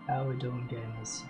How we doing, gamers?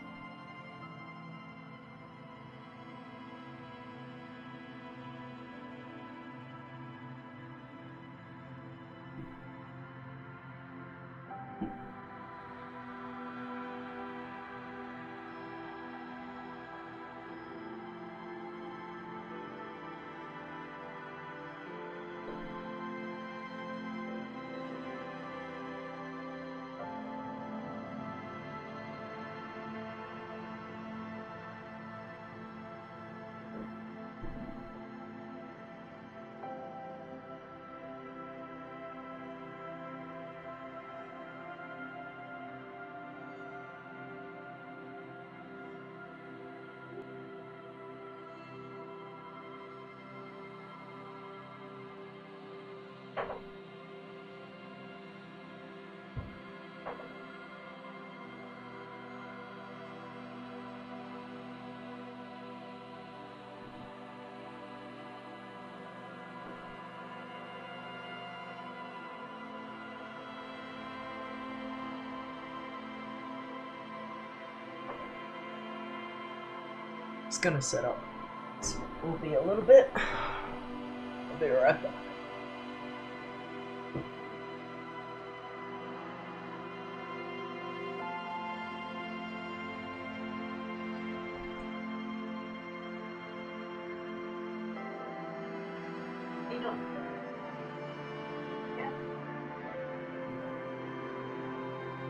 It's gonna set up. This will be a little bit. I'll be right back. How you doing? Yeah.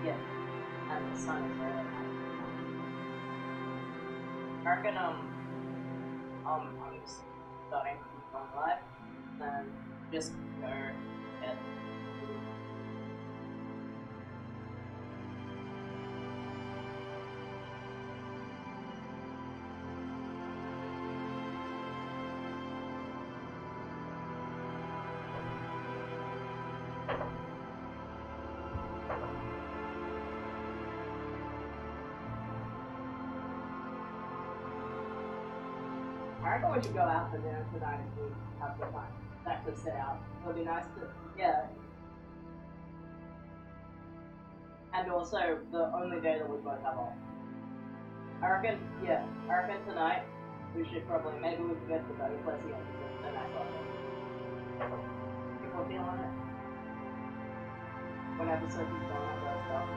Yeah. And the sun is really hot. I reckon, I'm just starting from live, and just go get I reckon we should go out for dinner tonight if we have the time to actually sit out. It'll be nice to, yeah. And also, the only day that we both have off. I reckon tonight we should probably, maybe we could go to the burger place again because it's a nice latte. People feeling it? Whenever Sophie's going on that stuff.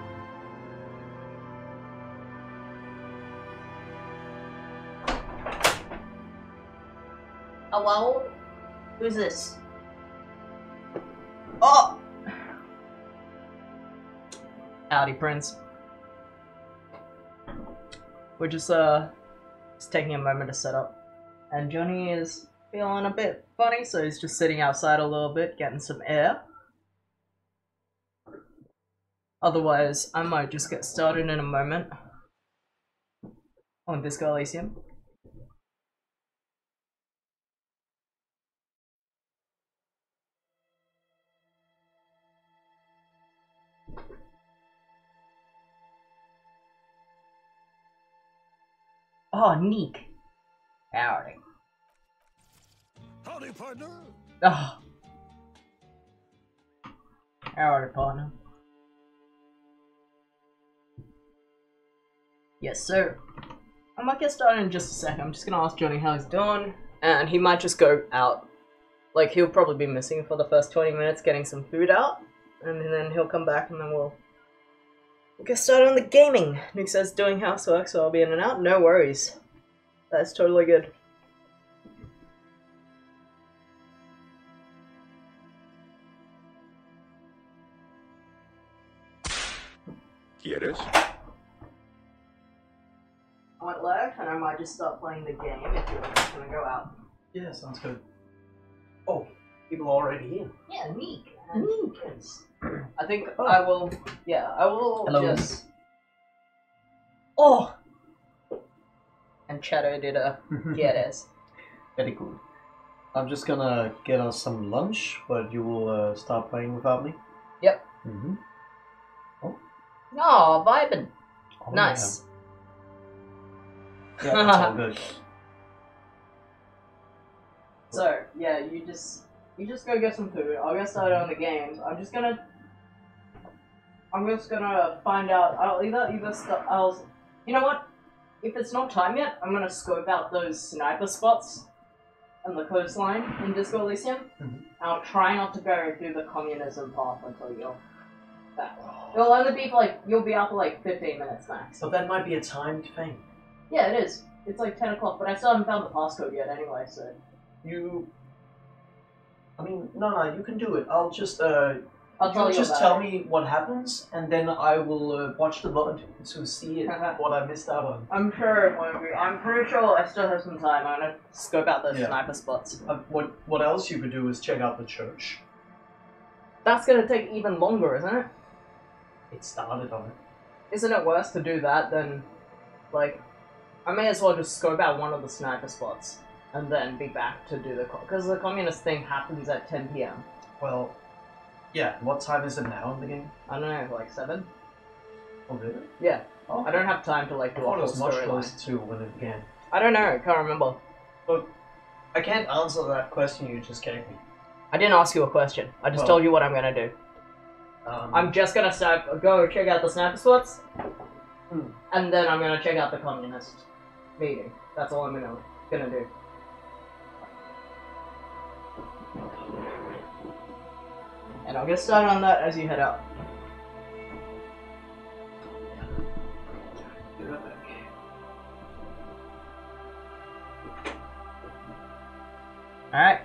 Hello? Who's this? Oh! Howdy, Prince. We're just taking a moment to set up. And Johnny is feeling a bit funny, so he's just sitting outside a little bit, getting some air. Otherwise, I might just get started in a moment on Disco Elysium. Oh, Neek. Howdy. Howdy, partner. Oh. Howdy, partner. Yes, sir. I might get started in just a second. I'm just gonna ask Johnny how he's doing, and he might just go out. Like, he'll probably be missing for the first 20 minutes getting some food out, and then he'll come back and then we'll get started on the gaming. Nick says doing housework, so I'll be in and out. No worries. That's totally good. ¿Quieres? I went live, and I might just start playing the game if you're just gonna go out. Yeah, sounds good. Oh, people are already here. Yeah, Neek. Yes. I think I will. Yeah, I will. Hello. Just. Oh. And Chatter did a get us. Very good. I'm just gonna get us some lunch, but you will start playing without me? Yep. Mm-hmm. Oh, vibing. Oh, Nice. Yeah, that's all good. So yeah, you just go get some food. I'll get started on the games. I'm just gonna I'm just gonna find out. You know what? If it's not time yet, I'm gonna scope out those sniper spots on the coastline in Disco Elysium. I'll try not to go do the communism path until you're back. It'll only be for you'll be out for 15 minutes max. So that might be a timed thing. Yeah, it is. It's 10 o'clock, but I still haven't found the passcode yet anyway, so... No, you can do it. I'll just, I'll tell you about tell it. me what happens, and then I will watch the VOD to see what I missed out on. I'm sure it won't be. I'm pretty sure I still have some time. I'm gonna scope out those sniper spots. What else you could do is check out the church. That's gonna take even longer, isn't it? It started on it. Isn't it worse to do that than, I may as well just scope out one of the sniper spots and then be back to do because the communist thing happens at 10 p.m. Well, yeah, what time is it now in the game? I don't know, 7? Oh, really? Yeah. Oh, I don't have time to, do I a thought it whole was much storyline. closer to when it began. I don't know, I can't remember. But I can't answer that question you just gave me. I didn't ask you a question. I just told you what I'm gonna do. I'm just gonna go check out the sniper spots, and then I'm gonna check out the communist meeting. That's all I'm gonna do. And I'll get started on that as you head out. Alright.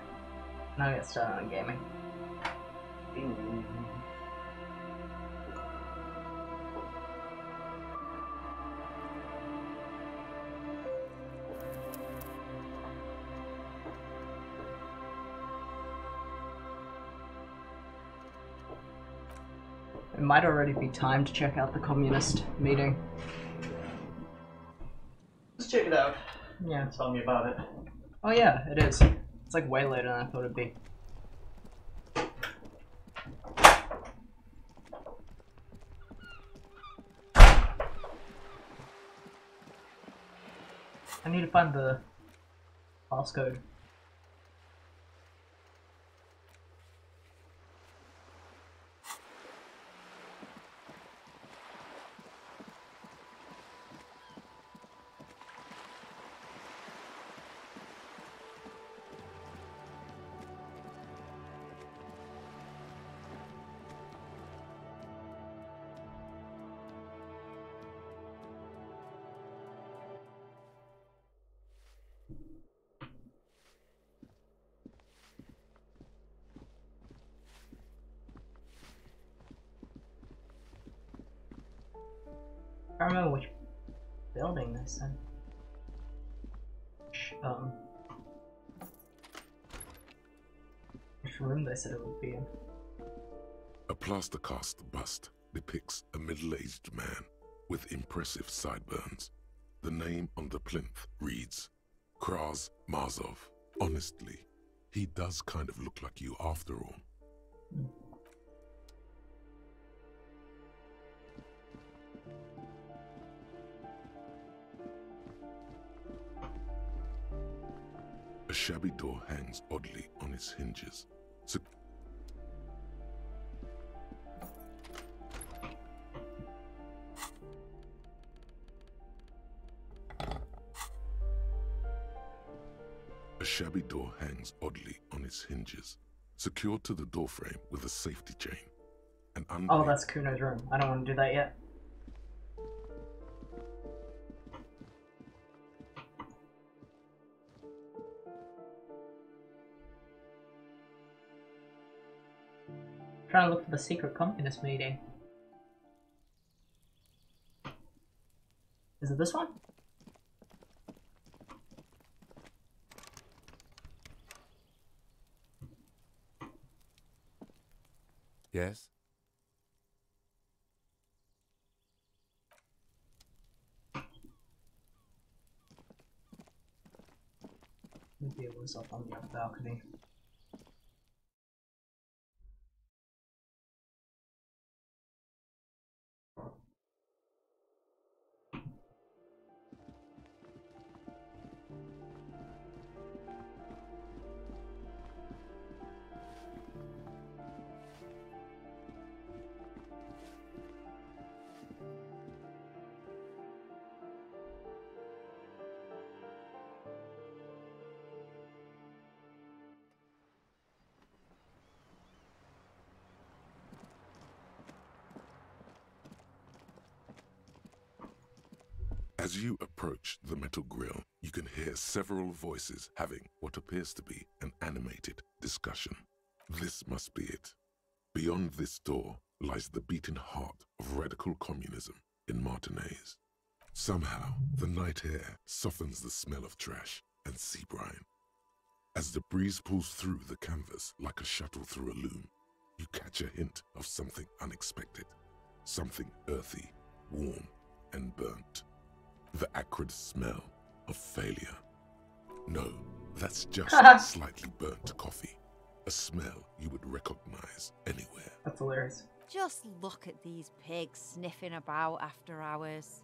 Now get started on gaming. It might already be time to check out the communist meeting. Let's check it out. Yeah. Tell me about it. Oh yeah, it is. It's way later than I thought it'd be. I need to find the passcode. I don't remember which building this in. Which room they said it would be in. A plaster cast bust depicts a middle-aged man with impressive sideburns. The name on the plinth reads, Kraz Marzov. Honestly, he does kind of look like you after all. A shabby door hangs oddly on its hinges. A shabby door hangs oddly on its hinges, secured to the doorframe with a safety chain. Oh, that's Kuno's room. I don't want to do that yet. Trying to look for the secret communist meeting. Is it this one? Yes? Maybe it was up on the balcony. As you approach the metal grill, you can hear several voices having what appears to be an animated discussion. This must be it. Beyond this door lies the beating heart of radical communism in Martinez. Somehow, the night air softens the smell of trash and sea brine. As the breeze pulls through the canvas like a shuttle through a loom, you catch a hint of something unexpected, something earthy, warm, and burnt. The acrid smell of failure. No, that's just slightly burnt coffee. A smell you would recognize anywhere. That's hilarious. Just look at these pigs sniffing about after hours.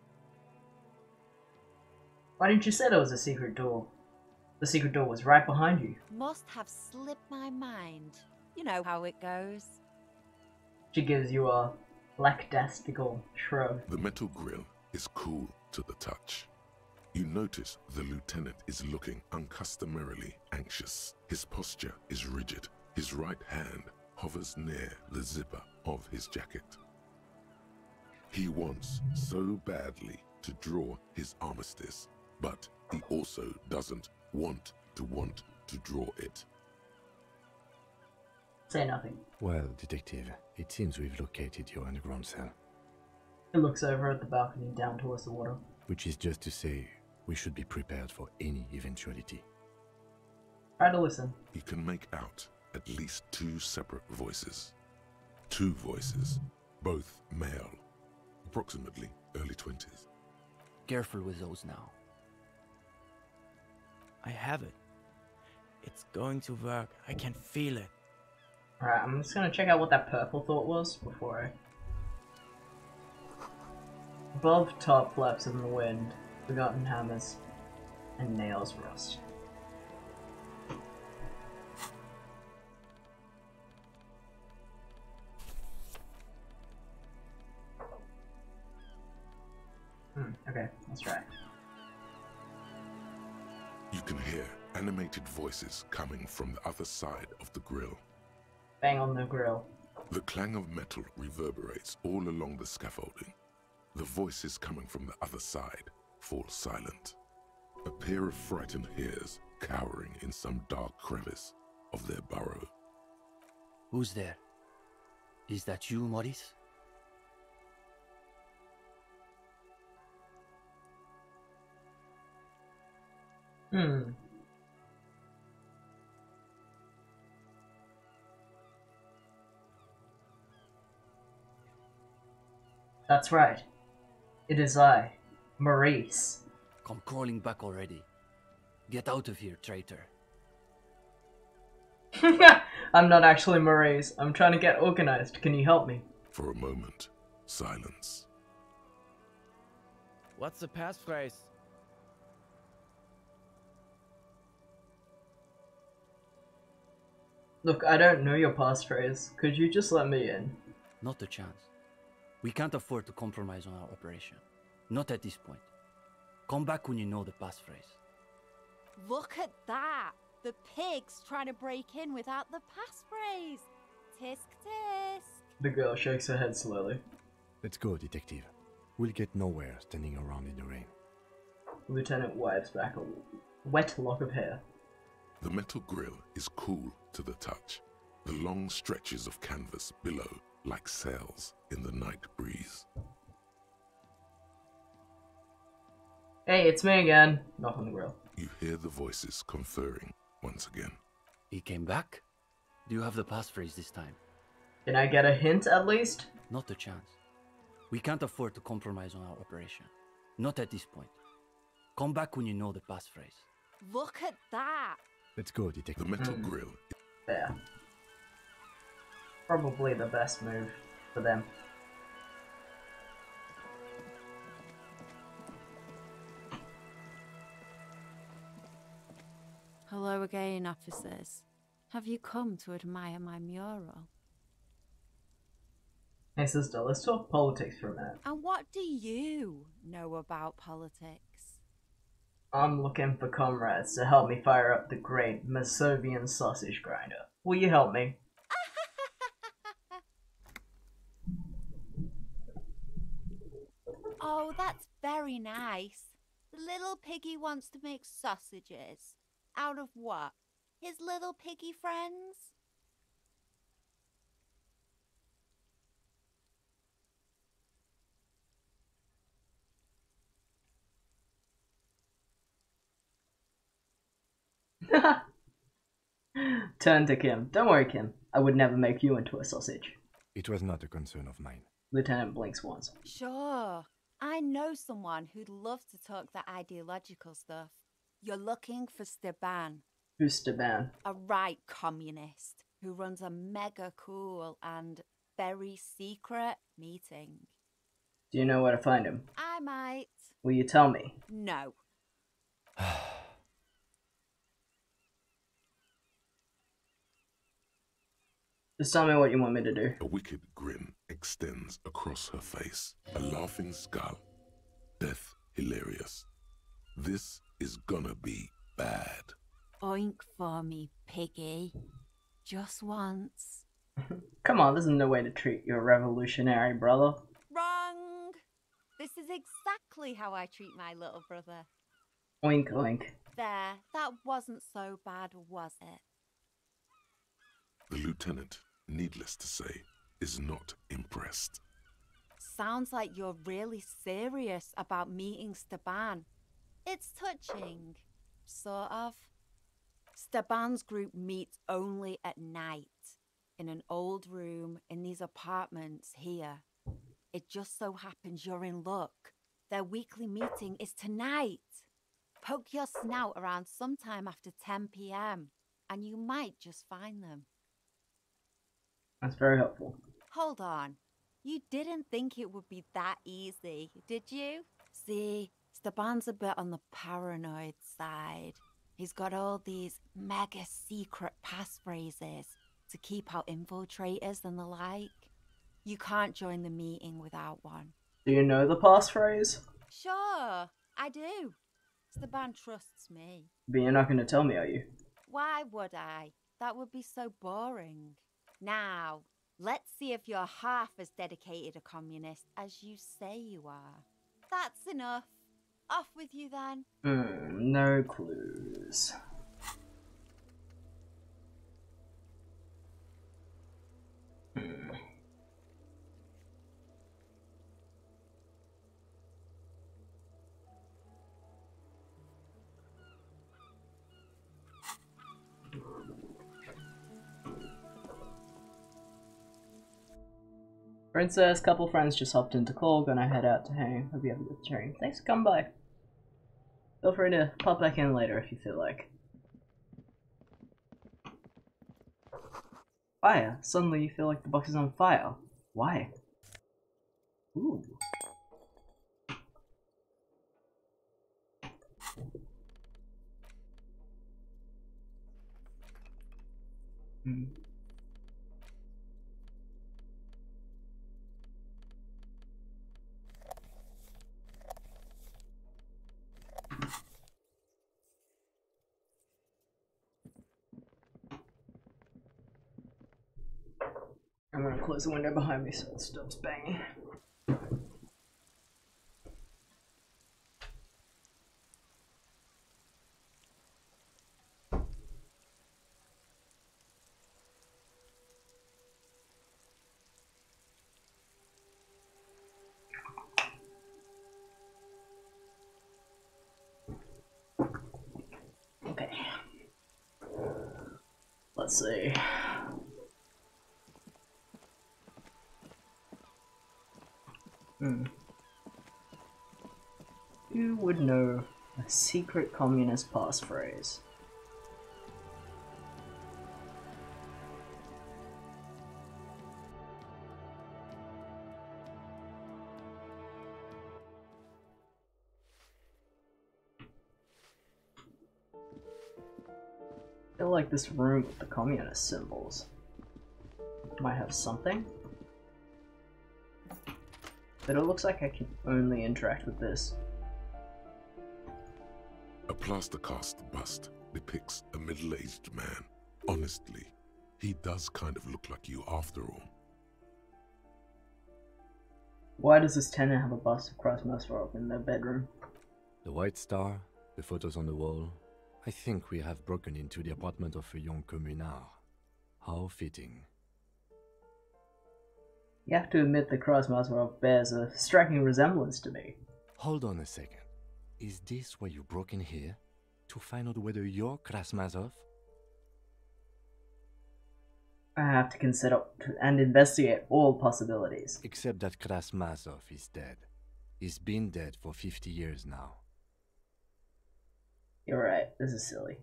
Why didn't you say there was a secret door? The secret door was right behind you. Must have slipped my mind. You know how it goes. She gives you a lackadaisical shrug. The metal grill is cool to the touch. You notice the lieutenant is looking uncustomarily anxious. His posture is rigid. His right hand hovers near the zipper of his jacket. He wants so badly to draw his armistice, but he also doesn't want to draw it. Say nothing. Well, Detective, it seems we've located your underground cell. He looks over at the balcony down towards the water. Which is just to say, we should be prepared for any eventuality. Try to listen. You can make out at least two separate voices. Two voices, both male, approximately early 20s. Careful with those now. I have it. It's going to work. I can feel it. Alright, I'm just gonna check out what that purple thought was before I... Above top flaps in the wind, forgotten hammers, and nails rust. Okay, let's try. You can hear animated voices coming from the other side of the grill. Bang on the grill. The clang of metal reverberates all along the scaffolding. The voices coming from the other side fall silent. A pair of frightened hares cowering in some dark crevice of their burrow. Who's there? Is that you, Maurice? That's right. It is I, Maurice. Come crawling back already. Get out of here, traitor. I'm not actually Maurice. I'm trying to get organized. Can you help me? For a moment, silence. What's the passphrase? Look, I don't know your passphrase. Could you just let me in? Not a chance. We can't afford to compromise on our operation. Not at this point. Come back when you know the passphrase. Look at that! The pig's trying to break in without the passphrase. Tisk tisk. The girl shakes her head slowly. Let's go, Detective. We'll get nowhere standing around in the rain. Lieutenant wipes back a wet lock of hair. The metal grill is cool to the touch. The long stretches of canvas billow like sails in the night breeze. Hey, it's me again. Knock on the grill. You hear the voices conferring once again. He came back? Do you have the passphrase this time? Can I get a hint at least? Not a chance. We can't afford to compromise on our operation. Not at this point. Come back when you know the passphrase. Look at that! Let's go, The Detective. metal grill. There. Probably the best move for them. Hello again, officers. Have you come to admire my mural? Hey sister, let's talk politics for a minute. And what do you know about politics? I'm looking for comrades to help me fire up the great Masovian sausage grinder. Will you help me? Oh, that's very nice. The little piggy wants to make sausages. Out of what? His little piggy friends? Turn to Kim. Don't worry, Kim. I would never make you into a sausage. It was not a concern of mine. Lieutenant blinks once. Sure. I know someone who'd love to talk that ideological stuff. You're looking for Steban. Who's Steban? A right communist who runs a mega cool and very secret meeting. Do you know where to find him? I might. Will you tell me? No. Just tell me what you want me to do. A wicked grin extends across her face. A laughing skull. Death hilarious. This is gonna be bad. Oink for me, piggy. Just once. Come on, this is no way to treat your revolutionary brother. Wrong! This is exactly how I treat my little brother. Oink oink. There, that wasn't so bad, was it? The lieutenant, needless to say, is not impressed. Sounds like you're really serious about meeting Steban. It's touching. Sort of. Steban's group meets only at night. In an old room in these apartments here. It just so happens you're in luck. Their weekly meeting is tonight. Poke your snout around sometime after 10 p.m. and you might just find them. That's very helpful. Hold on. You didn't think it would be that easy, did you? See, Steban's a bit on the paranoid side. He's got all these mega secret passphrases to keep out infiltrators and the like. You can't join the meeting without one. Do you know the passphrase? Sure, I do. Steban trusts me. But you're not going to tell me, are you? Why would I? That would be so boring. Now, let's see if you're half as dedicated a communist as you say you are. That's enough. Off with you then. No clues. Princess, couple friends just hopped into call, gonna head out to hang. Hope you have a good sharing. Thanks for coming by. Feel free to pop back in later if you feel like. Fire! Suddenly you feel like the box is on fire. Why? Ooh. I'm gonna close the window behind me so it stops banging. Okay. Let's see. Who would know a secret communist passphrase? I feel like this room with the communist symbols might have something. But it looks like I can only interact with this. A plaster cast bust depicts a middle-aged man. Honestly, he does kind of look like you after all. Why does this tenant have a bust of Christ Messerov in their bedroom? The white star, the photos on the wall. I think we have broken into the apartment of a young communard. How fitting. You have to admit the Krasmazov bears a striking resemblance to me. Hold on a second. Is this why you broke in here? To find out whether you're Krasmazov? I have to consider and investigate all possibilities. Except that Krasmazov is dead. He's been dead for 50 years now. You're right, this is silly.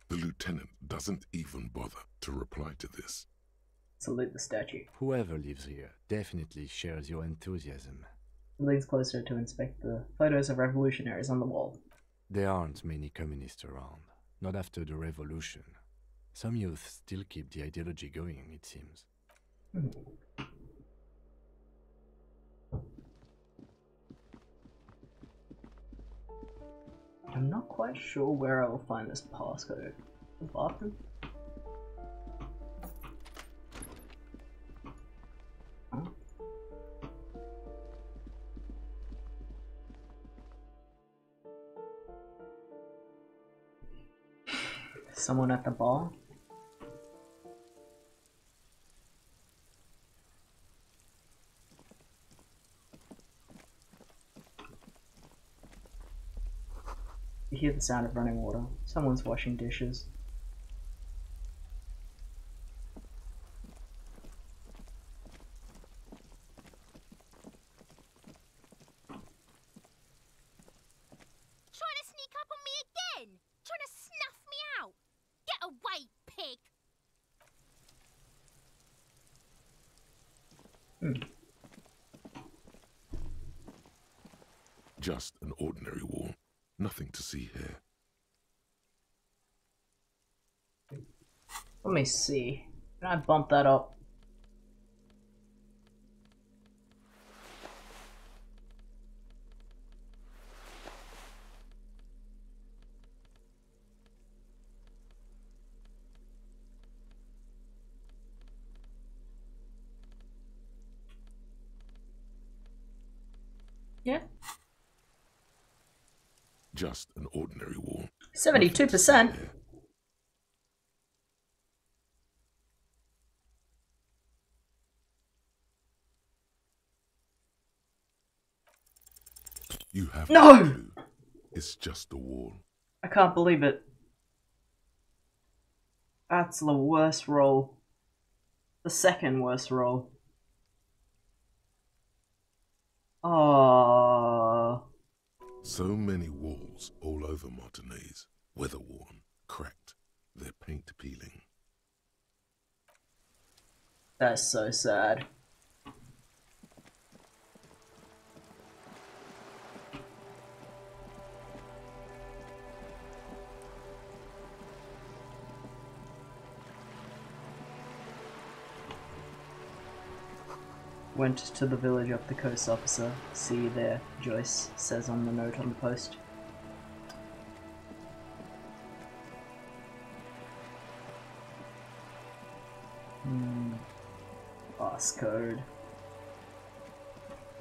The lieutenant doesn't even bother to reply to this. Salute the statue. Whoever lives here definitely shares your enthusiasm. He leans closer to inspect the photos of revolutionaries on the wall. There aren't many communists around. Not after the revolution. Some youth still keep the ideology going, it seems. I'm not quite sure where I will find this passcode. The bathroom? Huh? Someone at the bar? You hear the sound of running water. Someone's washing dishes. Trying to sneak up on me again? Trying to snuff me out? Get away, pig! Just an ordinary wall. Nothing to see here. Let me see. Can I bump that up? Yeah. Just an ordinary wall. 72%. You have No! clue. It's just a wall. I can't believe it. That's the worst roll. The second worst roll. Oh. So many walls all over Martinez. Weather-worn, cracked, their paint peeling. That's so sad. Went to the village of the coast officer. See you there, Joyce says on the note on the post. Passcode.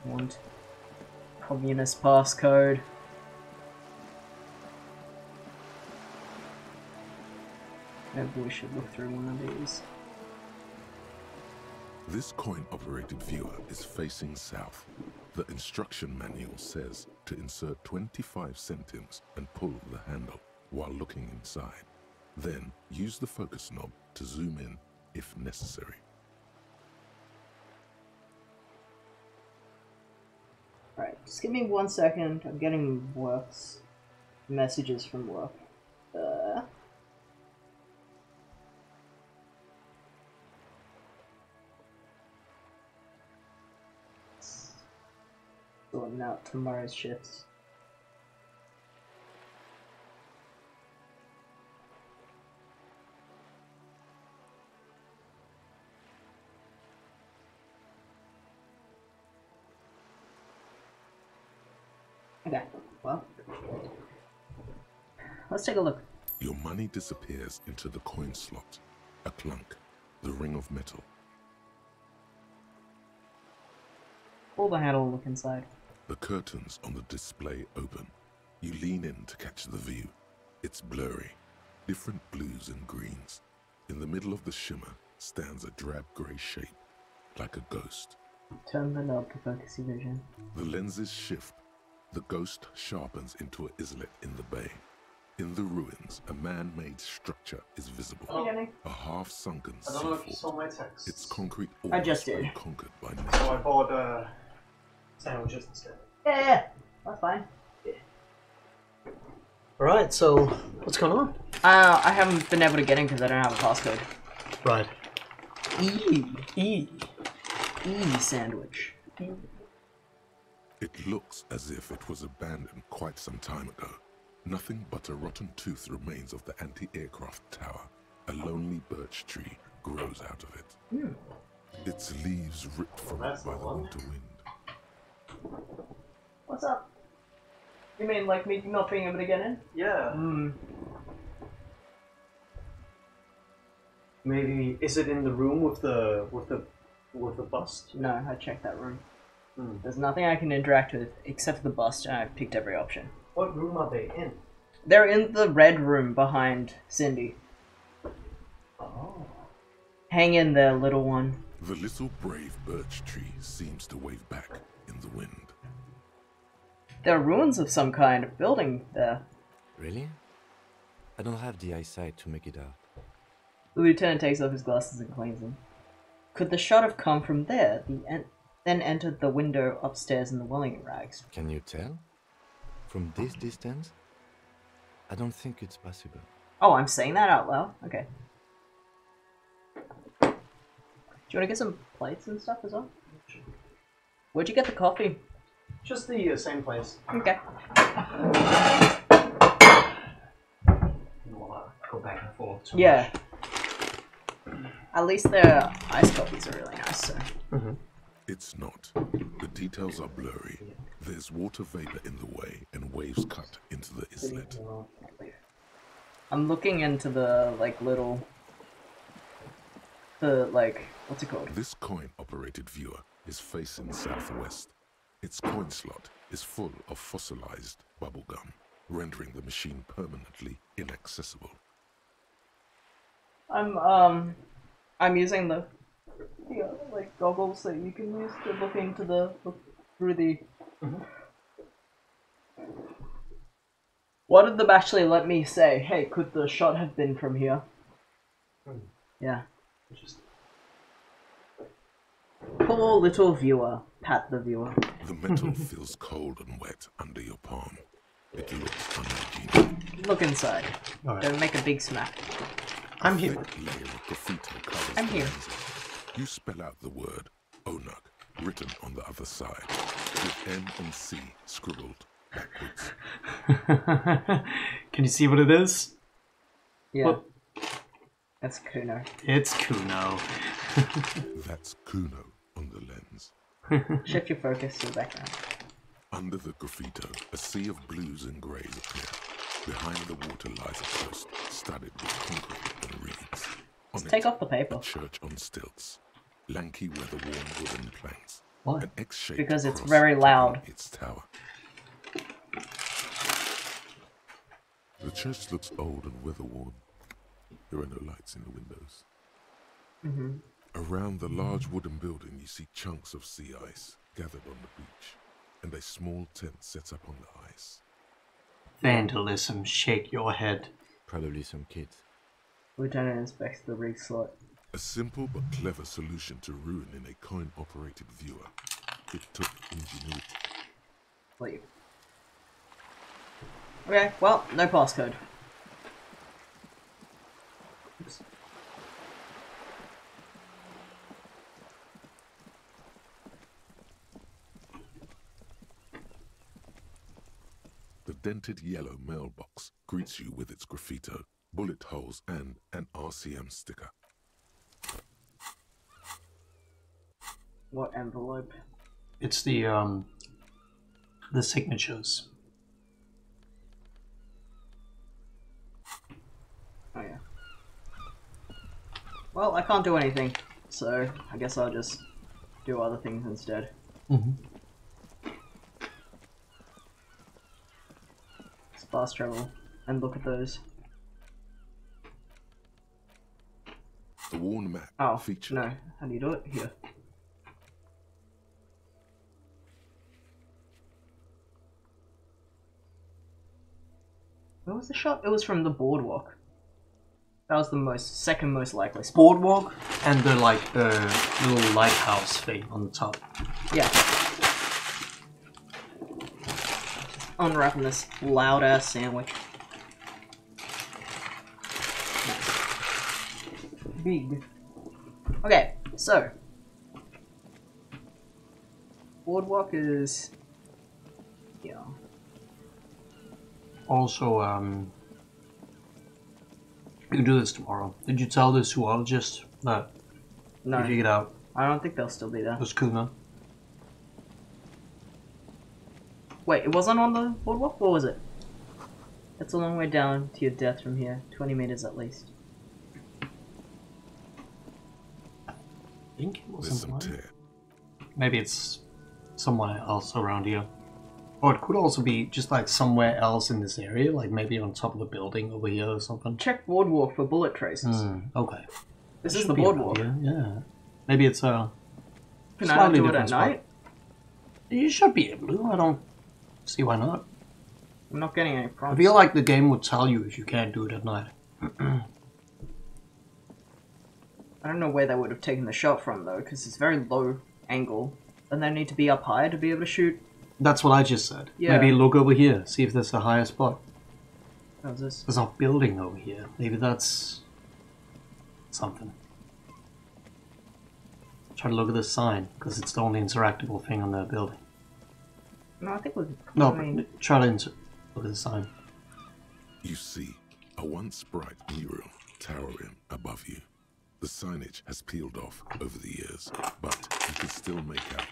Want communist passcode. Maybe we should look through one of these. This coin-operated viewer is facing south. The instruction manual says to insert 25 centimes and pull the handle while looking inside. Then use the focus knob to zoom in if necessary. Alright, just give me 1 second. I'm getting works messages from work. Sorting out tomorrow's shifts. Okay, well, let's take a look. Your money disappears into the coin slot. A clunk, the ring of metal. Pull the handle, look inside. The curtains on the display open. You lean in to catch the view. It's blurry, different blues and greens. In the middle of the shimmer stands a drab grey shape, like a ghost. Turn the knob to focus your vision. The lenses shift. The ghost sharpens into an islet in the bay. In the ruins, a man-made structure is visible. Oh. A half-sunken I don't know if you sea saw fort. my text. Its concrete I just almost did. conquered by So nature. I bought sandwiches instead. Yeah, that's fine. Right, so what's going on? I haven't been able to get in because I don't have a passcode. Right. E sandwich. It looks as if it was abandoned quite some time ago. Nothing but a rotten tooth remains of the anti-aircraft tower. A lonely birch tree grows out of it. Its leaves ripped from it That's by the the one. winter wind. What's up? You mean like me not being able to get in? Yeah. Maybe is it in the room with the bust? No, I checked that room. Hmm. There's nothing I can interact with except for the bust, and I've picked every option. What room are they in? They're in the red room behind Cindy. Oh. Hang in there, little one. The little brave birch tree seems to wave back in the wind. There are ruins of some kind of building there. Really? I don't have the eyesight to make it out. The lieutenant takes off his glasses and cleans them. Could the shot have come from there, then entered the window upstairs in the Wellington rags? Can you tell? From this distance? I don't think it's possible. Oh, I'm saying that out loud? Okay. Do you want to get some plates and stuff as well? Where'd you get the coffee? Just the same place. Okay. You don't want to go back and forth too Yeah. At least their iced coffees are really nice, so. It's not. The details are blurry. There's water vapor in the way and waves cut into the islet. I'm looking into the, like, little... what's it called? This coin-operated viewer is facing southwest. Its coin slot is full of fossilized bubblegum, rendering the machine permanently inaccessible. I'm using the like goggles that you can use to look into look through the. What did them actually let me say? Hey, could the shot have been from here? Yeah. Poor little viewer. Pat the viewer. The metal feels cold and wet under your palm. It looks unhygienic. Look inside. Alright. Don't make a big smack. I'm here. Thick layer of graffiti covers I'm the here. lenses. You spell out the word Onuk written on the other side, with N and C scribbled backwards. Can you see what it is? Yeah. What? That's Kuno. It's Kuno. That's Kuno on the lens. Shift your focus to the background. Under the graffito, a sea of blues and greys appear. Behind the water lies a coast studded with concrete and reeds. On Just take it, off the paper. a church on stilts. Lanky, weather-worn wooden planks. What? An X-shaped Because it's cross very loud. topping its tower. The church looks old and weather-worn. There are no lights in the windows. Around the large wooden building, you see chunks of sea ice gathered on the beach, and a small tent set up on the ice. Vandalism, shake your head. Probably some kids. Lieutenant inspects the rig slot. A simple but clever solution to ruin in a coin-operated viewer. It took ingenuity. Leave. Okay, well, no passcode. Oops. The dented yellow mailbox greets you with its graffito, bullet holes, and an RCM sticker. What envelope? It's the signatures. Oh yeah. Well, I can't do anything, so I guess I'll just do other things instead. fast travel and look at those. The worn map Oh, featured. no. How do you do it? Here. Where was the shot? It was from the boardwalk. That was the second most likely spot. Boardwalk and the like little lighthouse thing on the top. Yeah. Unwrapping this loud ass sandwich. Nice. Big. Okay, so boardwalk is yeah. Also, you can do this tomorrow. Did you tell the zoologist that No, you figured out? I don't think they'll still be there. That's cool, man. Wait, it wasn't on the boardwalk? What was it? It's a long way down to your death from here. 20 meters at least. I think it There's wasn't some mine. tear. Maybe it's somewhere else around here. Or it could also be just like somewhere else in this area, like maybe on top of the building over here or something. Check boardwalk for bullet traces. Okay. This It is should the be around boardwalk. here, yeah. Maybe it's a Can I not slightly do it different at spot. night? You should be able to. I don't see why not. I'm not getting any I prompts. feel like the game would tell you if you can't do it at night. I don't know where they would have taken the shot from though, because it's very low angle, and they need to be up high to be able to shoot. That's what I just said. Yeah. Maybe look over here, see if there's a higher spot. How's this? There's a building over here. Maybe that's something. Try to look at this sign, because it's the only interactable thing on the building. No, I think we. No, I mean, but try to look at the sign. You see a once bright mural towering above you. The signage has peeled off over the years, but you can still make out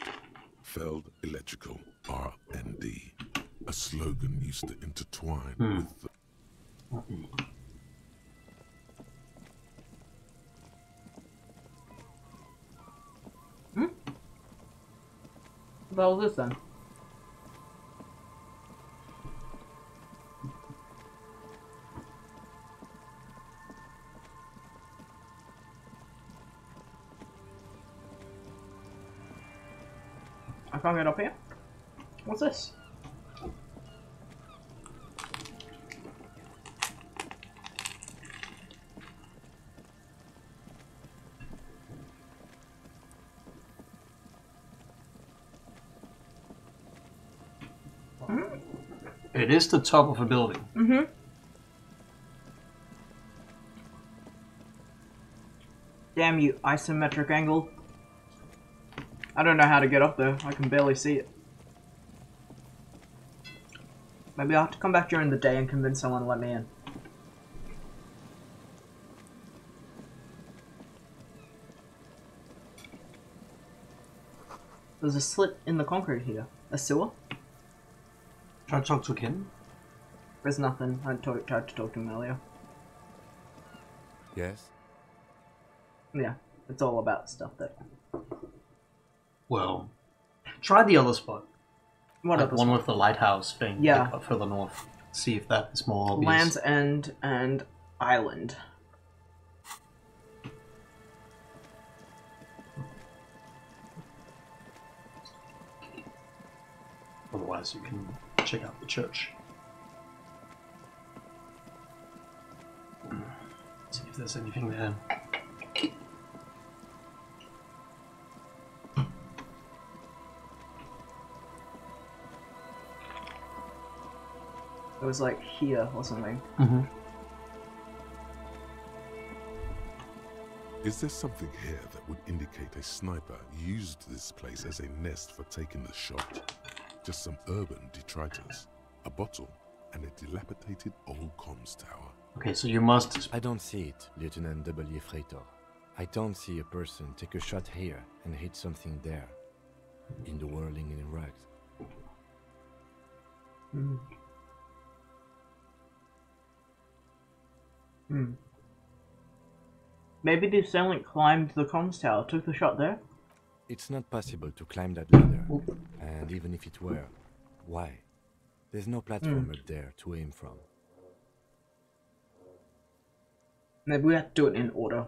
Feld Electrical R&D, a slogan used to intertwine with the what the hell is this then? I can't get up here. What's this? It is the top of a building. Mm-hmm. Damn you, isometric angle. I don't know how to get up there. I can barely see it. Maybe I'll have to come back during the day and convince someone to let me in. There's a slit in the concrete here. A sewer? Try to talk to Kim. There's nothing. I tried to talk to him earlier. Yes? Yeah, it's all about stuff that... Well, try the other spot. What Like other one spot? with the lighthouse thing. Yeah. Like, further north. See if that is more obvious. Land's End and Island. Otherwise, you can check out the church. See if there's anything there. It was like here or something. Mm-hmm. Is there something here that would indicate a sniper used this place as a nest for taking the shot? Just some urban detritus, a bottle, and a dilapidated old comms tower. Okay, so you must... I don't see it, Lieutenant W. Freitor. I don't see a person take a shot here and hit something there, in the whirling in rags. Hmm. Hmm. Maybe the assailant climbed the comms tower, took the shot there? It's not possible to climb that ladder, and even if it were, why? There's no platform up there to aim from. Maybe we have to do it in order.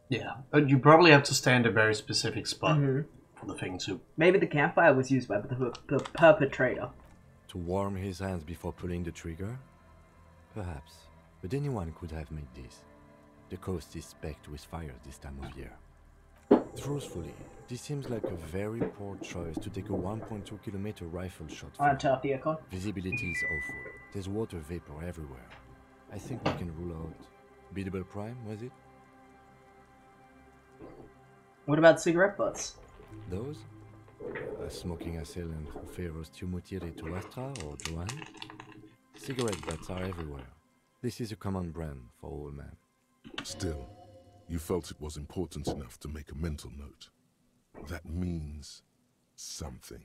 Yeah, but you probably have to stand a very specific spot for the thing to... Maybe the campfire was used by the perpetrator. To warm his hands before pulling the trigger? Perhaps. But anyone could have made this. The coast is specked with fires this time of year. Truthfully, this seems like a very poor choice to take a 1.2 kilometer rifle shot. Alright, turn off the aircon. Visibility is awful. There's water vapor everywhere. I think we can rule out... Beatable Prime, was it? What about cigarette butts? Those? Smoking assailant Ruferos Tumutire to Astra or Joan? Cigarette butts are everywhere. This is a common brand for all men. Still, you felt it was important enough to make a mental note. That means something.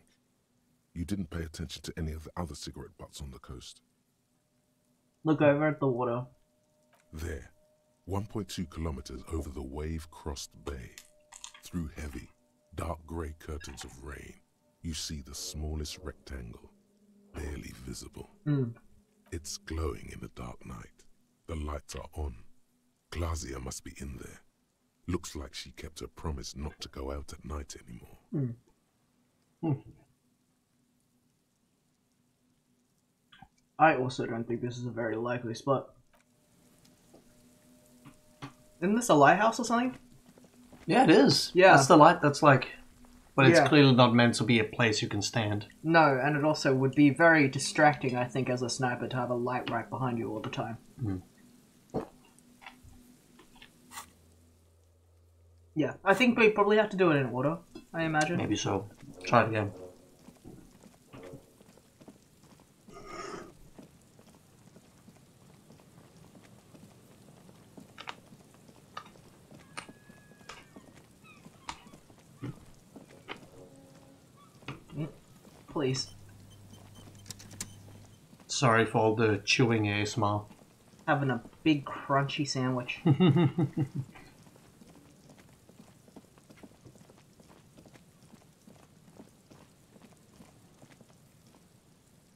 You didn't pay attention to any of the other cigarette butts on the coast. Look over at the water. There, 1.2 kilometers over the wave-crossed bay, through heavy, dark grey curtains of rain, you see the smallest rectangle, barely visible. It's glowing in the dark night. The lights are on. Glazia must be in there. Looks like she kept her promise not to go out at night anymore. I also don't think this is a very likely spot. Isn't this a lighthouse or something? Yeah, it is. Yeah. That's the light, that's like... But it's Yeah. clearly not meant to be a place you can stand. No, and it also would be very distracting, I think, as a sniper to have a light right behind you all the time. Yeah, I think we probably have to do it in order, I imagine. Maybe so. Try it again. Please. Sorry for all the chewing ASMR. Having a big crunchy sandwich.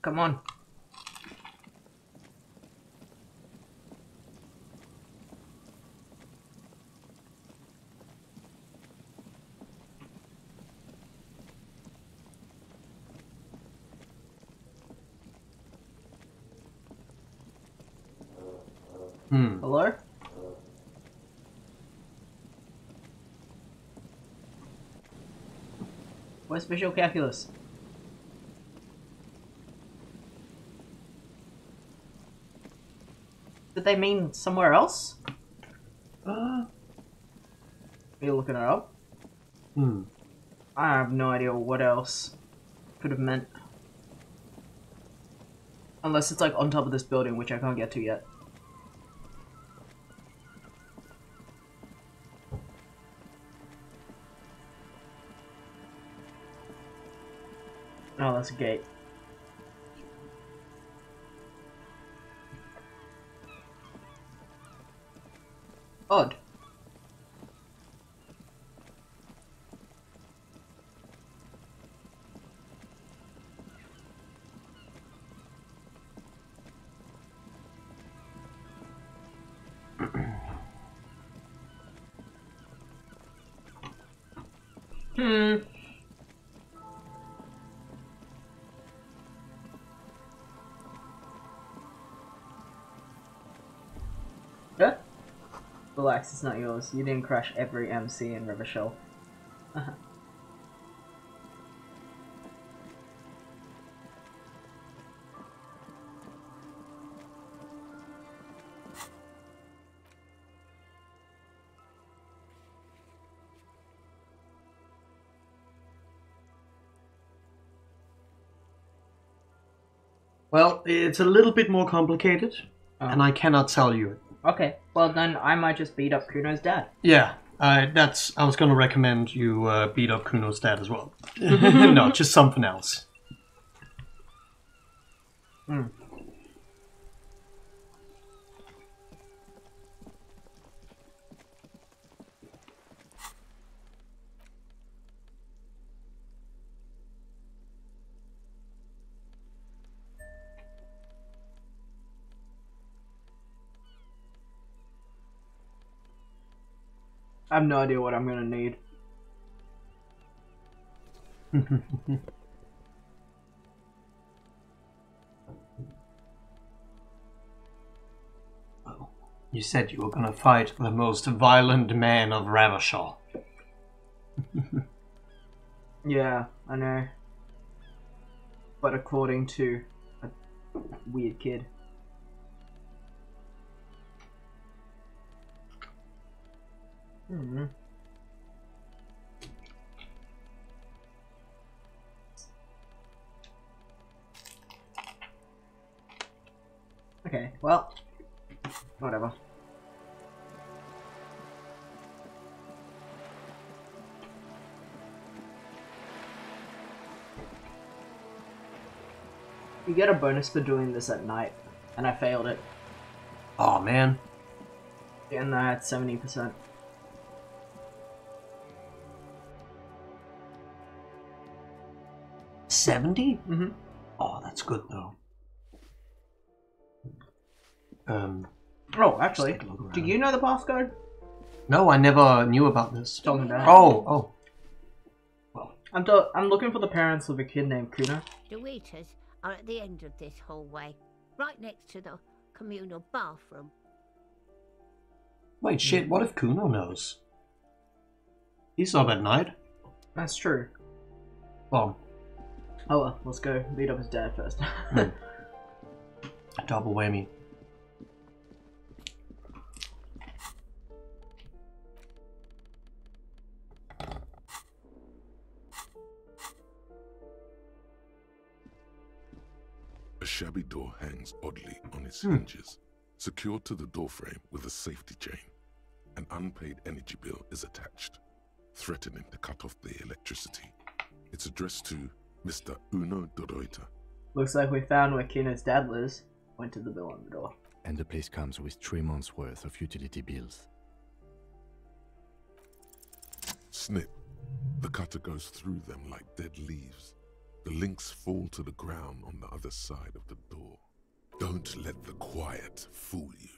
Come on. Hello? Where's visual calculus? Did they mean somewhere else? Are you looking it up? I have no idea what else could have meant. Unless it's like on top of this building, which I can't get to yet. Oh, that's a gate. Odd. Yeah? Relax, it's not yours. You didn't crash every MC in River Shell. Well, it's a little bit more complicated, and I cannot tell you. Okay, well then I might just beat up Kuno's dad. Yeah, I was going to recommend you beat up Kuno's dad as well. No, just something else. I have no idea what I'm gonna need. Well, you said you were gonna fight the most violent man of Ravashar. Yeah, I know. But according to a weird kid. Okay, well, whatever. You get a bonus for doing this at night, and I failed it. Oh man. And I had 70%. $70? Mm-hmm. Oh, that's good though. Oh, actually, take a look around. do you know the passcode? No, I never knew about this. Talking about. Oh. Well, I'm looking for the parents of a kid named Kuna. The waiters are at the end of this hallway, right next to the communal bathroom. Wait, shit, what if Kuno knows? He's up at night. That's true. Well, Oh well, let's go beat up his dad first. double whammy. A shabby door hangs oddly on its hinges, secured to the doorframe with a safety chain. An unpaid energy bill is attached, threatening to cut off the electricity. It's addressed to Mr. Uno Doroita. Looks like we found where Kuna's dad lives. Went to the bill on the door. And the place comes with 3 months' worth of utility bills. Snip. The cutter goes through them like dead leaves. The links fall to the ground on the other side of the door. Don't let the quiet fool you.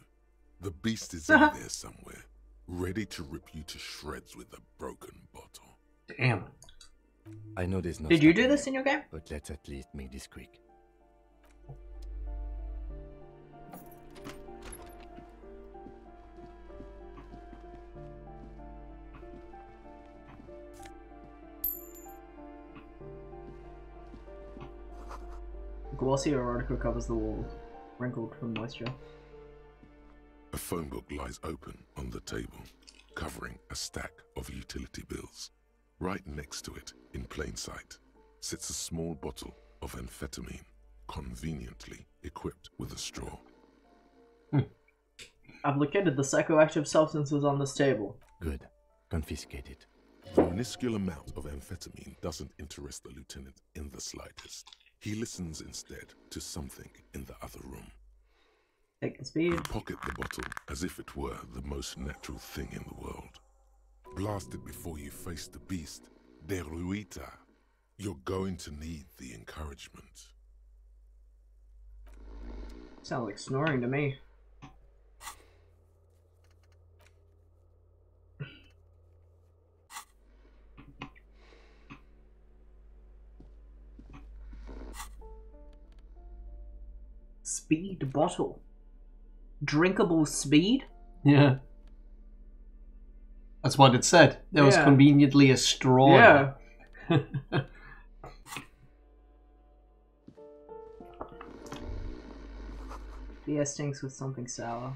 The beast is in there somewhere, ready to rip you to shreds with a broken bottle. Damn. I know there's no Did you do stopping this you, in your game? but let's at least make this quick. Glossy erotica covers the wall, wrinkled from moisture. A phone book lies open on the table, covering a stack of utility bills. Right next to it, in plain sight, sits a small bottle of amphetamine, conveniently equipped with a straw. I've located the psychoactive substances on this table. Good. Confiscate it. The minuscule amount of amphetamine doesn't interest the lieutenant in the slightest. He listens instead to something in the other room. Take the speed. Pocket the bottle as if it were the most natural thing in the world. Blast it before you face the beast. Deruita. You're going to need the encouragement. Sounds like snoring to me. Speed bottle. Drinkable speed? Yeah. That's what it said. There was Yeah. conveniently a straw. Yeah. Beer stinks with something sour.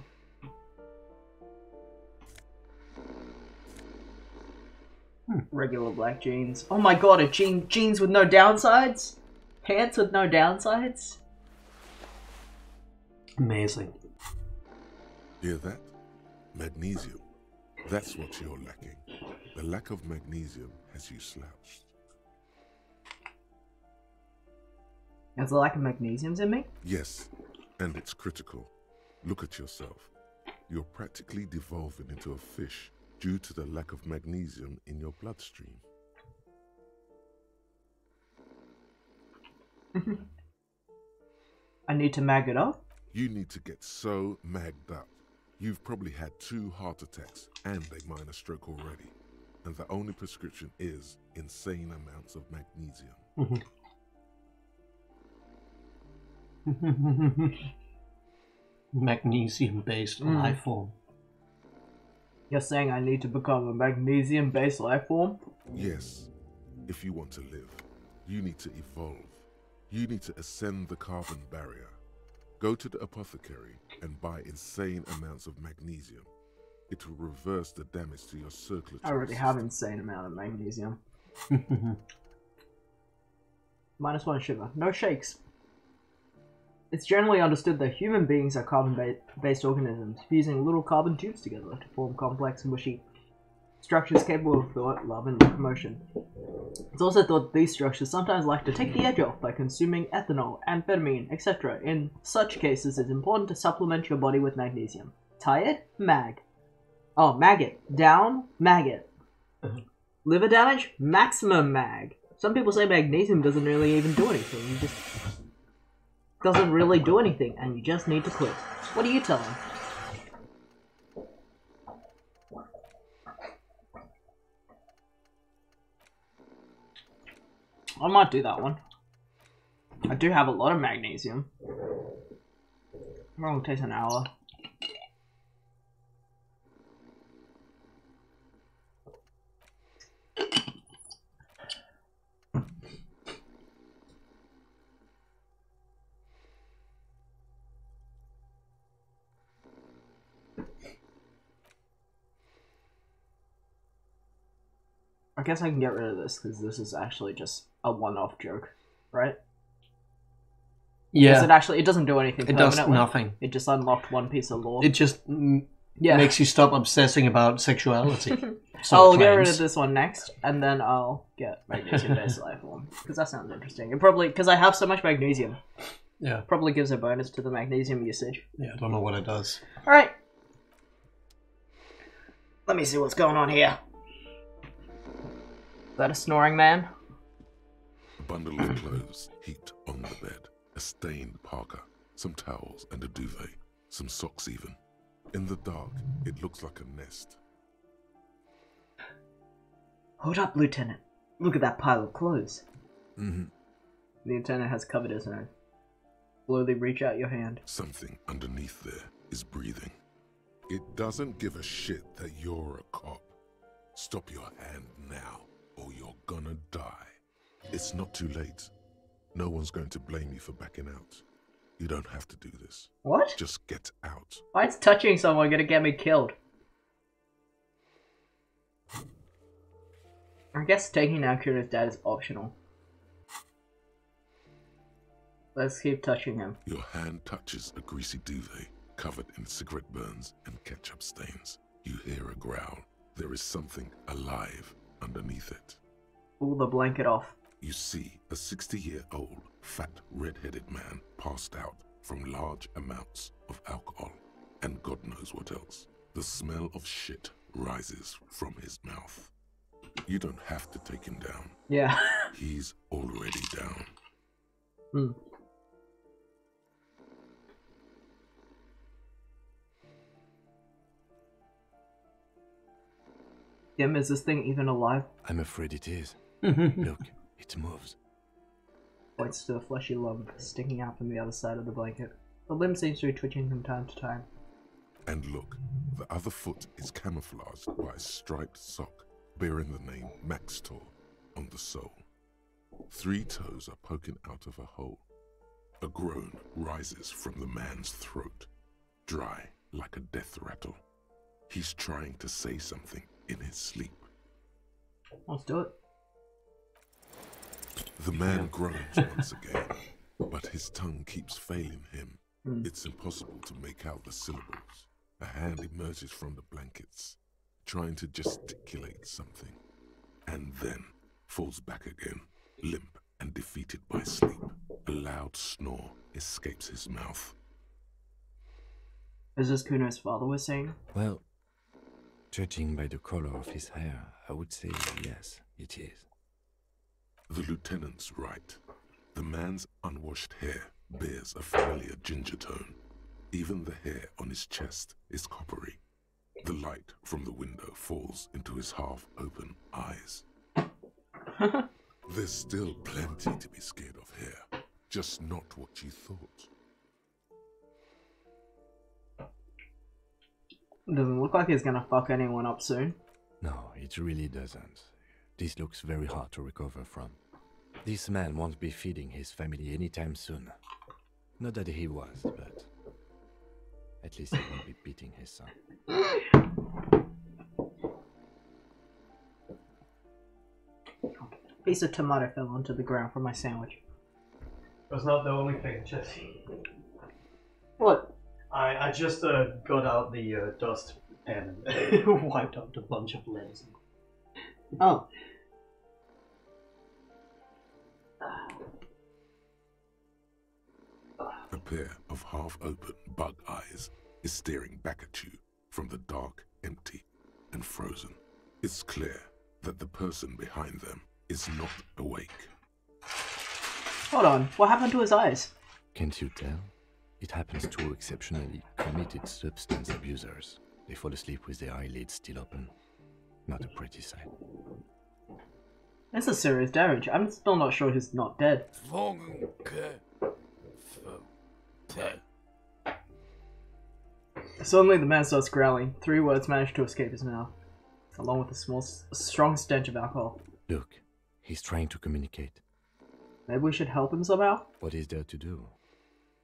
Regular black jeans. Oh my god, jeans with no downsides? Pants with no downsides? Amazing. Hear that? Magnesium. That's what you're lacking. The lack of magnesium has you slouched. There's a lack of magnesiums in me? Yes, and it's critical. Look at yourself. You're practically devolving into a fish due to the lack of magnesium in your bloodstream. I need to mag it up? You need to get so magged up You've probably had 2 heart attacks and a minor stroke already, and the only prescription is insane amounts of magnesium. Magnesium-based life form. You're saying I need to become a magnesium-based life form? Yes. If you want to live, you need to evolve. You need to ascend the carbon barrier. Go to the apothecary and buy insane amounts of magnesium. It will reverse the damage to your circulatory I already system. have an insane amount of magnesium. -1 sugar. No shakes. It's generally understood that human beings are carbon-based organisms, fusing little carbon tubes together to form complex, mushy structures capable of thought, love, and locomotion. It's also thought that these structures sometimes like to take the edge off by consuming ethanol, amphetamine, etc. In such cases, it's important to supplement your body with magnesium. Tired? Mag. Oh, maggot. Down? Maggot. Liver damage? Maximum mag. Some people say magnesium doesn't really even do anything. You just... doesn't really do anything, and you just need to quit. What do you tell him? I might do that one. I do have a lot of magnesium. It only takes an hour. I guess I can get rid of this because this is actually just a one-off joke, right? Yeah. Because it doesn't do anything. It does permanently. nothing. It just unlocked one piece of lore. It just makes you stop obsessing about sexuality. I'll get rid of this one next, and then I'll get magnesium-based life form because that sounds interesting. It probably because I have so much magnesium. Yeah. Probably gives a bonus to the magnesium usage. Yeah, I don't know what it does. All right. Let me see what's going on here. Is that a snoring man? A bundle of clothes heaped on the bed, a stained parka, some towels and a duvet, some socks even. In the dark, it looks like a nest. Hold up, Lieutenant. Look at that pile of clothes. Mm-hmm. The lieutenant has covered his own. Slowly reach out your hand. Something underneath there is breathing. It doesn't give a shit that you're a cop. Stop your hand now, or you're gonna die. It's not too late. No one's going to blame you for backing out. You don't have to do this. What? Just get out. Why is touching someone gonna get me killed? I guess taking down Kuna's dad is optional. Let's keep touching him. Your hand touches a greasy duvet covered in cigarette burns and ketchup stains. You hear a growl. There is something alive underneath it. Pull the blanket off. You see a 60-year-old, fat, red-headed man passed out from large amounts of alcohol and God knows what else. The smell of shit rises from his mouth. You don't have to take him down. Yeah. He's already down. Hmm. Tim, is this thing even alive? I'm afraid it is. Look, it moves. Points to a fleshy lump sticking out from the other side of the blanket. The limb seems to be twitching from time to time. And look, the other foot is camouflaged by a striped sock bearing the name Maxtor on the sole. 3 toes are poking out of a hole. A groan rises from the man's throat, dry like a death rattle. He's trying to say something in his sleep. Let's do it. The man groans once again, but his tongue keeps failing him. It's impossible to make out the syllables. A hand emerges from the blankets, trying to gesticulate something, and then falls back again, limp and defeated by sleep. A loud snore escapes his mouth. Is this Kuno's father was saying? Well, judging by the color of his hair, I would say yes, it is. The lieutenant's right. The man's unwashed hair bears a familiar ginger tone. Even the hair on his chest is coppery. The light from the window falls into his half-open eyes. There's still plenty to be scared of here, just not what you thought. Doesn't look like he's gonna fuck anyone up soon. No, it really doesn't. This looks very hard to recover from. This man won't be feeding his family anytime soon. Not that he was, but at least he won't be beating his son. Piece of tomato fell onto the ground from my sandwich. That's not the only thing, Jesse. What? I just got out the dust and wiped out a bunch of leads. Oh. A pair of half-open bug eyes is staring back at you from the dark, empty, and frozen. It's clear that the person behind them is not awake. Hold on, what happened to his eyes? Can't you tell? It happens to exceptionally committed substance abusers. They fall asleep with their eyelids still open. Not a pretty sight. That's a serious damage. I'm still not sure he's not dead. Suddenly the man starts growling. 3 words manage to escape his mouth, along with a strong stench of alcohol. Look, he's trying to communicate. Maybe we should help him somehow? What is there to do?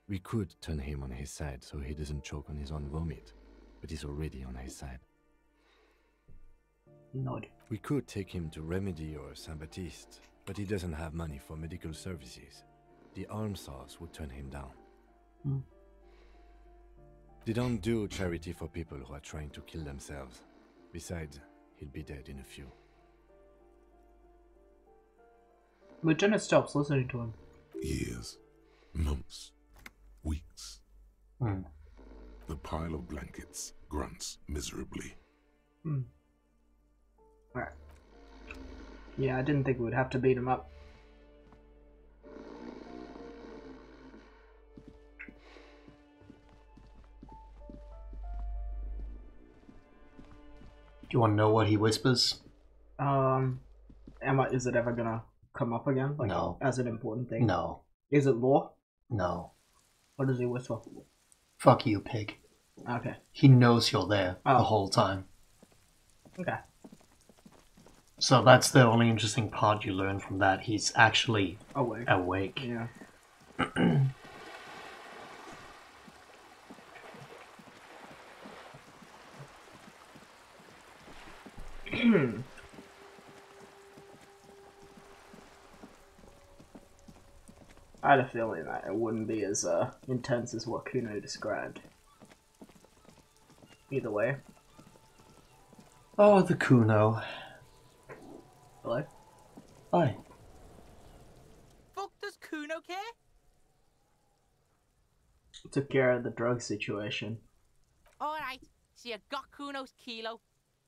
We could turn him on his side so he doesn't choke on his own vomit, but he's already on his side. Nod. We could take him to Remedy or Saint-Baptiste, but he doesn't have money for medical services. The almshouse would turn him down. Hmm. They don't do charity for people who are trying to kill themselves. Besides, he'll be dead in a few. Lieutenant stops listening to him. Years, months, weeks. The pile of blankets grunts miserably. Alright. Yeah, I didn't think we would have to beat him up. Do you want to know what he whispers? Is it ever gonna come up again? Like, no. As an important thing? No. Is it lore? No. What does he whisper? Fuck you, pig. Okay. He knows you're there the whole time. Okay. So that's the only interesting part you learn from that. He's actually awake. Yeah. I had a feeling that it wouldn't be as intense as what Kuno described. Either way. Oh, the Kuno. Hello? Hi. Fuck does Kuno care? Took care of the drug situation. Alright, so you got Kuno's kilo.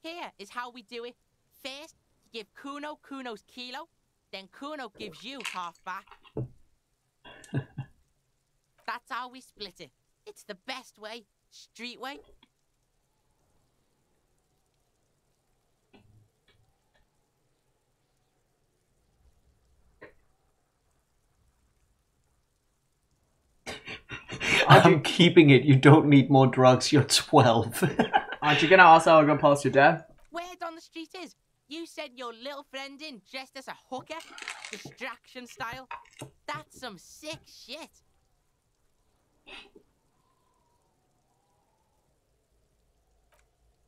Here is how we do it. First, you give Kuno Kuno's kilo, then Kuno gives you half back. That's how we split it. It's the best way. Street way. I'm keeping it. You don't need more drugs. You're 12. Aren't you gonna ask how I got past your dad? Word on the street is, you sent your little friend in dressed as a hooker, distraction style. That's some sick shit.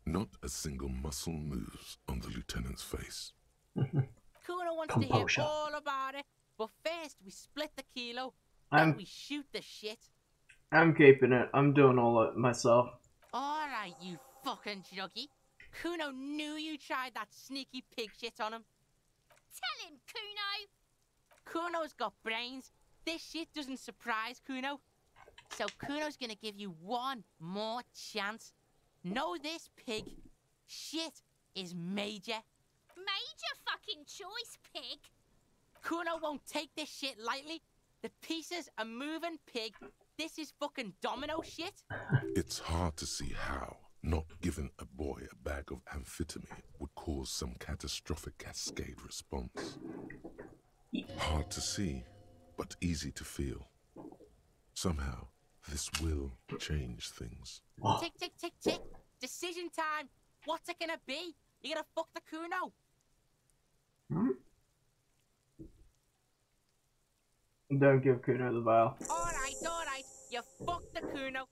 Not a single muscle moves on the lieutenant's face. Kuno wants to hear all about it, but first we split the kilo, then we shoot the shit. I'm keeping it. I'm doing all it myself. Alright, you fucking juggy. Kuno knew you tried that sneaky pig shit on him. Tell him, Kuno! Kuno's got brains. This shit doesn't surprise Kuno. So Kuno's gonna give you one more chance. Know this, pig. Shit is major. Major fucking choice, pig. Kuno won't take this shit lightly. The pieces are moving, pig. this is fucking domino shit? It's hard to see how not giving a boy a bag of amphetamine would cause some catastrophic cascade response. Hard to see, but easy to feel. Somehow, this will change things. Tick, tick, tick, tick. Decision time. What's it gonna be? You gonna fuck the Kuno? Don't give Kuno the vial. Alright. You fucked the Kuno.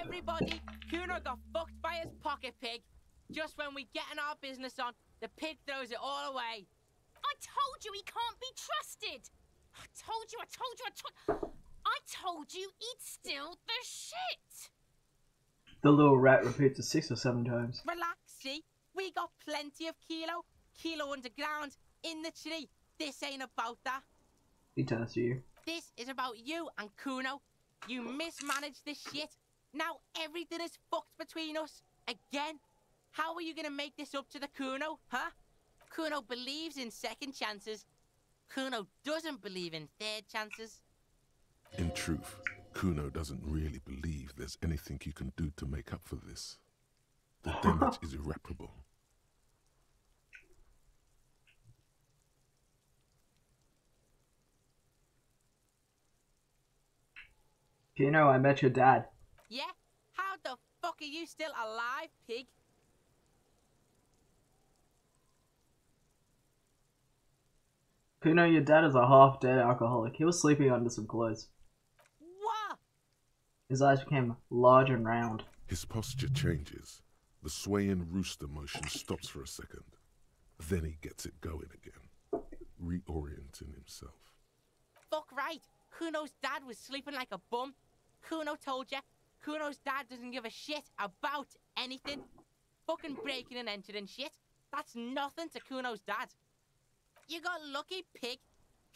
Everybody, Kuno got fucked by his pocket pig. Just when we getting our business on, the pig throws it all away. I told you he can't be trusted. I told you he'd steal the shit. The little rat repeats it 6 or 7 times. Relax, see? We got plenty of Kilo underground, in the tree. This ain't about that. He turns to you. This is about you and Kuno. You mismanaged this shit. Now everything is fucked between us. Again. How are you gonna make this up to the Kuno, huh? Kuno believes in second chances. Kuno doesn't believe in third chances. In truth, Kuno doesn't really believe there's anything you can do to make up for this. The damage is irreparable. Kuno, I met your dad. Yeah? How the fuck are you still alive, pig? Kuno, your dad is a half-dead alcoholic. He was sleeping under some clothes. What? His eyes became large and round. His posture changes. The swaying rooster motion stops for a second. Then he gets it going again, reorienting himself. Fuck right. Kuno's dad was sleeping like a bum. Kuno told ya. Kuno's dad doesn't give a shit about anything. Fucking breaking and entering shit. That's nothing to Kuno's dad. You got lucky, pig.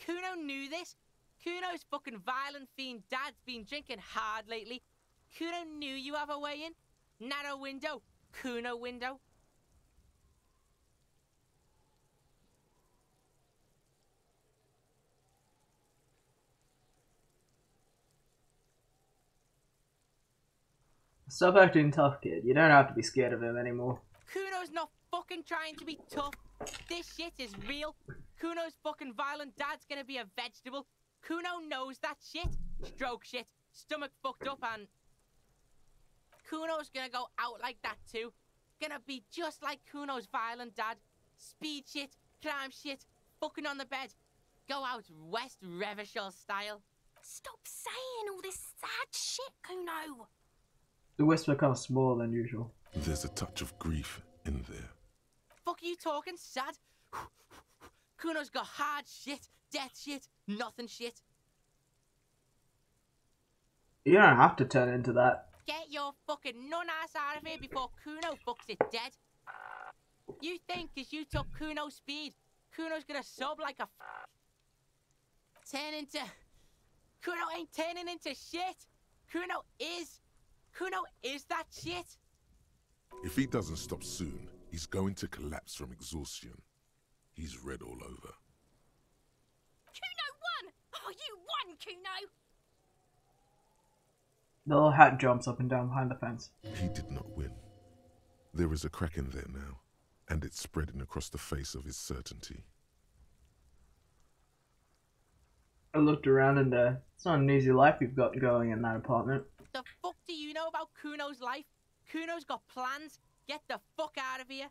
Kuno knew this. Kuno's fucking violent fiend dad's been drinking hard lately. Kuno knew you have a way in. Narrow window. Kuno window. Stop acting tough, kid. You don't have to be scared of him anymore. Kuno's not fucking trying to be tough. This shit is real. Kuno's fucking violent dad's gonna be a vegetable. Kuno knows that shit. Stroke shit. Stomach fucked up and... Kuno's gonna go out like that too. Gonna be just like Kuno's violent dad. Speed shit, crime shit, fucking on the bed. Go out West Revachol style. Stop saying all this sad shit, Kuno. The whisper becomes smaller than usual. There's a touch of grief in there. Fuck are you talking, sad? Kuno's got hard shit, death shit, nothing shit. You don't have to turn into that. Get your fucking nun-ass out of here before Kuno fucks it dead. You think cause you took Kuno's speed, Kuno's gonna sub like a turn into... Kuno ain't turning into shit. Kuno is that shit. If he doesn't stop soon, he's going to collapse from exhaustion. He's red all over. Kuno won! Oh, you won, Kuno! The little hat jumps up and down behind the fence. He did not win. There is a crack in there now, and it's spreading across the face of his certainty. I looked around and it's not an easy life you've got going in that apartment. The fuck do you know about Kuno's life? Kuno's got plans. Get the fuck out of here.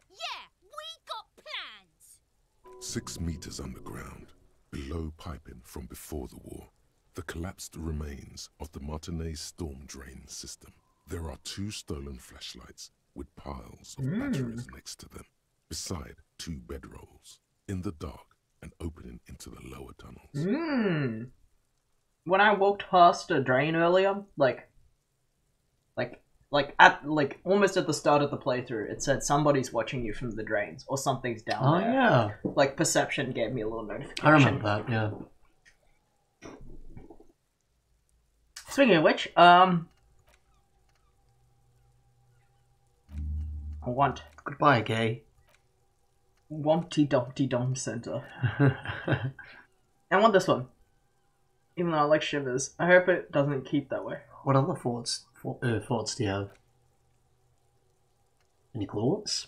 Yeah, we got plans. 6 meters underground, below piping from before the war, the collapsed remains of the Martinez storm drain system. There are 2 stolen flashlights with piles of batteries next to them, beside 2 bedrolls, in the dark and opening into the lower tunnels. When I walked past a drain earlier, almost at the start of the playthrough, it said somebody's watching you from the drains or something's down there. Oh yeah. Like perception gave me a little notification. I remember that, yeah. Speaking of which, I want goodbye, gay. Wumpty Dumpty Dum Center. I want this one. Even though I like shivers. I hope it doesn't keep that way. What other thoughts do you have? Any thoughts?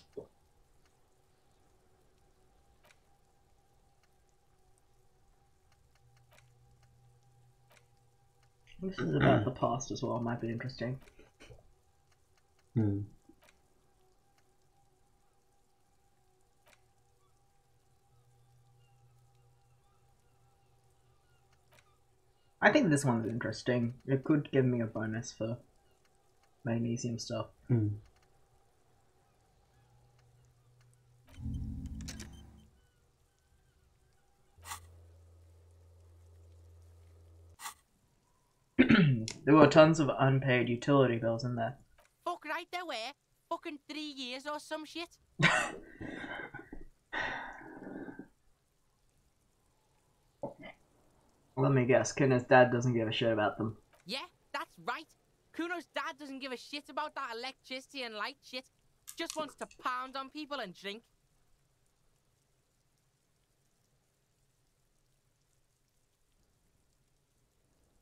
This is about the past as well. Might be interesting. Hmm. I think this one's interesting. It could give me a bonus for magnesium stuff. Hmm. There were tons of unpaid utility bills in there. Fuck right there were. Fucking 3 years or some shit. Let me guess, Kuno's dad doesn't give a shit about them. Yeah, that's right. Kuno's dad doesn't give a shit about that electricity and light shit. Just wants to pound on people and drink.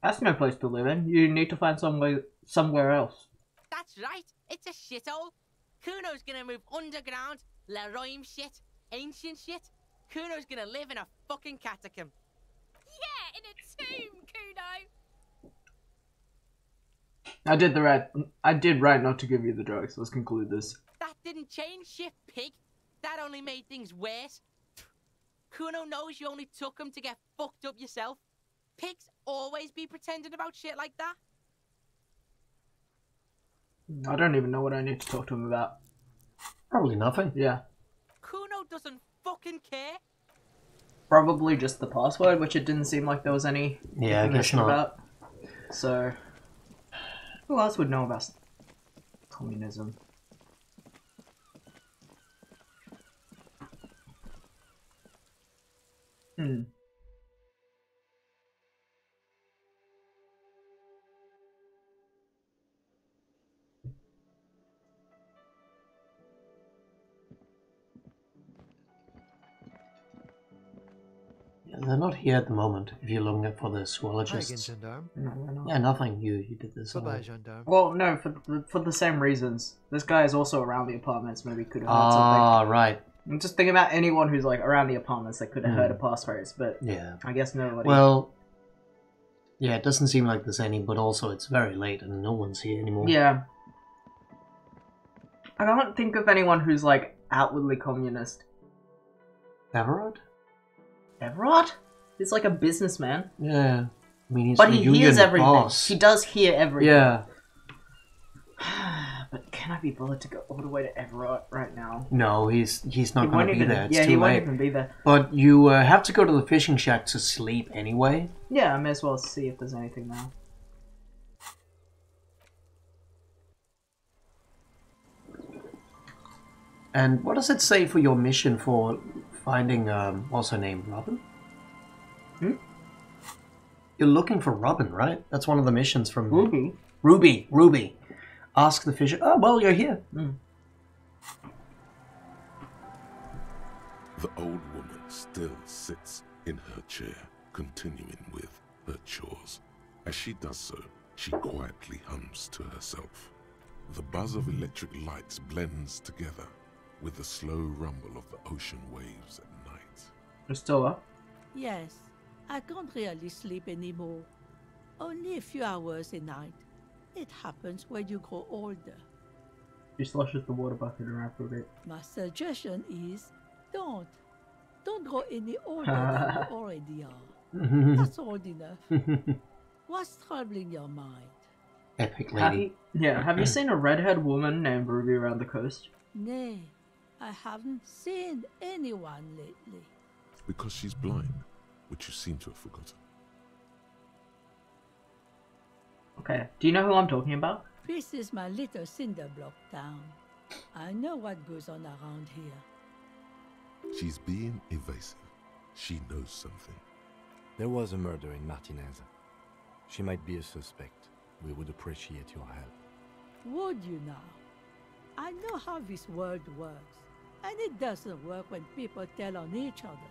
That's no place to live in. You need to find somewhere else. That's right. It's a shithole. Kuno's gonna move underground, Leroy shit, ancient shit. Kuno's gonna live in a fucking catacomb. Yeah, in a tomb, Kuno. I did right not to give you the drugs. Let's conclude this. That didn't change shit, pig. That only made things worse. Kuno knows you only took him to get fucked up yourself. Pigs always be pretending about shit like that. I don't even know what I need to talk to him about. Probably nothing. Yeah. Kuno doesn't fucking care. Probably just the password, which it didn't seem like there was any information about. So, who else would know about communism? They're not here at the moment, if you're looking for the Hi again, zoologists. gendarme. No, we're not. Yeah, nothing. You did this. Bye-bye, gendarme. Well, no, for the same reasons. This guy is also around the apartments. Maybe could have heard Ah, something. right. I'm just thinking about anyone who's like around the apartments that could have heard a passphrase, but Yeah. I guess nobody. Well, yeah, it doesn't seem like there's any, but also it's very late and no one's here anymore. Yeah. I don't think of anyone who's like outwardly communist. Everard? Everard? He's like a businessman. Yeah. I mean, he's But the he union hears everything. boss. He does hear everything. Yeah. But can I be bothered to go all the way to Everard right now? No, he's not He going won't to be even- there. It's yeah, too he late. won't even be there. But you have to go to the fishing shack to sleep anyway. Yeah, I may as well see if there's anything now. And what does it say for your mission for finding, what's her name, Robin? You're looking for Robin, right? That's one of the missions from... Ruby? Ruby. Ask the fisher... Oh, well, you're here. The old woman still sits in her chair, continuing with her chores. As she does so, she quietly hums to herself. The buzz of electric lights blends together with the slow rumble of the ocean waves at night. You're still up? Yes, I can't really sleep anymore. Only a few hours a night. It happens when you grow older. She slushes the water bucket around for a bit. My suggestion is, don't. Don't grow any older than you already are. That's old enough. What's troubling your mind? Epic lady. Have you seen a redhead woman named Ruby around the coast? Nay, I haven't seen anyone lately. Because she's blind, which you seem to have forgotten. Okay, do you know who I'm talking about? This is my little cinder block town. I know what goes on around here. She's being evasive. She knows something. There was a murder in Martinez. She might be a suspect. We would appreciate your help. Would you now? I know how this world works, and it doesn't work when people tell on each other.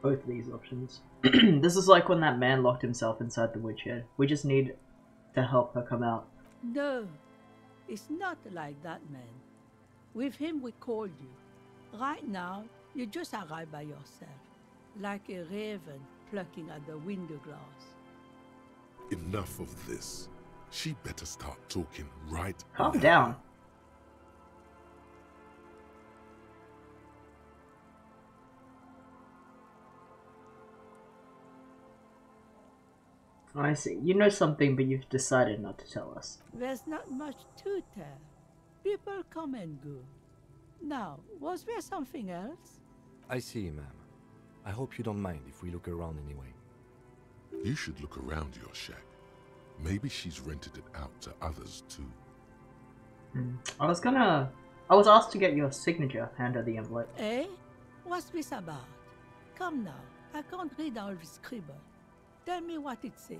both of these options. This is like when that man locked himself inside the woodshed. We just need to help her come out. No, it's not like that, man. With him, we called you. Right now, you just arrived by yourself, like a raven plucking at the window glass. Enough of this. She better start talking right Calm now. down. I see. You know something, but you've decided not to tell us. There's not much to tell. People come and go. Now, was there something else? I see, ma'am. I hope you don't mind if we look around anyway. You should look around your shack. Maybe she's rented it out to others too. I was asked to get your signature. Hand her the envelope. Eh? What's this about? Come now, I can't read all this scribble. Tell me what it says.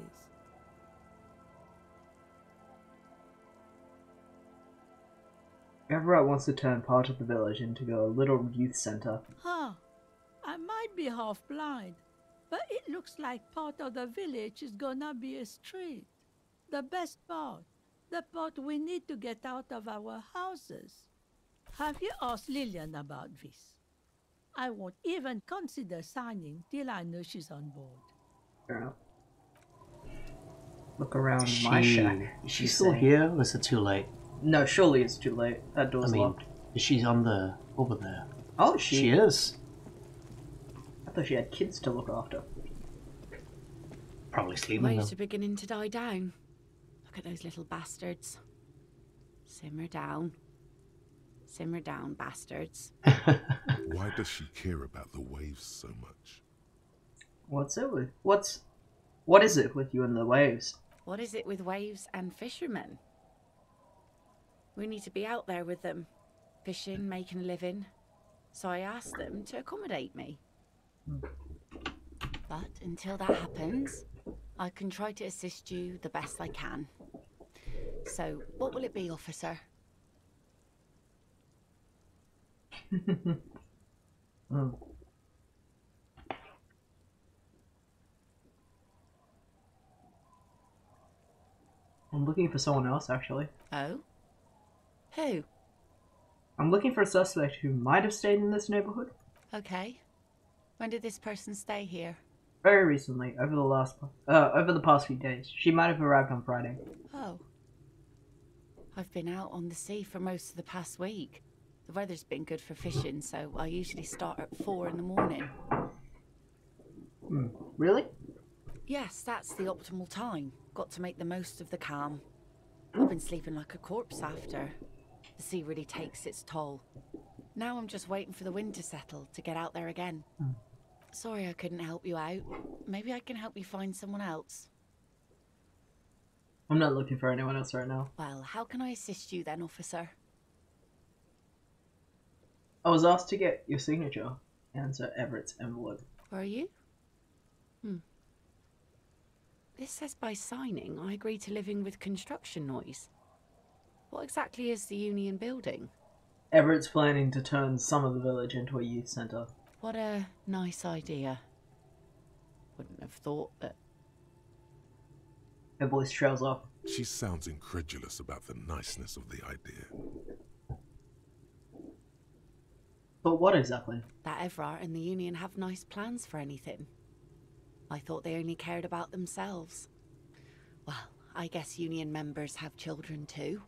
Everett wants to turn part of the village into a little youth center. Huh. I might be half blind, but it looks like part of the village is gonna be a street. The best part. The part we need to get out of our houses. Have you asked Lillian about this? I won't even consider signing till I know she's on board. Fair enough. Look around my shack. Is she still here, or is it too late? No, surely it's too late. That door's locked. Is she over there? Oh, she is. I thought she had kids to look after. Probably sleeping. Waves are beginning to die down. Look at those little bastards. Simmer down. Simmer down, bastards. Why does she care about the waves so much? What is it with you and the waves? What is it with waves and fishermen? We need to be out there with them, fishing, making a living. So I asked them to accommodate me. But until that happens, I can try to assist you the best I can. So, what will it be, officer? I'm looking for someone else, actually. Oh? Who? I'm looking for a suspect who might have stayed in this neighborhood. Okay. When did this person stay here? Very recently, over the past few days. She might have arrived on Friday. Oh. I've been out on the sea for most of the past week. The weather's been good for fishing, so I usually start at 4 in the morning. Really? Yes, that's the optimal time. Got to make the most of the calm. I've been sleeping like a corpse after. The sea really takes its toll. Now I'm just waiting for the wind to settle to get out there again. Sorry I couldn't help you out. Maybe I can help you find someone else. I'm not looking for anyone else right now. Well, how can I assist you then, officer? I was asked to get your signature and Sir Everett's envelope. Were you? This says by signing, I agree to living with construction noise. What exactly is the Union building? Everett's planning to turn some of the village into a youth centre. What a nice idea. Wouldn't have thought that... Her voice trails off. She sounds incredulous about the niceness of the idea. But what exactly? That Evrart and the Union have nice plans for anything. I thought they only cared about themselves. Well, I guess Union members have children too.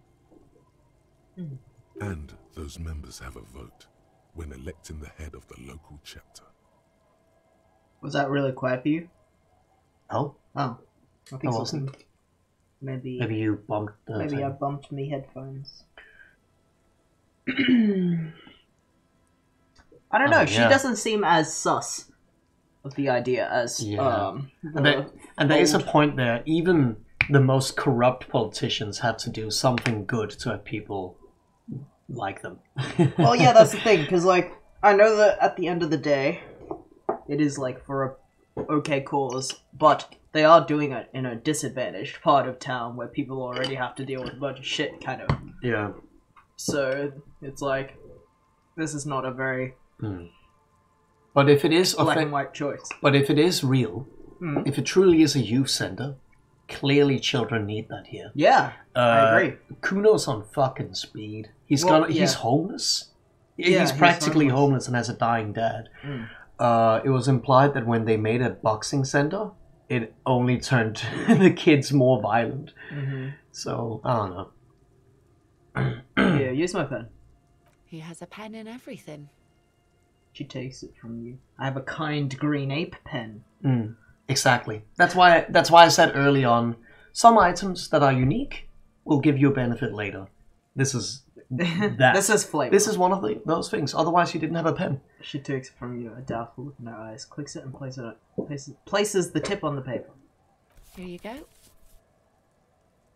And those members have a vote when electing the head of the local chapter. Was that really quiet for you? Oh. Oh. I think I so. wasn't. Maybe you bumped the Maybe thing. I bumped me headphones. I don't know, she doesn't seem as sus of the idea as and there is a point there. Even the most corrupt politicians have to do something good to have people like them. Well, yeah, that's the thing, because, like, I know that at the end of the day, it is, like, for a okay cause, but they are doing it in a disadvantaged part of town where people already have to deal with a bunch of shit, kind of. Yeah. So, it's like, this is not a very But if it is black and white choice. But if it is real, if it truly is a youth center, clearly children need that here. Yeah, I agree. Kuno's on fucking speed. He's homeless. Yeah, he's practically homeless and has a dying dad. It was implied that when they made a boxing center, it only turned the kids more violent. So, I don't know. Yeah, use my pen. He has a pen in everything. She takes it from you. I have a kind green ape pen. Exactly. That's why I said early on, some items that are unique will give you a benefit later. This is that. This is flavor. This is one of those things. Otherwise, you didn't have a pen. She takes it from you, a doubtful look in her eyes, clicks it and places the tip on the paper. Here you go.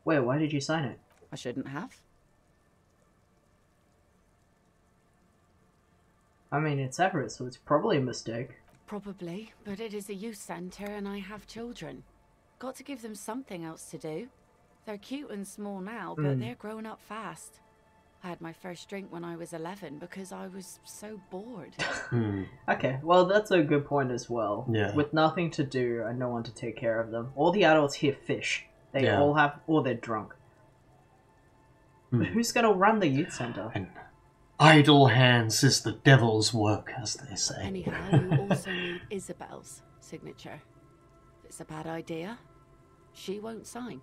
Wait, why did you sign it? I shouldn't have. I mean, it's Everett, so it's probably a mistake. Probably, but it is a youth centre and I have children. Got to give them something else to do. They're cute and small now, but they're growing up fast. I had my first drink when I was 11 because I was so bored. Okay, well, that's a good point as well. Yeah. With nothing to do and no one to take care of them. All the adults here fish. They all have, or they're drunk. But who's going to run the youth centre? And idle hands is the devil's work, as they say. Anyhow, you also need Isabel's signature. If it's a bad idea, she won't sign.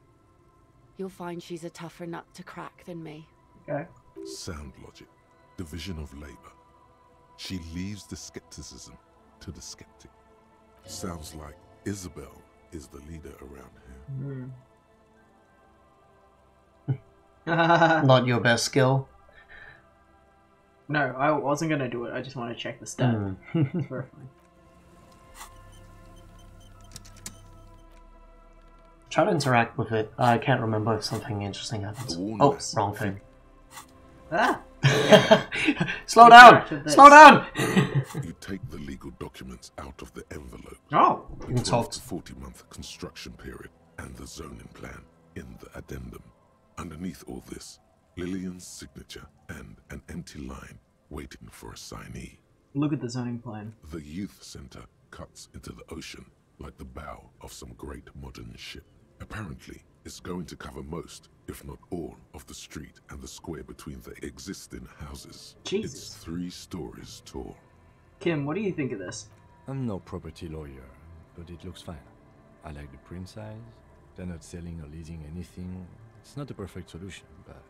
You'll find she's a tougher nut to crack than me. Okay. Sound logic, division of labor. She leaves the skepticism to the skeptic. Sounds like Isabel is the leader around here. Not your best skill. No, I wasn't going to do it. I just want to check the stat. It's very fine. Try to interact with it. I can't remember if something interesting happens. Oh, wrong thing. Ah! Slow down! Slow down! You take the legal documents out of the envelope. Oh! The 12 to 40-month construction period and the zoning plan in the addendum. Underneath all this, Lillian's signature and an empty line waiting for a signee. Look at the zoning plan. The youth center cuts into the ocean like the bow of some great modern ship. Apparently, it's going to cover most, if not all, of the street and the square between the existing houses. Jesus. It's 3 stories tall. Kim, what do you think of this? I'm no property lawyer, but it looks fine. I like the print size. They're not selling or leasing anything. It's not a perfect solution, but...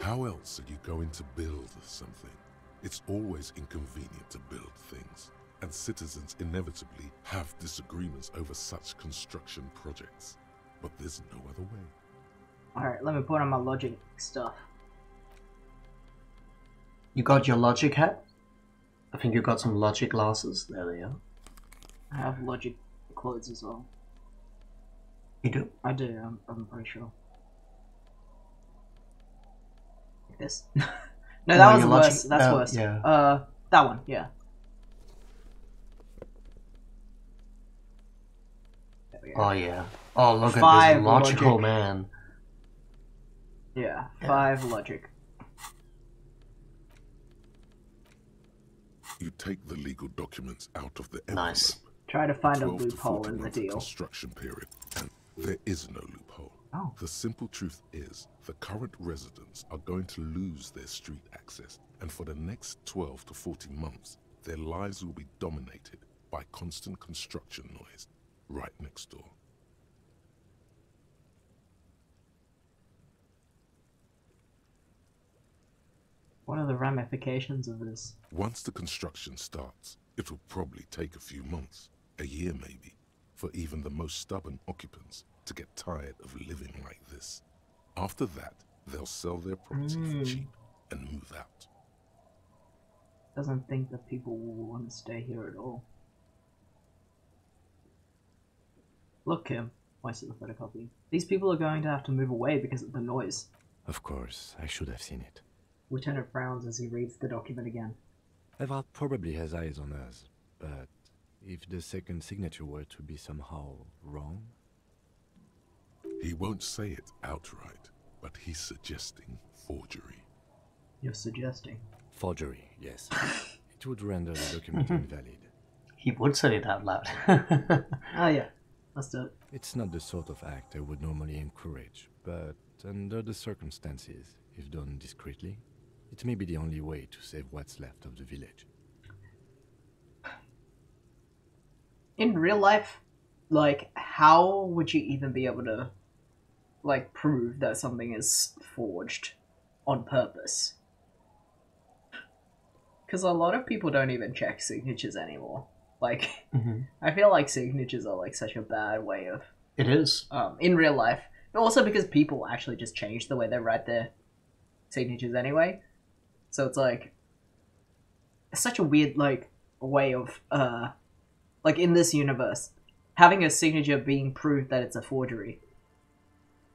How else are you going to build something? It's always inconvenient to build things, and citizens inevitably have disagreements over such construction projects. But there's no other way. Alright, let me put on my logic stuff. You got your logic hat? I think you got some logic glasses. There they are. I have logic clothes as well. You do? I do, I'm pretty sure. Like this? No, that was worse. That's worse. Yeah. That one, yeah. Oh yeah. Oh, look 5 at this logical logic. man. Yeah, 5 logic. You take the legal documents out of the envelope. Nice. Try to find a 12 to loophole 40 in the month deal. construction period, and there is no loophole. Oh. The simple truth is, the current residents are going to lose their street access, and for the next 12 to 40 months, their lives will be dominated by constant construction noise right next door. What are the ramifications of this? Once the construction starts, it will probably take a few months, a year maybe, for even the most stubborn occupants to get tired of living like this. After that, they'll sell their property for cheap and move out. Doesn't think that people will want to stay here at all. Look, Kim. Wasted the photocopy. These people are going to have to move away because of the noise. Of course, I should have seen it. Lieutenant frowns as he reads the document again. Evrard probably has eyes on us, but if the second signature were to be somehow wrong... He won't say it outright, but he's suggesting forgery. You're suggesting? Forgery, yes. It would render the document invalid. He would say it out loud. Oh yeah, let's do it. It's not the sort of act I would normally encourage, but under the circumstances, if done discreetly, it may be the only way to save what's left of the village. In real life, like, how would you even be able to, like, prove that something is forged on purpose? Because a lot of people don't even check signatures anymore. Like, I feel like signatures are, like, such a bad way of... It is. In real life. But also because people actually just change the way they write their signatures anyway. So it's, like... It's such a weird, like, way of, like, in this universe, having a signature being proved that it's a forgery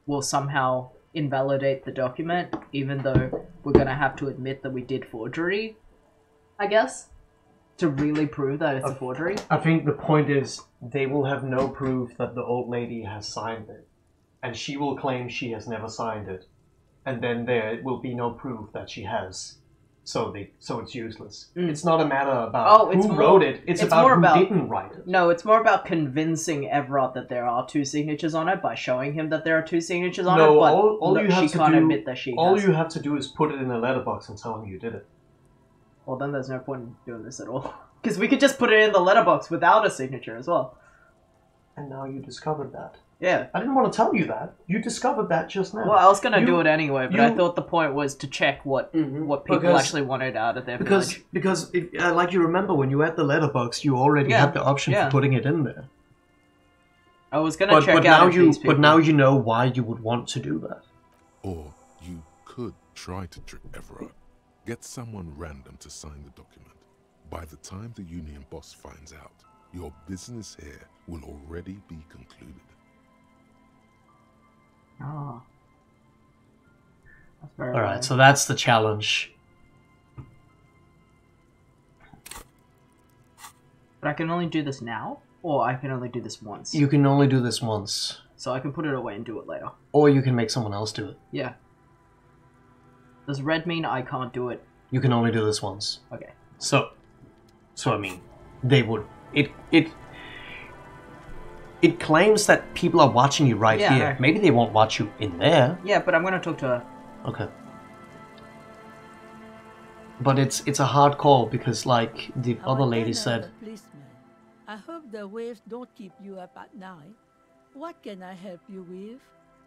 will somehow invalidate the document, even though we're gonna have to admit that we did forgery, I guess, to really prove that it's a forgery. I think the point is they will have no proof that the old lady has signed it, and she will claim she has never signed it, and then there will be no proof that she has. So it's useless. It's not a matter about who wrote it. It's about who didn't write it. No, it's more about convincing Everard that there are two signatures on it by showing him that there are two signatures on it. But all you have she can't admit that she has. You have to do is put it in a letterbox and tell him you did it. Well, then there's no point in doing this at all. Because we could just put it in the letterbox without a signature as well. And now you discovered that. Yeah. I didn't want to tell you that. You discovered that just now. Well, I was going to do it anyway, but I thought the point was to check what people actually wanted out of their village. Because if, like you remember, when you had the letterbox, you already had the option for putting it in there. I was going to check out these people. But now you know why you would want to do that. Or you could try to trick Everard. Get someone random to sign the document. By the time the union boss finds out, your business here will already be concluded. Oh. That's very Alright, so that's the challenge. But I can only do this now? Or I can only do this once? You can only do this once. So I can put it away and do it later. Or you can make someone else do it. Yeah. Does red mean I can't do it? You can only do this once. Okay. So I mean, they would... It claims that people are watching you right here. No. Maybe they won't watch you in there. Yeah, but I'm going to talk to her. Okay. But it's a hard call because, like the other lady said... I hope the waves don't keep you up at night. What can I help you with?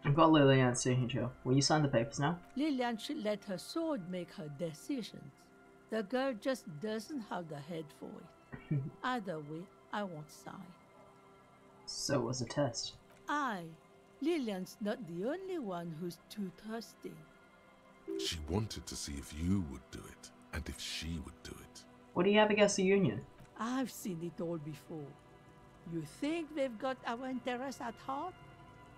I've got Lillian's signature. Will you sign the papers now? Lillian should let her sword make her decisions. The girl just doesn't have the head for it. Either way, I won't sign. So was a test. Lillian's not the only one who's too thirsty. She wanted to see if you would do it, and if she would do it. What do you have against the union? I've seen it all before. You think they've got our interests at heart?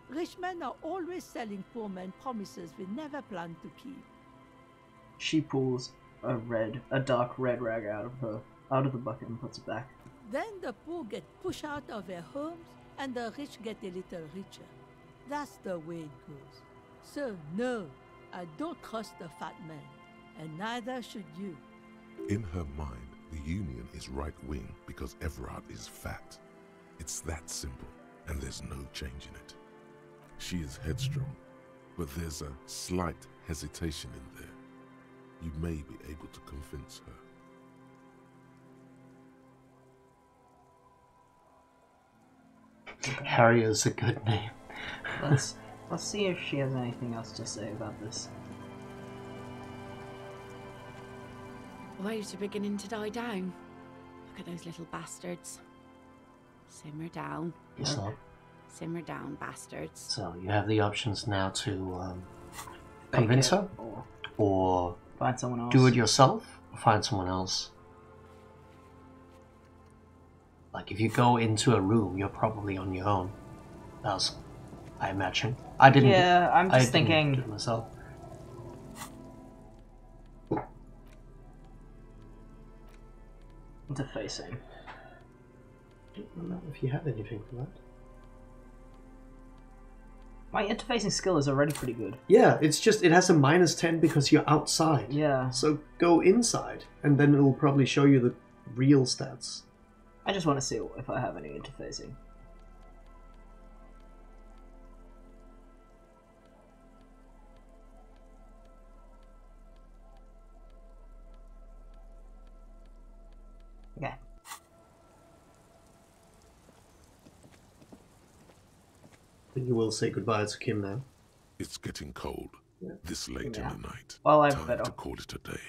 Rich men are always selling poor men promises we never planned to keep. She pulls a dark red rag out of the bucket and puts it back. Then the poor get pushed out of their homes and the rich get a little richer. That's the way it goes. So no, I don't trust the fat man, and neither should you. In her mind, the union is right-wing because Everard is fat. It's that simple, and there's no change in it. She is headstrong, but there's a slight hesitation in there. You may be able to convince her. Harry is a good name. Let's see if she has anything else to say about this. Waves are beginning to die down. Look at those little bastards. Simmer down. So, Simmer down, bastards. So you have the options now to convince her, or find someone else. Do it yourself, or find someone else. Like if you go into a room, you're probably on your own. That's, I imagine. I didn't. Yeah, I'm just thinking. Do it myself. Interfacing. I don't know if you have anything for that. My interfacing skill is already pretty good. Yeah, it's just it has a -10 because you're outside. Yeah. So go inside, and then it'll probably show you the real stats. I just want to see if I have any interfacing. Okay. You will say goodbye to Kim now. It's getting cold. This late in the night. Well, I'm Time better. to call it a day.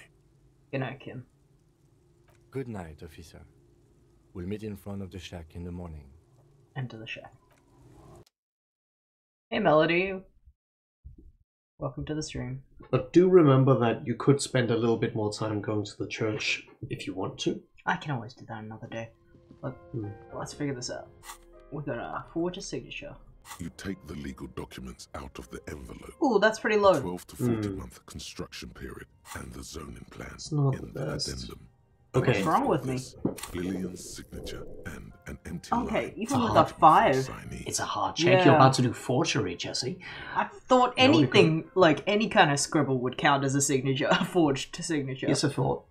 Good night, Kim. Good night, officer. We'll meet in front of the shack in the morning. Enter the shack. Hey, Melody. Welcome to the stream. But do remember that you could spend a little bit more time going to the church if you want to. I can always do that another day. Look, let's figure this out. We're gonna forge a signature. You take the legal documents out of the envelope. Ooh, that's pretty low. 12 to 40 month construction period and the zoning plan It's not in the the best. addendum. Okay. What's wrong with me? Lillian's signature and an empty Okay, line even with a for the 5. signee. It's a hard check. Yeah. You're about to do forgery, Jesse. I thought No, you anything, like any kind of scribble would count as a signature, a forged signature. Yes, I thought.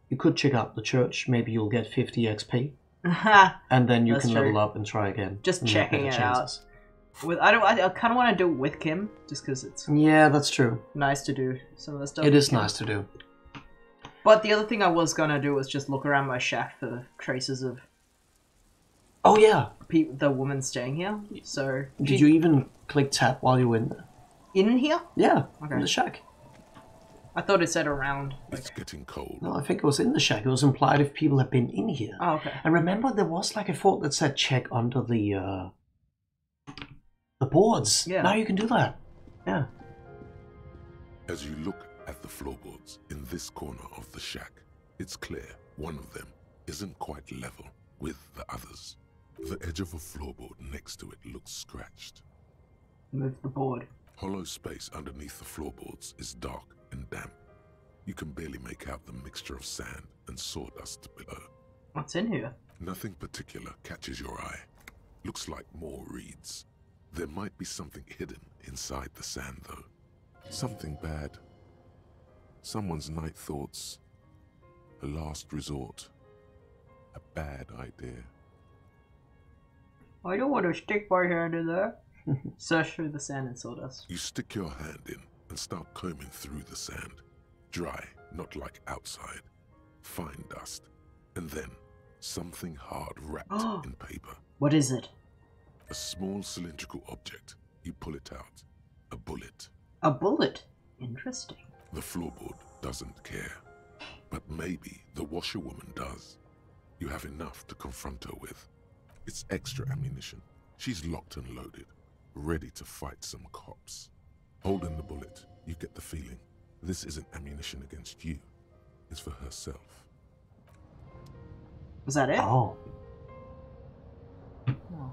You could check out the church. Maybe you'll get 50 XP. Ha! And then you That's can true. level up and try again. Just and you have checking better it out. chances. With I kind of want to do it with Kim, just because it's Yeah, that's true. nice to do some of the stuff. It with is Kim. nice to do. But the other thing I was gonna do was just look around my shack for traces of Oh, yeah. the woman staying here. So Did you even click tab while you were in there? in here? Yeah, Okay. in the shack. I thought it said around. It's getting cold. No, I think it was in the shack. It was implied if people had been in here. Oh, okay. And remember, there was like a thought that said check under the boards. Yeah. Now you can do that. Yeah. As you look at the floorboards in this corner of the shack, it's clear one of them isn't quite level with the others. The edge of a floorboard next to it looks scratched. Move the board. Hollow space underneath the floorboards is dark and damp. You can barely make out the mixture of sand and sawdust below. What's in here? Nothing particular catches your eye. Looks like more reeds. There might be something hidden inside the sand, though. Something bad. Someone's night thoughts. A last resort. A bad idea. I don't want to stick my hand in there. Search through the sand and sawdust. You stick your hand in and start combing through the sand. Dry, not like outside. Fine dust. And then something hard wrapped in paper. What is it? A small cylindrical object. You pull it out. A bullet. A bullet. Interesting. The floorboard doesn't care. But maybe the washerwoman does. You have enough to confront her with. It's extra ammunition. She's locked and loaded, ready to fight some cops. Holding the bullet, you get the feeling this isn't ammunition against you. It's for herself. Was that it? Oh.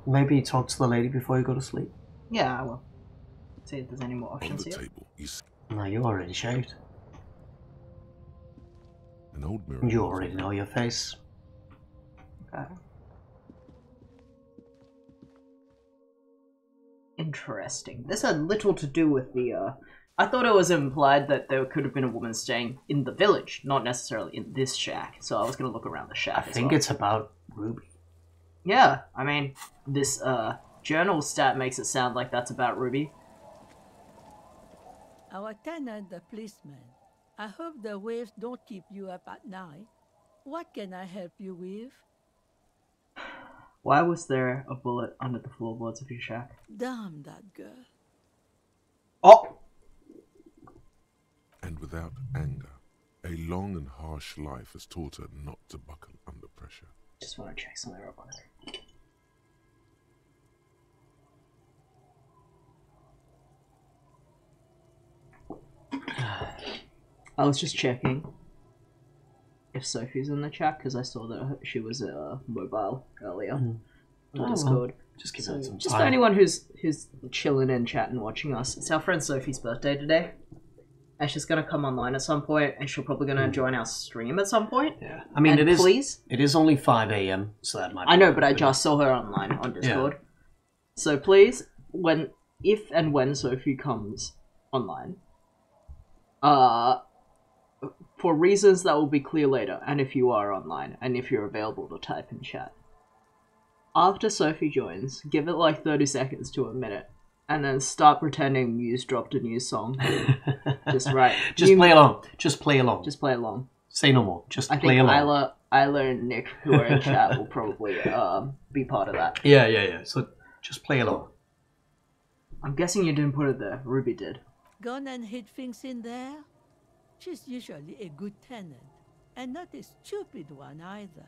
Maybe talk to the lady before you go to sleep. Yeah, I will. See if there's any more On options the here. table, you see No, you already shaved. an old mirror. You already know your face. Okay. Interesting. This had little to do with the, I thought it was implied that there could have been a woman staying in the village, not necessarily in this shack. So I was gonna look around the shack I as think well. it's about Ruby. Yeah, I mean, this, journal stat makes it sound like that's about Ruby. Our tenant, the policeman. I hope the waves don't keep you up at night. What can I help you with? Why was there a bullet under the floorboards of your shack? Damn that girl. Oh! And without anger, a long and harsh life has taught her not to buckle under pressure. Just want to check something real quick. I was just checking if Sophie's in the chat because I saw that she was mobile earlier on Discord. Just give So, it some just for time. anyone who's chilling in chat and watching us, it's our friend Sophie's birthday today, and she's gonna come online at some point, and she'll probably gonna join our stream at some point. Yeah. I mean, And it is. please. It is only 5 a.m., so that might. I know, be but I good. just saw her online on Discord. So please, if and when Sophie comes online, for reasons that will be clear later, and if you are online, and if you're available to type in chat, After Sophie joins, give it like 30 seconds to a minute, and then start pretending Muse dropped a new song. Just right. Just play along. Just play along. Just play along. Say no more. Just I play think along. Isla and Nick, who are in chat, will probably be part of that. Yeah. So just play along. I'm guessing you didn't put it there. Ruby did. Gone and hid things in there? She's usually a good tenant, and not a stupid one either.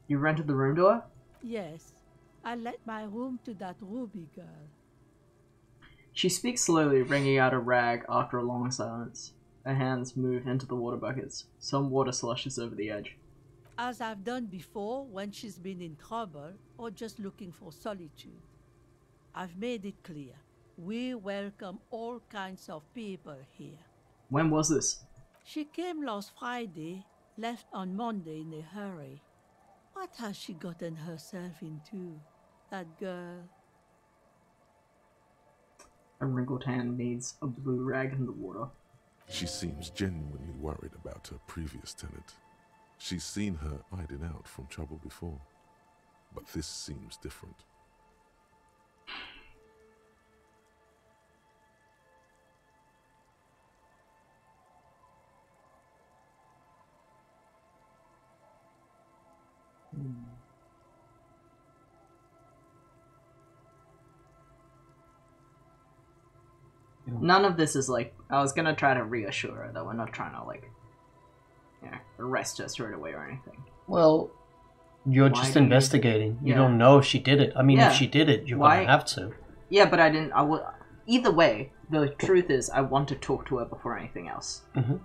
You rented the room to her? Yes, I let my room to that Ruby girl. She speaks slowly, wringing out a rag after a long silence. Her hands move into the water buckets. Some water slushes over the edge. As I've done before when she's been in trouble or just looking for solitude. I've made it clear. We welcome all kinds of people here. When was this? She came last Friday, left on Monday in a hurry. What has she gotten herself into, that girl? A wrinkled hand needs a blue rag in the water. She seems genuinely worried about her previous tenant. She's seen her hiding out from trouble before, but this seems different. None of this is like, I was gonna try to reassure her that we're not trying to like, arrest her straight away or anything. Well, you're Why just do you- investigating. You Yeah. don't know if she did it. I mean, Yeah. if she did it, you're Why- gonna have to. Yeah, but I didn't, either way, the truth is I want to talk to her before anything else.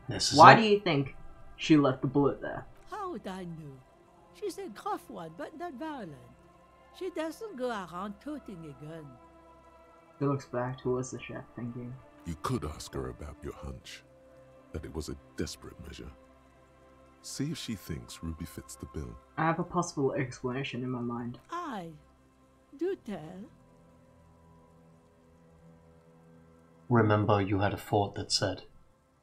This is Why it. do you think she left the bullet there? How would I know? She's a gruff one, but not violent. She doesn't go around toting a gun. He looks back towards the chef, thinking. You could ask her about your hunch, that it was a desperate measure. See if she thinks Ruby fits the bill. I have a possible explanation in my mind. Aye. Do tell. Remember, you had a thought that said,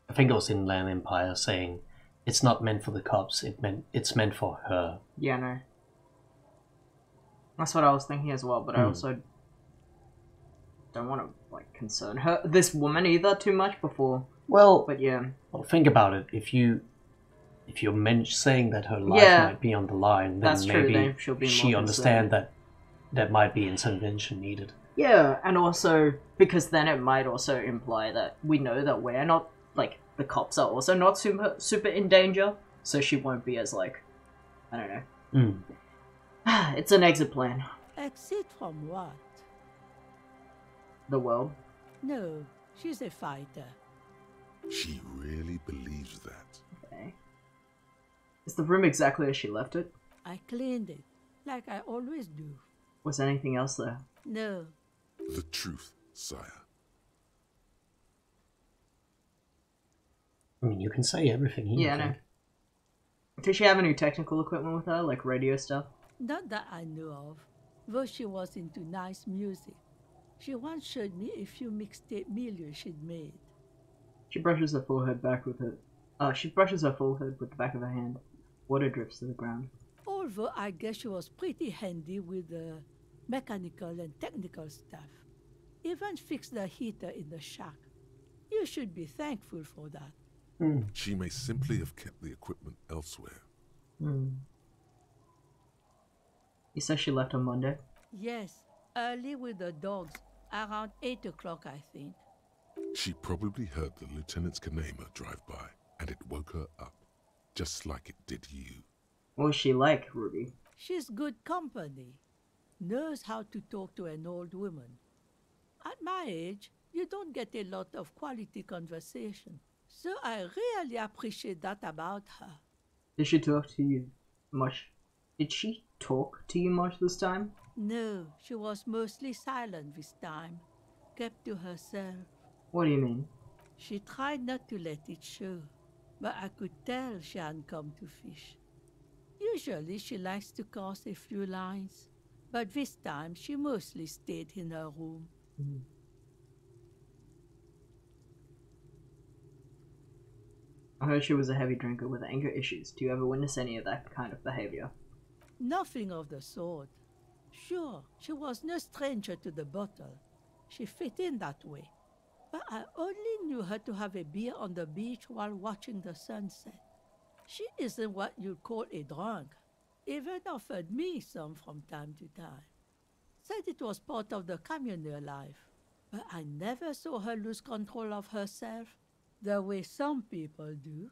I think it was in Land Empire, saying, it's not meant for the cops, it's meant for her. Yeah, no. That's what I was thinking as well, but I also don't want to, like, concern her, this woman either too much before. Well, but yeah. Well, think about it. If you're saying that her life might be on the line, then that's maybe true, then she'll be she more understand concerned. that might be intervention needed. Yeah, and also, because then it might also imply that we know that we're not, like, the cops are also not super in danger, so she won't be as, like, I don't know. It's an exit plan. Exit from what? The world. No, she's a fighter. She really believes that. Okay. Is the room exactly as she left it? I cleaned it, like I always do. Was anything else there? No. The truth, sire. I mean, you can say everything here. Yeah, I know. Did she have any technical equipment with her, like radio stuff? Not that I know of, though she was into nice music. She once showed me a few mixtape milieu she'd made. She brushes her forehead back with her... she brushes her forehead with the back of her hand. Water drips to the ground. Although I guess she was pretty handy with the mechanical and technical stuff. Even fixed the heater in the shack. You should be thankful for that. She may simply have kept the equipment elsewhere. You said she left on Monday? Yes, early with the dogs, around 8 o'clock, I think. She probably heard the lieutenant's Kanema drive by, and it woke her up, just like it did you. What was she like, Ruby? She's good company. Knows how to talk to an old woman. At my age, you don't get a lot of quality conversation. So I really appreciate that about her. Did she talk to you much? Did she talk to you much this time? No, she was mostly silent this time. Kept to herself. What do you mean? She tried not to let it show, but I could tell she hadn't come to fish. Usually she likes to cast a few lines, but this time she mostly stayed in her room. I heard she was a heavy drinker with anger issues. Do you ever witness any of that kind of behavior? Nothing of the sort. Sure, she was no stranger to the bottle. She fit in that way. But I only knew her to have a beer on the beach while watching the sunset. She isn't what you'd call a drunk. Even offered me some from time to time. Said it was part of the communal life. But I never saw her lose control of herself, the way some people do.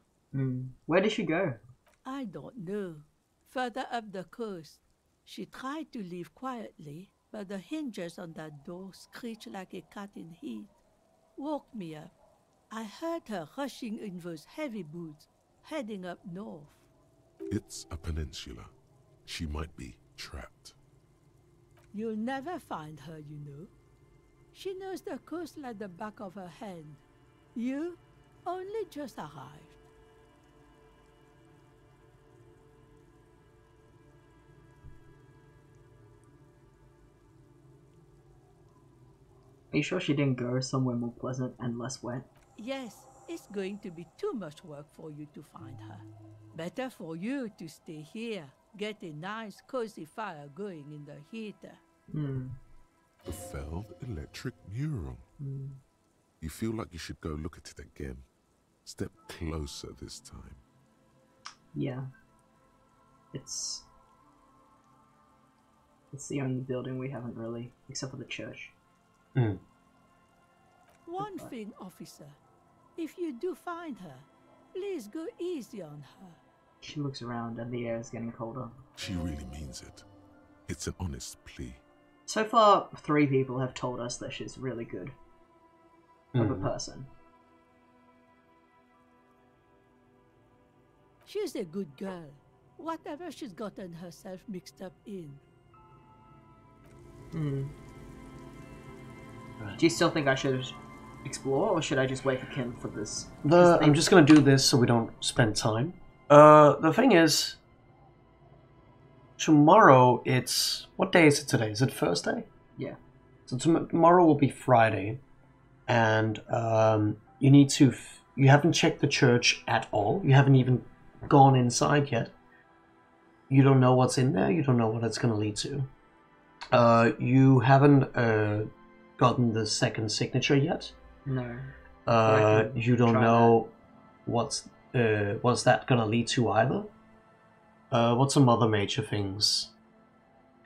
Where did she go? I don't know. Further up the coast. She tried to leave quietly, but the hinges on that door screeched like a cat in heat. Woke me up. I heard her rushing in those heavy boots, heading up north. It's a peninsula. She might be trapped. You'll never find her, you know. She knows the coast like the back of her hand. You only just arrived. Are you sure she didn't go somewhere more pleasant and less wet? Yes, it's going to be too much work for you to find her. Better for you to stay here, get a nice cozy fire going in the heater. The felled electric mural. You feel like you should go look at it again. Step closer this time. Yeah. It's the only building we haven't really, except for the church. One thing, officer. If you do find her, please go easy on her. She looks around and the air is getting colder. She really means it. It's an honest plea. So far, 3 people have told us that she's really good of a person. She's a good girl. Whatever she's gotten herself mixed up in. Do you still think I should explore, or should I just wait for Kim for this? I'm just gonna do this so we don't spend time. The thing is, tomorrow it's... What day is it today? Is it Thursday? Yeah. So tomorrow will be Friday, and you need to... You haven't checked the church at all. You haven't even gone inside yet. You don't know what's in there. You don't know what it's gonna lead to. You haven't gotten the second signature yet. No. You don't know what's that gonna lead to either. What's some other major things?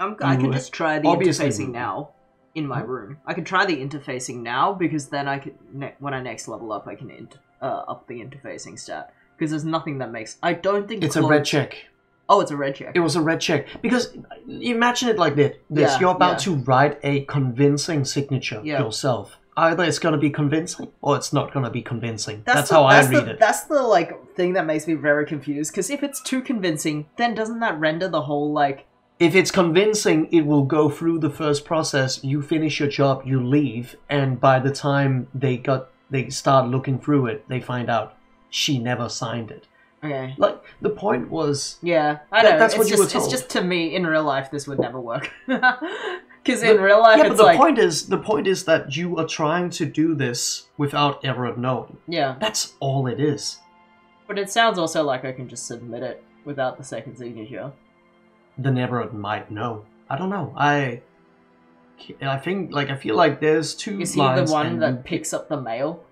I can just try the interfacing now in my room. I can try the interfacing now because then I can when I next level up, I can up the interfacing stat because there's nothing that makes. I don't think it's a red check. Oh, it's a red check. It was a red check because imagine it like this: Yeah, you're about to write a convincing signature yourself. Either it's gonna be convincing or it's not gonna be convincing. That's how I read it. That's the thing that makes me very confused. Because if it's too convincing, then doesn't that render the whole If it's convincing, it will go through the first process. You finish your job, you leave, and by the time they start looking through it, they find out she never signed it. Okay. The point was... Yeah, I know. That's what you were told. It's just, to me, in real life, this would never work. Because in real life, it's the point is that you are trying to do this without ever knowing. Yeah. That's all it is. But it sounds also like I can just submit it without the second signature. The Neverett might know. I don't know. I think, I feel like there's two lines. Is he the one that picks up the mail?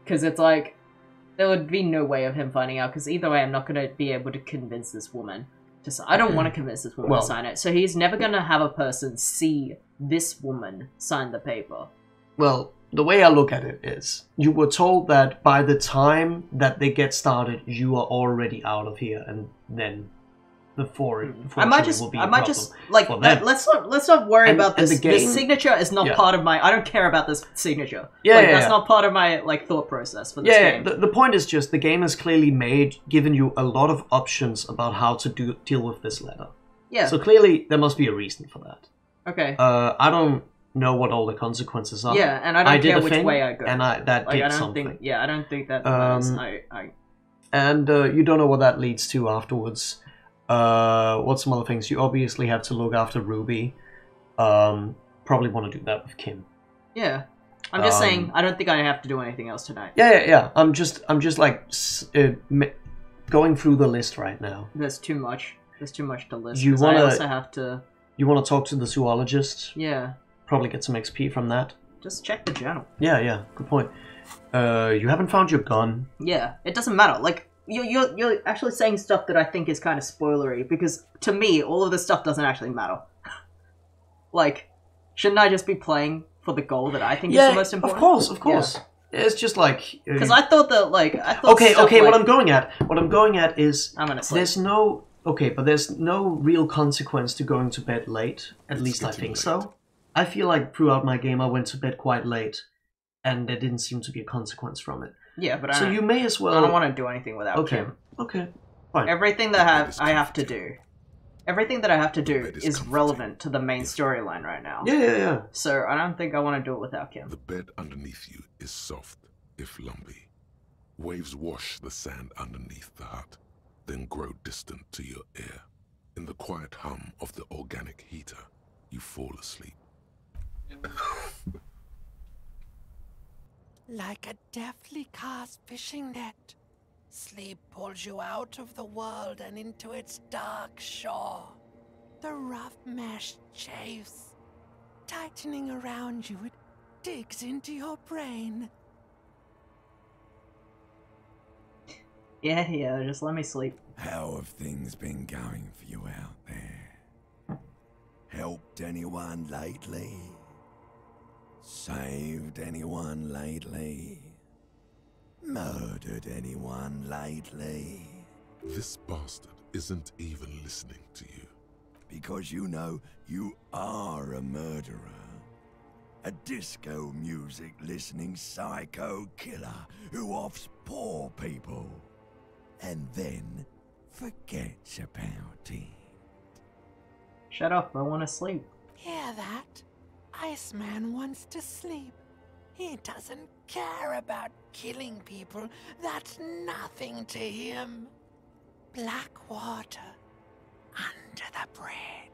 Because it's there would be no way of him finding out, because either way I'm not going to be able to convince this woman to sign. I don't want to convince this woman to sign it, so he's never going to have a person see this woman sign the paper. Well, the way I look at it is, you were told that by the time that they get started, you are already out of here, and then I might just let's not worry about this. The signature is not part of my. I don't care about this signature. That's not part of my thought process for this game. The point is just the game has clearly given you a lot of options about how to deal with this letter. Yeah. So clearly there must be a reason for that. Okay. I don't know what all the consequences are. Yeah, and I don't care which way I go. And that did something. I don't think that matters. And you don't know what that leads to afterwards. What's some other things? You obviously have to look after Ruby. Probably want to do that with Kim. Yeah. I'm just saying, I don't think I have to do anything else tonight. Yeah. I'm just going through the list right now. There's too much. There's too much to list. I also have to You want to talk to the zoologist? Yeah. Probably get some XP from that. Just check the journal. Yeah, good point. You haven't found your gun. Yeah, it doesn't matter. Like, you're actually saying stuff that I think is kind of spoilery, because to me, all of this stuff doesn't actually matter. Like, shouldn't I just be playing for the goal that I think is the most important? Of course. Yeah. It's just like... Because I thought that, like... Okay, what I'm going at is... I'm gonna sleep. There's no... Okay, but there's no real consequence to going to bed late. At least I think so. I feel like throughout my game I went to bed quite late, and there didn't seem to be a consequence from it. Yeah, but so you may as well... I don't want to do anything without Kim. Okay, fine. Everything that I have to do is relevant to the main storyline right now. Yeah. So I don't think I want to do it without Kim. The bed underneath you is soft, if lumpy. Waves wash the sand underneath the hut, then grow distant to your ear. In the quiet hum of the organic heater, you fall asleep. Like a deftly cast fishing net, sleep pulls you out of the world and into its dark shore. The rough mesh chafes, tightening around you, it digs into your brain. Yeah, just let me sleep. How have things been going for you out there? Helped anyone lately? Saved anyone lately? Murdered anyone lately? This bastard isn't even listening to you. Because you know you are a murderer. A disco music listening psycho killer who offs poor people. And then forgets about it. Shut up, I want to sleep. Hear that? Iceman wants to sleep. He doesn't care about killing people. That's nothing to him. Black water under the bridge.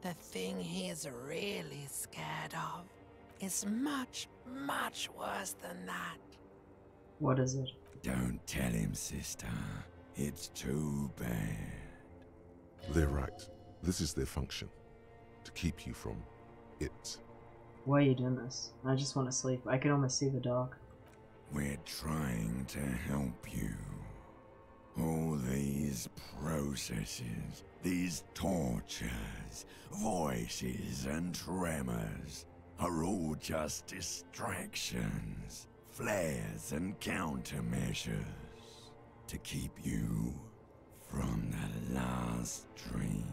The thing he's really scared of is much, much worse than that. What is it? Don't tell him, sister. It's too bad. They're right. This is their function. To keep you from it. Why are you doing this? I just want to sleep. I can almost see the dark. We're trying to help you. All these processes, these tortures, voices and tremors are all just distractions, flares and countermeasures to keep you from the last dream.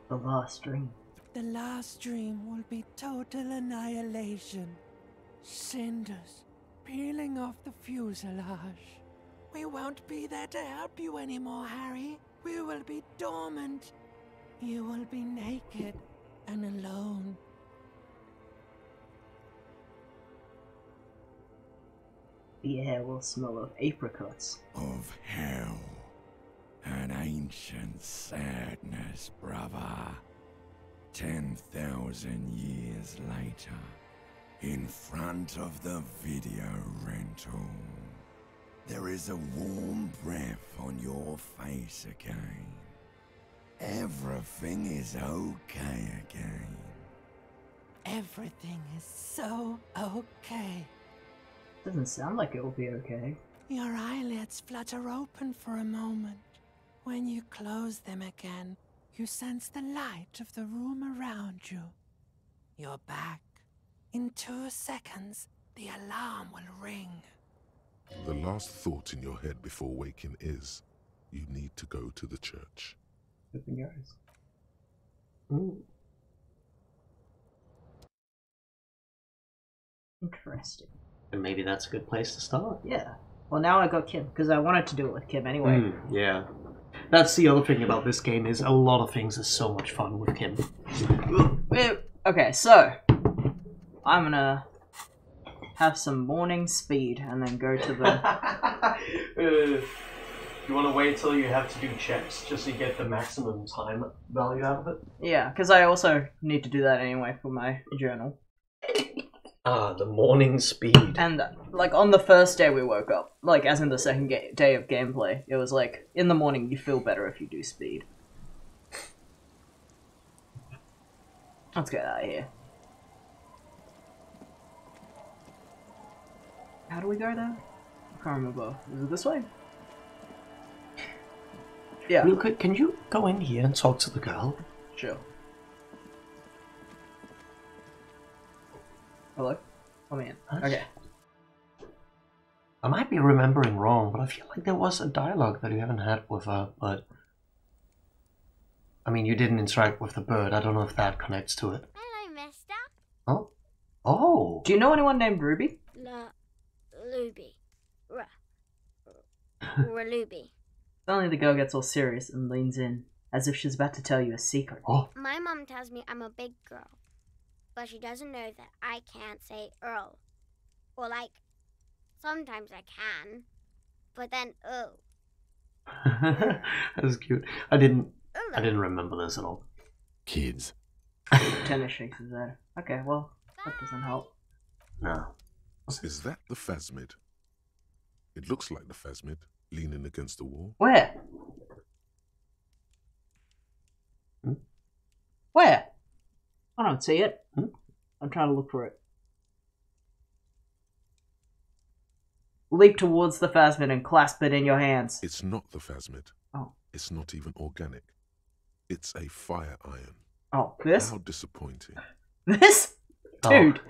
The last dream? The last dream will be total annihilation. Cinders peeling off the fuselage. We won't be there to help you anymore, Harry. We will be dormant. You will be naked and alone. The air will smell of apricots. Of hell. An ancient sadness, brother. 10,000 years later, in front of the video rental, there is a warm breath on your face again. Everything is okay again. Everything is so okay. Doesn't sound like it will be okay. Your eyelids flutter open for a moment. When you close them again, you sense the light of the room around you. You're back. In 2 seconds, the alarm will ring. The last thought in your head before waking is, you need to go to the church. Open your eyes. Ooh. Interesting. And maybe that's a good place to start. Yeah. Well, now I got Kim, because I wanted to do it with Kim anyway. Yeah. That's the other thing about this game, is a lot of things are so much fun with Kim. Okay, so I'm gonna have some morning speed and then go to the... You want to wait till you have to do checks just to get the maximum time value out of it? Yeah, because I also need to do that anyway for my journal. Ah, the morning speed. And, like, on the first day we woke up, like, as in the second day of gameplay, it was like, in the morning you feel better if you do speed. Let's get out of here. How do we go there? I can't remember. Is it this way? Yeah. Real quick, can you go in here and talk to the girl? Sure. Hello? Come in. Okay. I might be remembering wrong, but I feel like there was a dialogue that you haven't had with her, but... I mean, you didn't interact with the bird. I don't know if that connects to it. Hello, mister. Oh? Oh! Do you know anyone named Ruby? Luby. Luby. Suddenly the girl gets all serious and leans in, as if she's about to tell you a secret. Oh. My mom tells me I'm a big girl, but she doesn't know that I can't say Earl. Or like, sometimes I can, but then That's cute. I didn't remember this at all. Kids. Tennis shakes his head. Okay, well, that doesn't help. No. Is that the phasmid? It looks like the phasmid, leaning against the wall. Where? Where? I don't see it. I'm trying to look for it. Leap towards the phasmid and clasp it in your hands. It's not the phasmid. Oh. It's not even organic. It's a fire iron. Oh, this? How disappointing. This? Dude.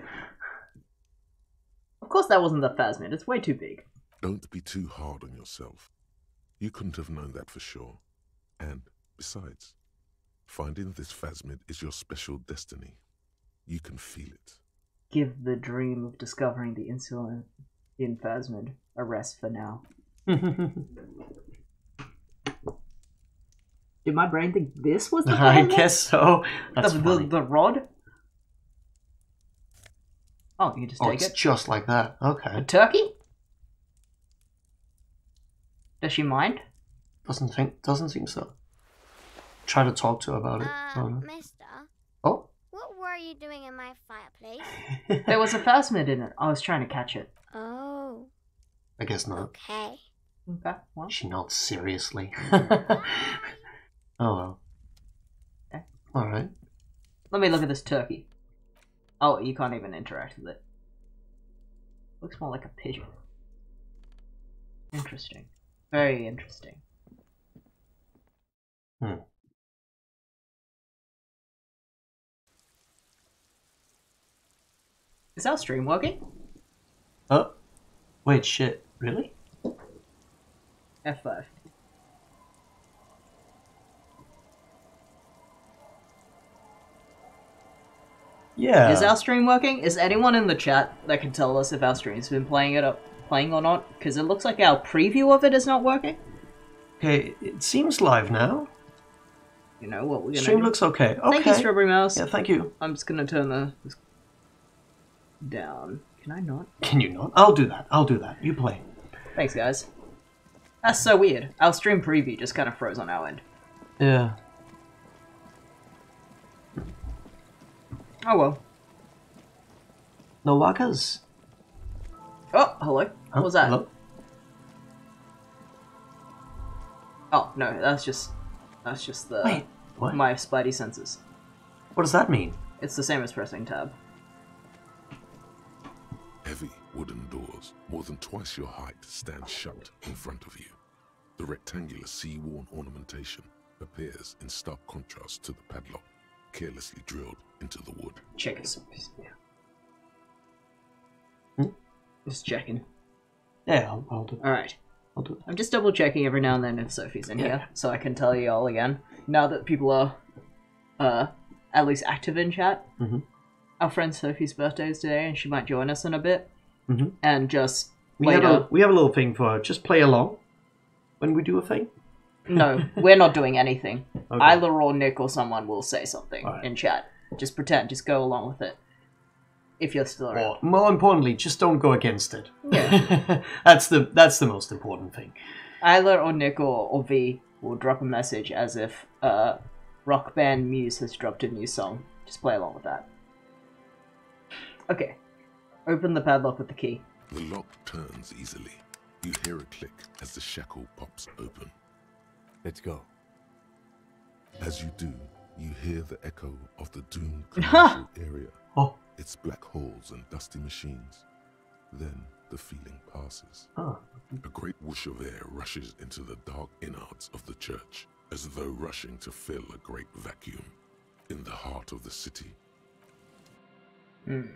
Of course that wasn't the phasmid. It's way too big. Don't be too hard on yourself. You couldn't have known that for sure. And, besides, finding this phasmid is your special destiny. You can feel it. Give the dream of discovering the insulin in phasmid a rest for now. Did my brain think this was the I phasmid? guess so. That's the rod? Oh, you just take it's it? just like that. A Okay. turkey? Does she mind? Doesn't seem so. Try to talk to her about it. Mister, Oh? what were you doing in my fireplace? There was a phasmid in it. I was trying to catch it. Oh. I guess not. Okay. Okay, well. She nods seriously. Oh well. Okay. Alright. Let me look at this turkey. Oh, you can't even interact with it. Looks more like a pigeon. Interesting. Very interesting. Is our stream working? Oh. Wait, shit. Really? F5. Yeah. Is our stream working? Is anyone in the chat that can tell us if our stream's been playing or not? Because it looks like our preview of it is not working. Okay, it seems live now. You know what we're gonna Stream do? looks okay. Thank you, Strawberry Mouse. Yeah, thank you. I'm just gonna turn this down. Can I not? Can you not? I'll do that. You play. Thanks, guys. That's so weird. Our stream preview just kind of froze on our end. Yeah. Oh well. No workers. Oh, hello. What was that? Hello? Oh no, that's just the Wait, what? my spidey senses. What does that mean? It's the same as pressing tab. Heavy wooden doors, more than twice your height, stand shut in front of you. The rectangular sea-worn ornamentation appears in stark contrast to the padlock, carelessly drilled into the wood. Check it. Just checking. Yeah, I'll do it. Alright. I'll do it. I'm just double checking every now and then if Sophie's in Yeah. here, so I can tell you all again. Now that people are at least active in chat. Our friend Sophie's birthday is today, and she might join us in a bit. And just We have a little thing for her. Just play along when we do a thing. No, we're not doing anything. Okay. Either or Nick or someone will say something Alright. in chat. Just pretend. Just go along with it. If you're still around. Or, more importantly, just don't go against it. Yeah. that's the most important thing. Either or Nick or V will drop a message as if rock band Muse has dropped a new song. Just play along with that. Okay. Open the padlock with the key. The lock turns easily. You hear a click as the shackle pops open. Let's go. As you do, You hear the echo of the doomed commercial area, its black holes and dusty machines. Then the feeling passes. A great whoosh of air rushes into the dark innards of the church, as though rushing to fill a great vacuum in the heart of the city. There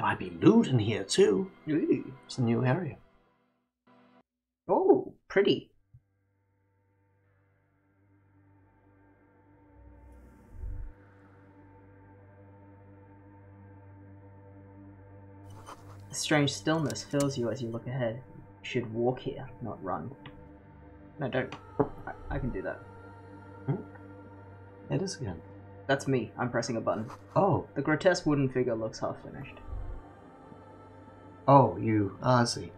might be loot in here too. Ooh, it's a new area. Oh, pretty. A strange stillness fills you as you look ahead. You should walk here, not run. No, don't. I can do that. It is again. That's me. I'm pressing a button. Oh. The grotesque wooden figure looks half finished. Oh, you. I see.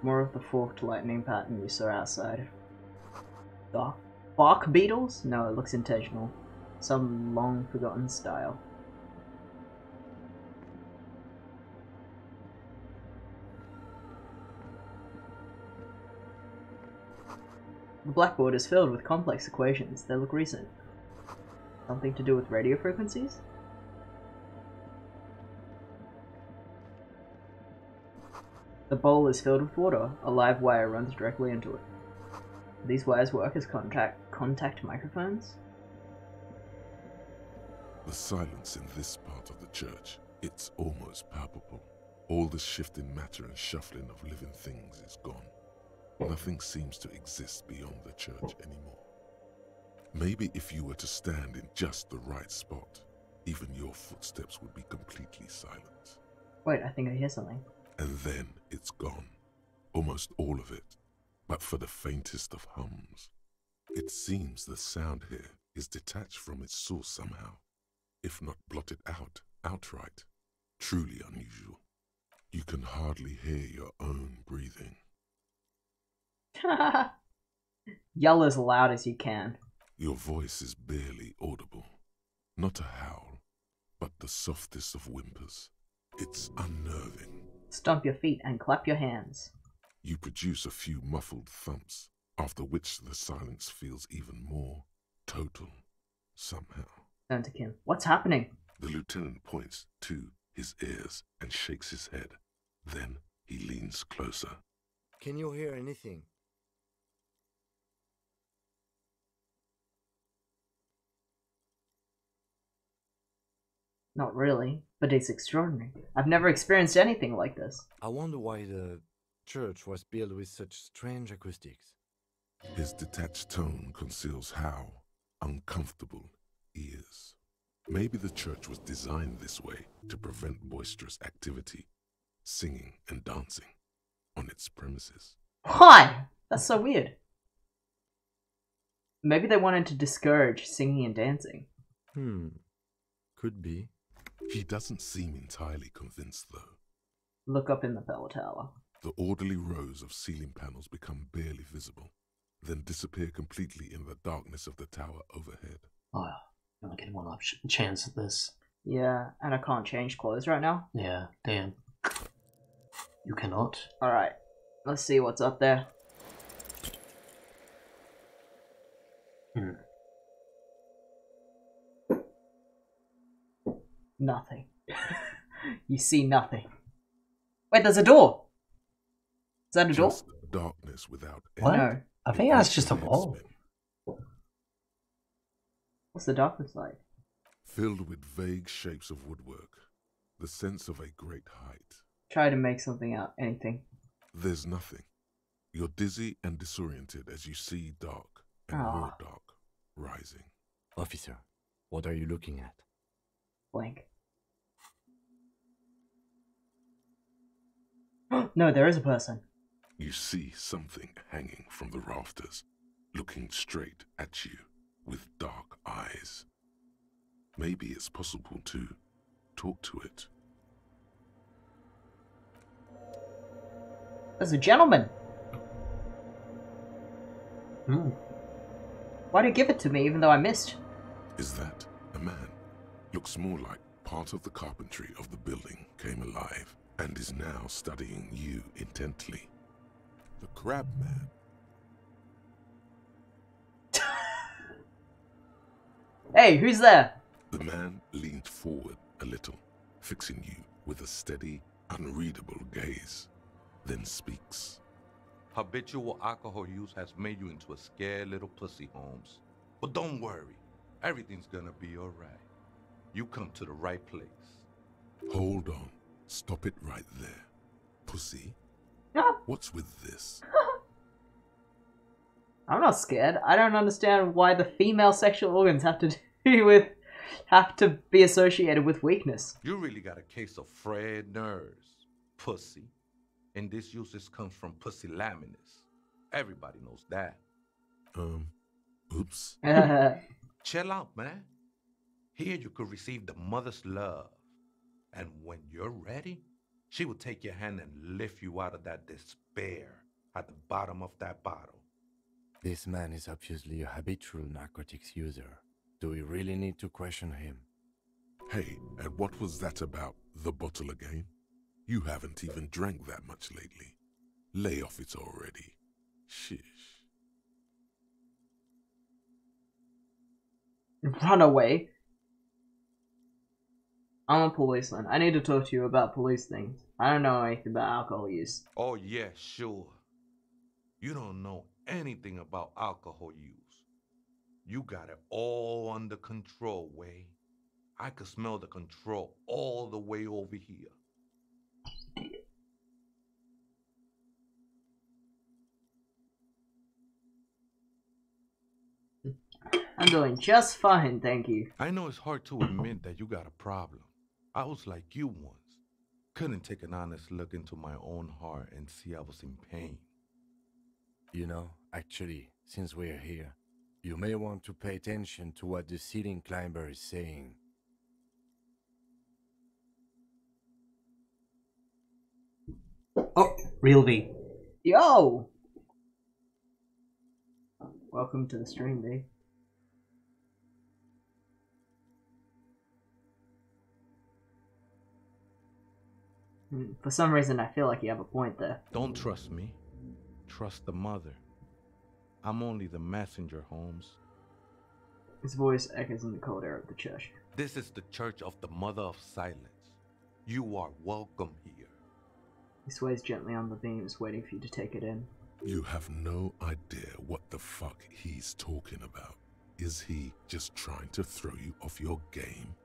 More of the forked lightning pattern you saw outside. Bark beetles? No, it looks intentional. Some long forgotten style. The blackboard is filled with complex equations. They look recent. Something to do with radio frequencies? The bowl is filled with water. A live wire runs directly into it. These wires work as contact microphones? The silence in this part of the church, it's almost palpable. All the shifting matter and shuffling of living things is gone. Nothing seems to exist beyond the church anymore. Maybe if you were to stand in just the right spot, even your footsteps would be completely silent. Wait, I think I hear something. And then it's gone. Almost all of it. But for the faintest of hums. It seems the sound here is detached from its source somehow, if not blotted out outright. Truly unusual. You can hardly hear your own breathing. Yell as loud as you can. Your voice is barely audible. Not a howl, but the softest of whimpers. It's unnerving. Stomp your feet and clap your hands. You produce a few muffled thumps, after which the silence feels even more total, somehow. Turn to Kim. What's happening? The lieutenant points to his ears and shakes his head. Then he leans closer. Can you hear anything? Not really, but it's extraordinary. I've never experienced anything like this. I wonder why the church was built with such strange acoustics. His detached tone conceals how uncomfortable he is. Maybe the church was designed this way to prevent boisterous activity, singing and dancing on its premises. Why? That's so weird. Maybe they wanted to discourage singing and dancing. Could be. He doesn't seem entirely convinced, though. Look up in the bell tower. The orderly rows of ceiling panels become barely visible, then disappear completely in the darkness of the tower overhead. Oh, you only get one chance at this. Yeah, and I can't change clothes right now. Yeah, damn. You cannot. Alright, let's see what's up there. Nothing. You see nothing. Wait, there's a door! Is that a door? Just darkness without What? No. I think that's just a wall. What's the darkness like? Filled with vague shapes of woodwork, the sense of a great height. Try to make something out, anything. There's nothing. You're dizzy and disoriented as you see dark and more dark rising. Officer, what are you looking at? Blank. No, there is a person. You see something hanging from the rafters, looking straight at you with dark eyes. Maybe it's possible to talk to it. There's a gentleman. Why'd you give it to me even though I missed? Is that a man? Looks more like part of the carpentry of the building came alive and is now studying you intently. The Crab Man. Hey, who's there? The man leaned forward a little, fixing you with a steady, unreadable gaze, then speaks. Habitual alcohol use has made you into a scared little pussy, Holmes. But don't worry, everything's gonna be alright. You come to the right place. Hold on. Stop it right there. Pussy? What's with this? I'm not scared. I don't understand why the female sexual organs have to be associated with weakness. You really got a case of frayed nerves, pussy. And this usage comes from pusillanimous. Everybody knows that. Oops. Chill out, man. Here you could receive the mother's love. And when you're ready, she will take your hand and lift you out of that despair at the bottom of that bottle. This man is obviously a habitual narcotics user. Do we really need to question him? Hey, and what was that about the bottle again? You haven't even drank that much lately. Lay off it already. Shish. Run away. I'm a policeman. I need to talk to you about police things. I don't know anything about alcohol use. Oh yeah, sure. You don't know anything about alcohol use. You got it all under control, Way. I could smell the control all the way over here. I'm doing just fine, thank you. I know it's hard to admit that you got a problem. I was like you once. Couldn't take an honest look into my own heart and see I was in pain. You know, actually, since we're here, you may want to pay attention to what the ceiling climber is saying. Oh, real V. Yo! Welcome to the stream, V. For some reason, I feel like you have a point there. Don't trust me. Trust the mother. I'm only the messenger, Holmes. His voice echoes in the cold air of the church. This is the Church of the Mother of Silence. You are welcome here. He sways gently on the beams, waiting for you to take it in. You have no idea what the fuck he's talking about. Is he just trying to throw you off your game?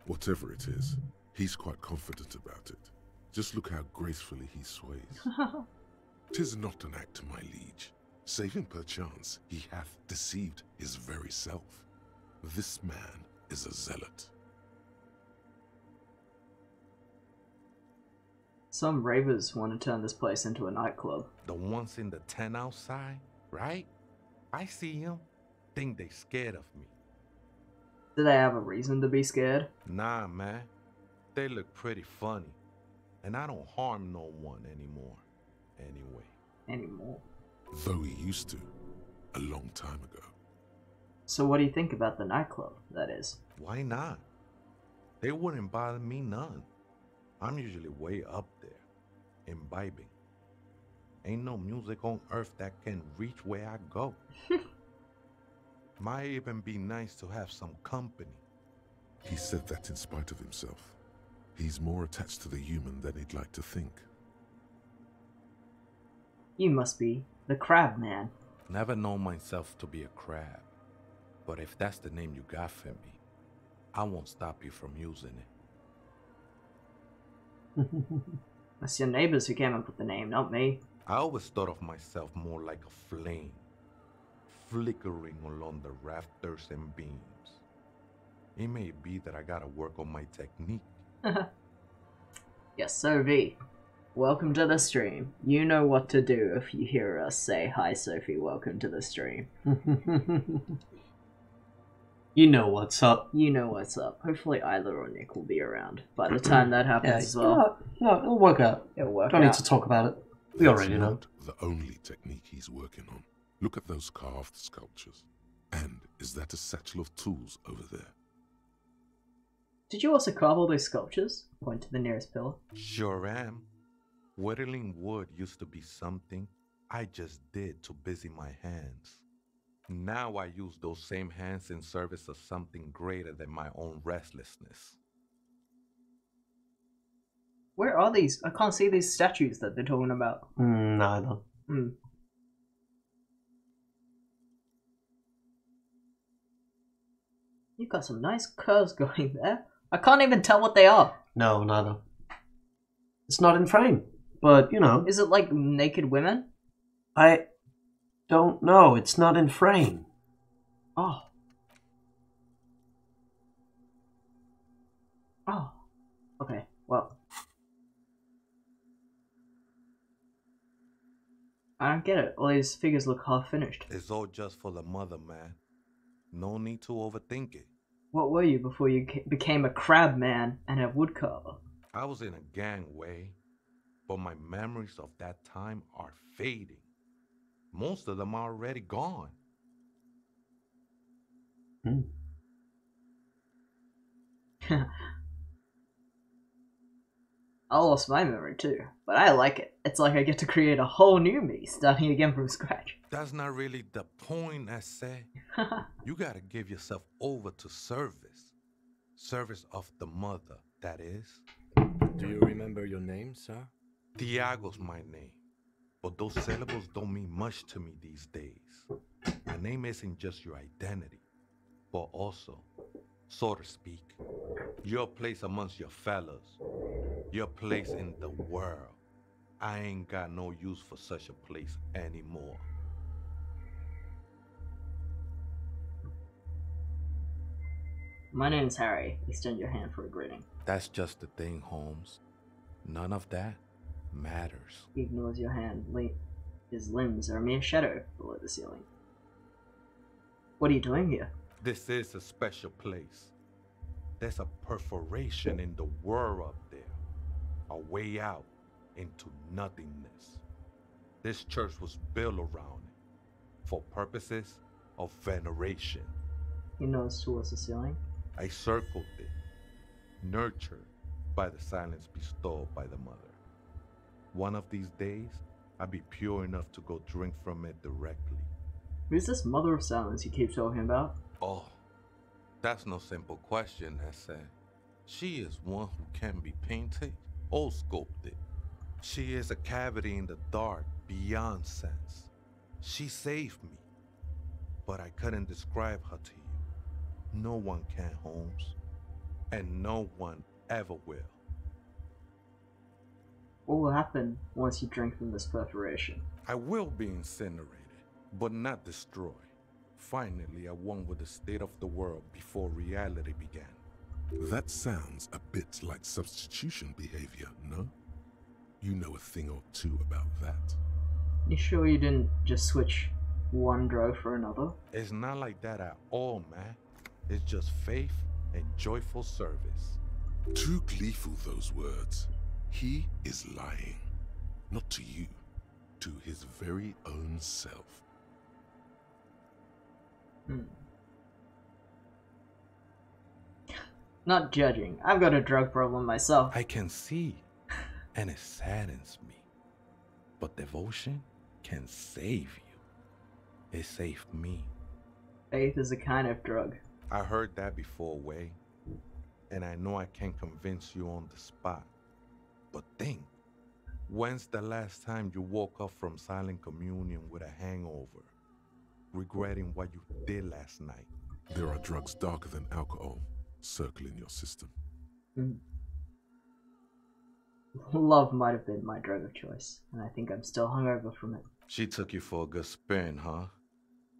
Whatever it is, he's quite confident about it. Just look how gracefully he sways. 'Tis not an act, my liege. Saving perchance he hath deceived his very self. This man is a zealot. Some ravers want to turn this place into a nightclub. The ones in the tent outside, right? I see them. Think they scared of me. Do they have a reason to be scared? Nah, man. They look pretty funny. And I don't harm no one anymore. Anymore? Though he used to, a long time ago. So what do you think about the nightclub, that is? Why not? They wouldn't bother me none. I'm usually way up there, imbibing. Ain't no music on earth that can reach where I go. Might even be nice to have some company. He said that in spite of himself. He's more attached to the human than he'd like to think. You must be the Crab Man. Never known myself to be a crab. But if that's the name you got for me, I won't stop you from using it. That's your neighbors who came up with the name, not me. I always thought of myself more like a flame, flickering along the rafters and beams. It may be that I gotta work on my technique. Yes, so V. Welcome to the stream. You know what to do if you hear us say, "Hi Sophie, welcome to the stream." You know what's up. You know what's up. Hopefully Isla or Nick will be around by the time that happens as well. No, it'll work out. It'll work Don't out. need to talk about it. We That's already know. not the only technique he's working on. Look at those carved sculptures. And is that a satchel of tools over there? Did you also carve all those sculptures? Point to the nearest pillar. Sure am. Whittling wood used to be something I just did to busy my hands. Now I use those same hands in service of something greater than my own restlessness. Where are these? I can't see these statues that they're talking about. Neither. You've got some nice curves going there. I can't even tell what they are. No, neither. It's not in frame, but you know. Is it like naked women? I don't know. It's not in frame. Oh. Oh. Okay, well. I don't get it. All these figures look half finished. It's all just for the mother, man. No need to overthink it. What were you before you became a crab man and a woodcarver? I was in a gangway, but my memories of that time are fading. Most of them are already gone. I lost my memory too, but I like it. It's like I get to create a whole new me, starting again from scratch. That's not really the point, I say. You gotta give yourself over to service. Service of the mother, that is. Do you remember your name, sir? Tiago's my name, but those syllables don't mean much to me these days. My name isn't just your identity, but also, so to speak, your place amongst your fellows, your place in the world. I ain't got no use for such a place anymore. My name's Harry. Extend your hand for a greeting. That's just the thing, Holmes. None of that matters. He ignores your hand. His limbs are a mere shadow below the ceiling. What are you doing here? This is a special place. There's a perforation in the world up there. A way out into nothingness. This church was built around it for purposes of veneration. He nods towards the ceiling. I circled it, nurtured by the silence bestowed by the mother. One of these days, I'll be pure enough to go drink from it directly. Who's this mother of silence you keep talking about? Oh, that's no simple question, Essa. She is one who can be painted or sculpted. She is a cavity in the dark beyond sense. She saved me, but I couldn't describe her to you. No one can, Holmes, and no one ever will. What will happen once you drink from this perforation? I will be incinerated, but not destroyed. Finally, I won with the state of the world before reality began. That sounds a bit like substitution behavior, no? You know a thing or two about that. You sure you didn't just switch one drug for another? It's not like that at all, man. It's just faith and joyful service. Too gleeful, those words. He is lying. Not to you, to his very own self. Not judging. I've got a drug problem myself. I can see, and it saddens me. But devotion can save you. It saved me. Faith is a kind of drug. I heard that before, Way. And I know I can't convince you on the spot. But think, when's the last time you woke up from silent communion with a hangover, regretting what you did last night? There are drugs darker than alcohol circling your system. Love might have been my drug of choice, and I think I'm still hungover from it. She took you for a good spin, huh?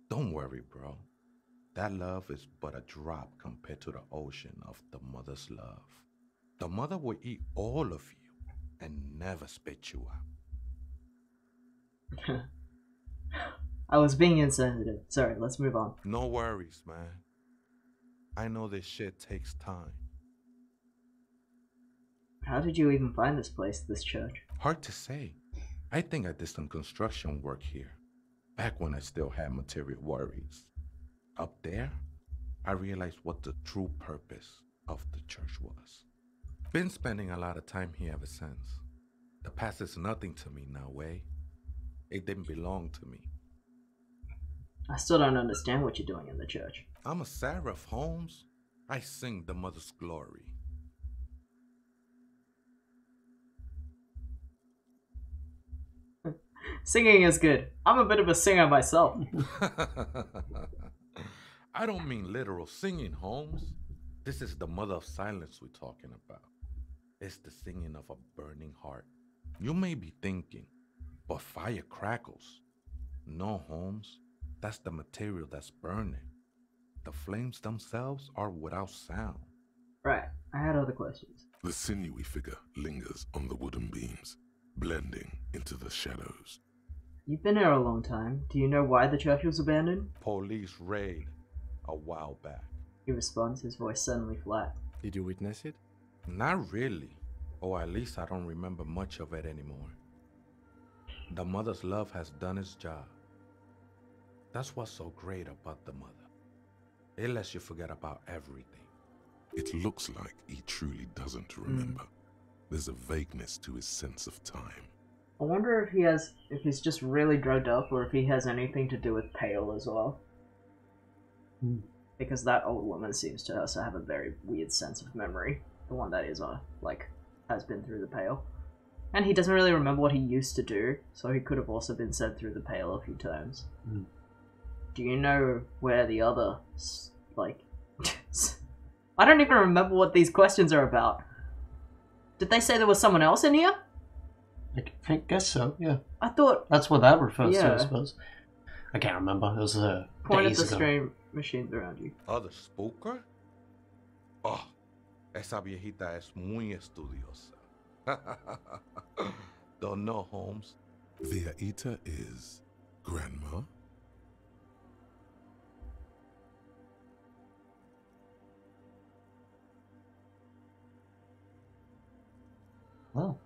Don't worry, bro. That love is but a drop compared to the ocean of the mother's love. The mother will eat all of you and never spit you out. I was being insensitive. Sorry, let's move on. No worries, man. I know this shit takes time. How did you even find this place, this church? Hard to say. I think I did some construction work here, back when I still had material worries. Up there, I realized what the true purpose of the church was. Been spending a lot of time here ever since. The past is nothing to me now, Way. It didn't belong to me. I still don't understand what you're doing in the church. I'm a seraph, Holmes. I sing the mother's glory. Singing is good. I'm a bit of a singer myself. I don't mean literal singing, Holmes. This is the mother of silence we're talking about. It's the singing of a burning heart. You may be thinking, but fire crackles. No, Holmes. That's the material that's burning. The flames themselves are without sound. Right, I had other questions. The sinewy figure lingers on the wooden beams, blending into the shadows. You've been here a long time. Do you know why the church was abandoned? Police raid a while back. He responds, his voice suddenly flat. Did you witness it? Not really. Or at least I don't remember much of it anymore. The mother's love has done its job. That's what's so great about the mother. It lets you forget about everything. It looks like he truly doesn't remember. There's a vagueness to his sense of time. I wonder if he's just really drugged up, or if he has anything to do with Pale as well. Because that old woman seems to also have a very weird sense of memory. The one that is, has been through the Pale. And he doesn't really remember what he used to do, so he could have also been sent through the Pale a few times. Do you know where the other, I don't even remember what these questions are about. Did they say there was someone else in here? I guess so, yeah. I thought... That's what that refers to, I suppose. I can't remember. It was Point at days the ago. stray machines around you. Other spooker? Oh, esa viejita es muy estudiosa. Don't know, Holmes. Viejita is grandma? Oh.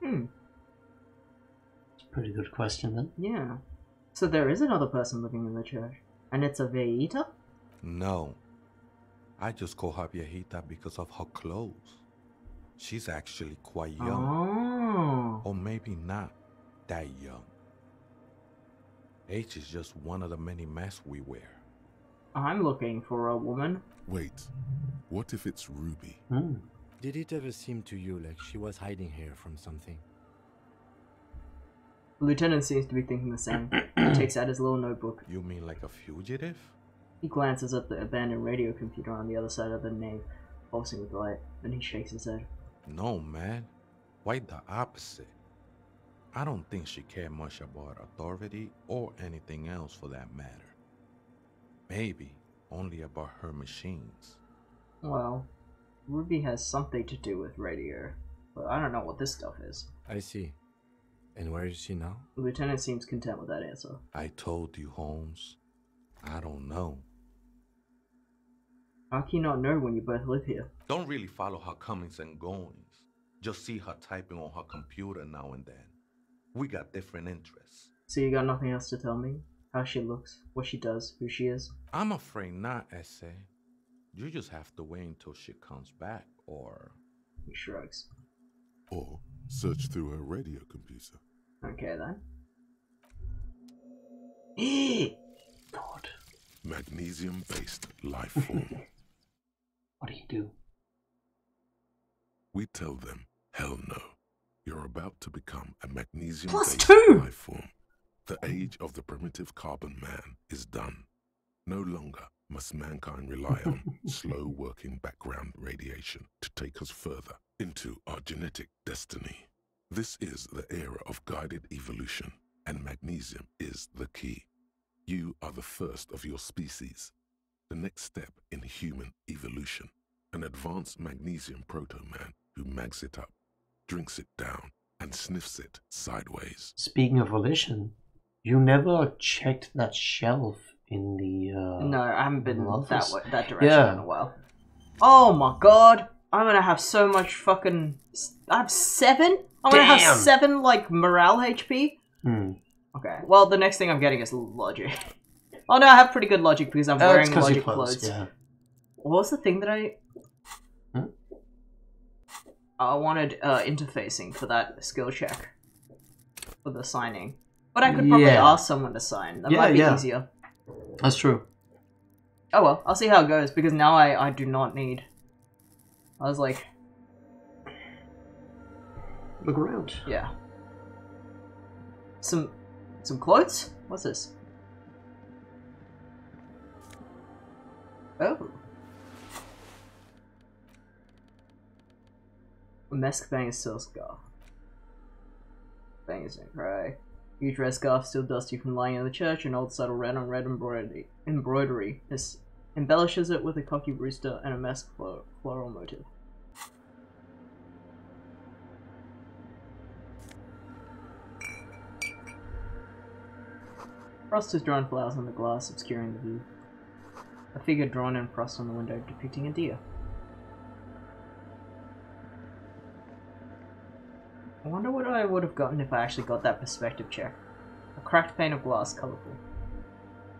It's a pretty good question then. Yeah. So there is another person living in the church. And it's a viejita? No. I just call her viejita because of her clothes. She's actually quite young. Or maybe not that young. Age is just one of the many masks we wear. I'm looking for a woman. Wait, what if it's Ruby? Did it ever seem to you like she was hiding here from something? The lieutenant seems to be thinking the same. He takes out his little notebook. You mean like a fugitive? He glances at the abandoned radio computer on the other side of the nave, pulsing with light, then he shakes his head. No, man. Quite the opposite. I don't think she cared much about authority or anything else for that matter. Maybe only about her machines. Well, Ruby has something to do with radio, but I don't know what this stuff is. I see. And where is she now? The lieutenant seems content with that answer. I told you, Holmes. I don't know. How can you not know when you both live here? Don't really follow her comings and goings. Just see her typing on her computer now and then. We got different interests. So you got nothing else to tell me? How she looks, what she does, who she is? I'm afraid not, Essay. You just have to wait until she comes back, or... He shrugs. Or search through her radio computer. Okay then. God. Magnesium-based life form. What do you do? We tell them, hell no. You're about to become a +2! magnesium-based life form. The age of the primitive carbon man is done. No longer must mankind rely on slow-working background radiation to take us further into our genetic destiny. This is the era of guided evolution, and magnesium is the key. You are the first of your species. The next step in human evolution. An advanced magnesium proto-man who mags it up, drinks it down, and sniffs it sideways. Speaking of volition, you never checked that shelf in the No, I haven't been office? that direction in a while. Oh my god! I'm gonna have so much fucking... I have 7? I'm gonna have 7, like, morale HP? Okay, well, the next thing I'm getting is logic. Oh no, I have pretty good logic because I'm wearing logic clothes. Yeah. What was the thing that I... I wanted interfacing for that skill check for the signing, but I could probably ask someone to sign. That might be easier. That's true. Oh well, I'll see how it goes because now I do not need. I was like, look around. Yeah. Some clothes? What's this? Oh. A mask bang is still scarf. Bang is don't cry. Huge red scarf still dusty from lying in the church, an old subtle red on red embroidery. This embellishes it with a cocky rooster and a mask floral motif. Frost has drawn flowers on the glass, obscuring the view. A figure drawn in frost on the window, depicting a deer. I wonder what I would have gotten if I actually got that perspective check. A cracked pane of glass, colourful.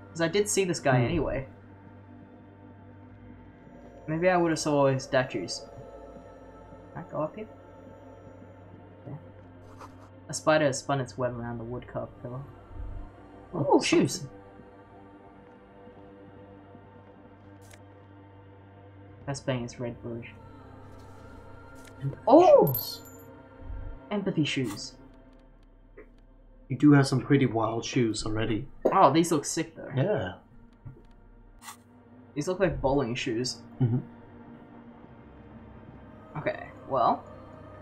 Because I did see this guy anyway. Maybe I would have saw his statues. Can I go up here? Yeah. A spider has spun its web around the wood carved pillar. Oh, shoes! Best bang is red rouge. Oh! Empathy shoes. You do have some pretty wild shoes already. Oh, these look sick though. Yeah. These look like bowling shoes. Mm-hmm. Okay, well,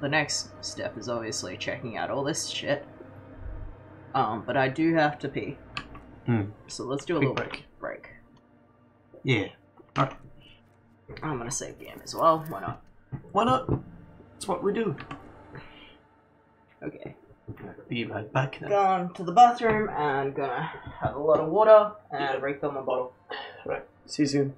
the next step is obviously checking out all this shit. But I do have to pee. So let's do a little break. Yeah. Alright. I'm gonna save game as well. Why not? Why not? That's what we do. Okay. Be right back then. Gone to the bathroom and gonna have a lot of water and refill my bottle. Right. See you soon.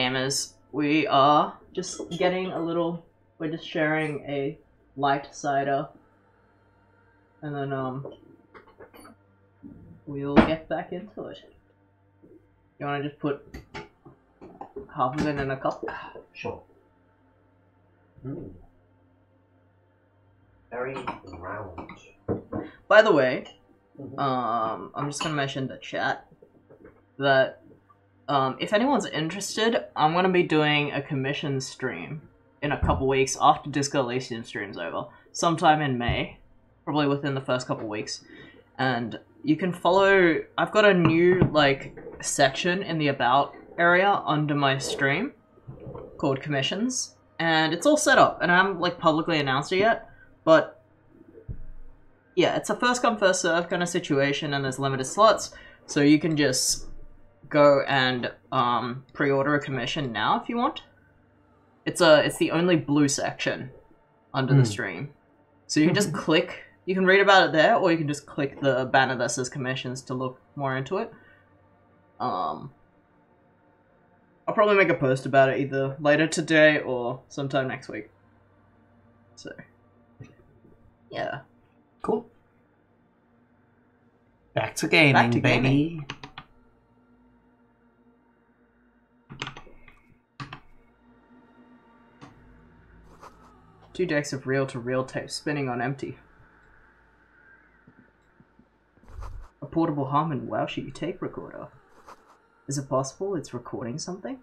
gamers, we are just getting a little... We're just sharing a light cider. And then, we'll get back into it. You wanna just put half of it in a cup? Sure. Very round. By the way, I'm just gonna mention the chat that if anyone's interested, I'm gonna be doing a commission stream in a couple weeks after Disco Elysium stream's over, sometime in May, probably within the first couple weeks, and you can follow. I've got a new like section in the about area under my stream called commissions, and it's all set up, and I haven't like publicly announced it yet, but yeah, it's a first come first serve kind of situation, and there's limited slots, so you can just go and pre-order a commission now if you want. It's the only blue section under the stream, so you can just click. You can read about it there, or you can just click the banner that says commissions to look more into it. I'll probably make a post about it either later today or sometime next week. So, yeah. Cool. Back to gaming, baby. 2 decks of reel-to-reel tape spinning on empty. A portable Harman Wowshy tape recorder. Is it possible it's recording something?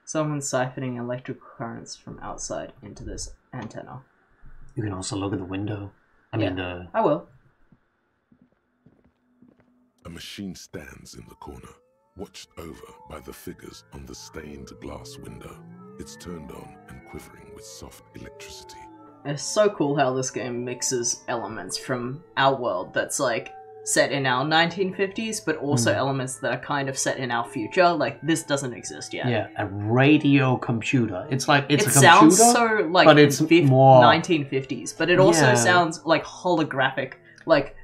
Someone's siphoning electrical currents from outside into this antenna. You can also look at the window. I will. A machine stands in the corner, watched over by the figures on the stained glass window. It's turned on and quivering with soft electricity. It's so cool how this game mixes elements from our world that's like set in our 1950s, but also elements that are kind of set in our future. Like, this doesn't exist yet. Yeah, a radio computer. It's like, it's a computer, sounds so, like, but it's more 1950s, but it also sounds, like, holographic. Like,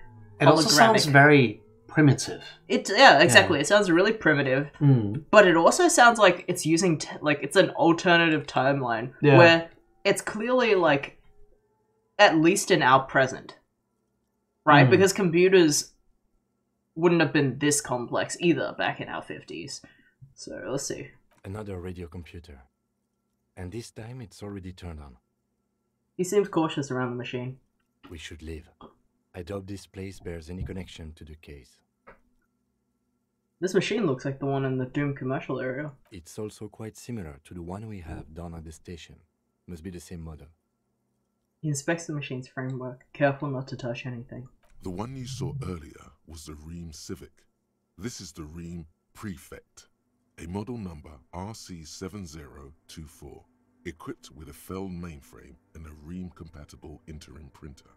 it also sounds very primitive. Yeah, exactly. It sounds really primitive, but it also sounds like it's using, like, it's an alternative timeline, where it's clearly, like, at least in our present. Right? Because computers wouldn't have been this complex either back in our 50s. So, let's see. Another radio computer. And this time it's already turned on. He seems cautious around the machine. We should leave. I doubt this place bears any connection to the case. This machine looks like the one in the Doom commercial area. It's also quite similar to the one we have down at the station. Must be the same model. He inspects the machine's framework, careful not to touch anything. The one you saw earlier was the Ream Civic. This is the Ream Prefect, a model number RC7024, equipped with a Feld mainframe and a Ream-compatible interim printer.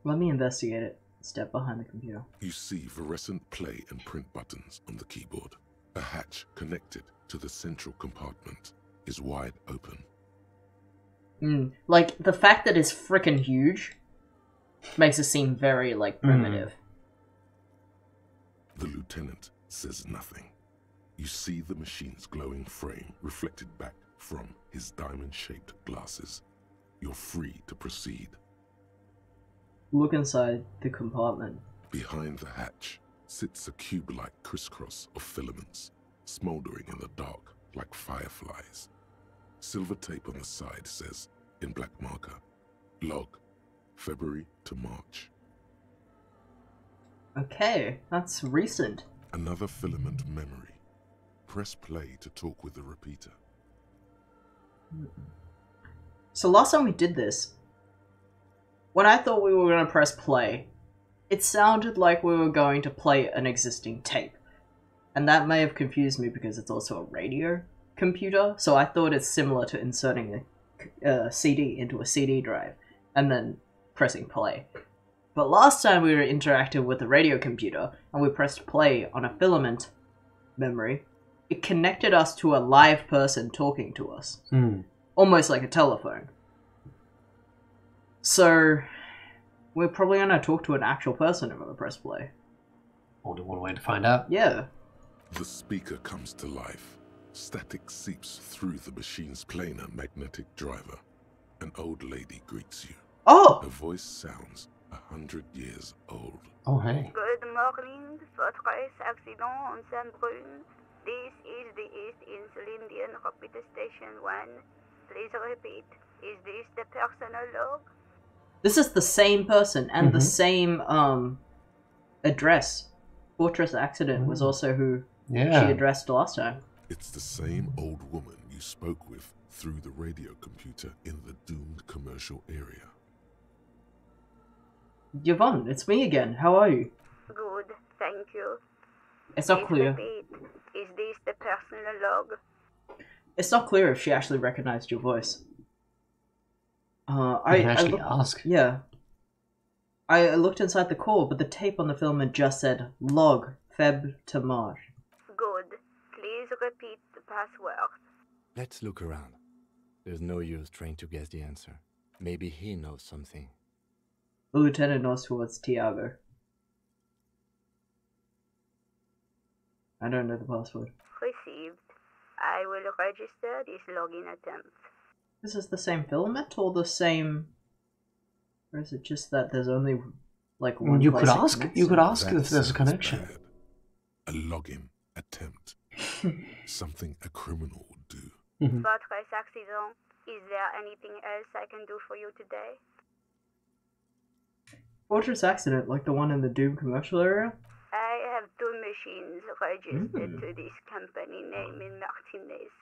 Let me investigate it. Step behind the computer. You see fluorescent play and print buttons on the keyboard. A hatch connected to the central compartment is wide open. Like, the fact that it's frickin' huge makes it seem very, like, primitive. The lieutenant says nothing. You see the machine's glowing frame reflected back from his diamond-shaped glasses. You're free to proceed. Look inside the compartment. Behind the hatch sits a cube-like crisscross of filaments, smoldering in the dark like fireflies. Silver tape on the side says, in black marker, log, February to March. Okay, that's recent. Another filament memory. Press play to talk with the repeater. So last time we did this, when I thought we were going to press play, it sounded like we were going to play an existing tape. And that may have confused me because it's also a radio computer, so I thought it's similar to inserting a CD into a CD drive and then pressing play. But last time we were interacting with a radio computer and we pressed play on a filament memory, it connected us to a live person talking to us. Almost like a telephone. So, we're probably going to talk to an actual person if we press play. Only one way to find out. Yeah. The speaker comes to life. Static seeps through the machine's planar magnetic driver. An old lady greets you. Oh! Her voice sounds 100 years old. Oh, hey. Good morning, Fortress Accident on Saint-Brun. This is the East Insulindian Rapid Station 1. Please repeat. Is this the personal log? This is the same person and the same address. Fortress Accident was also who she addressed last time. It's the same old woman you spoke with through the radio computer in the doomed commercial area. Yvonne, it's me again. How are you? Good, thank you. It's not clear. Repeat. Is this the personal log? It's not clear if she actually recognized your voice. I can actually ask. Yeah. I looked inside the core, but the tape on the filament just said log Feb to March. Good. Please repeat the password. Let's look around. There's no use trying to guess the answer. Maybe he knows something. The lieutenant nods towards Tiago. I don't know the password. Received. I will register this login attempt. This is the same filament or the same... Or is it just that there's only like one You place could it ask. connects? You could ask That if there's a sounds connection. bad. A login attempt. Something a criminal would do. Fortress Accident, is there anything else I can do for you today? Fortress Accident, like the one in the Doom commercial area? I have 2 machines registered to this company name in Martinez.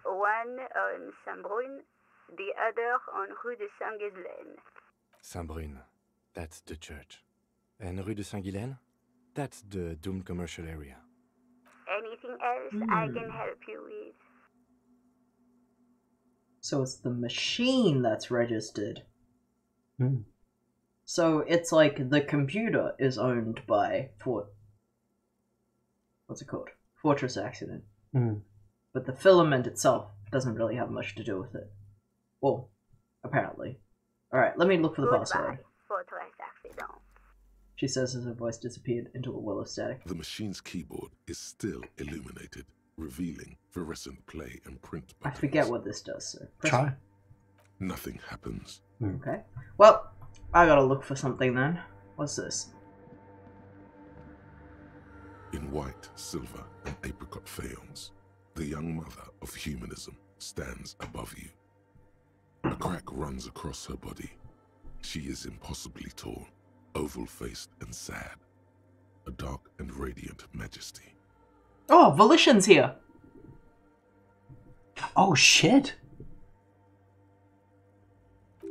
One on Saint-Brun, the other on Rue de Saint-Ghislaine. Saint-Brun, that's the church. And Rue de Saint-Ghilaine, that's the doomed commercial area. Anything else I can help you with? So it's the machine that's registered. So it's like the computer is owned by what's it called? Fortress Accident. But the filament itself doesn't really have much to do with it. Well, apparently. Alright, let me look for the password. Fortress Accident. She says as her voice disappeared into a well of static. The machine's keyboard is still illuminated, revealing fluorescent play and print I buttons. forget what this does, so Try. Nothing happens. Okay. Well, I gotta look for something then. What's this? In white, silver, and apricot faience, the young mother of humanism stands above you. A crack runs across her body. She is impossibly tall, oval-faced and sad. A dark and radiant majesty. Oh, Volition's here! Oh, shit!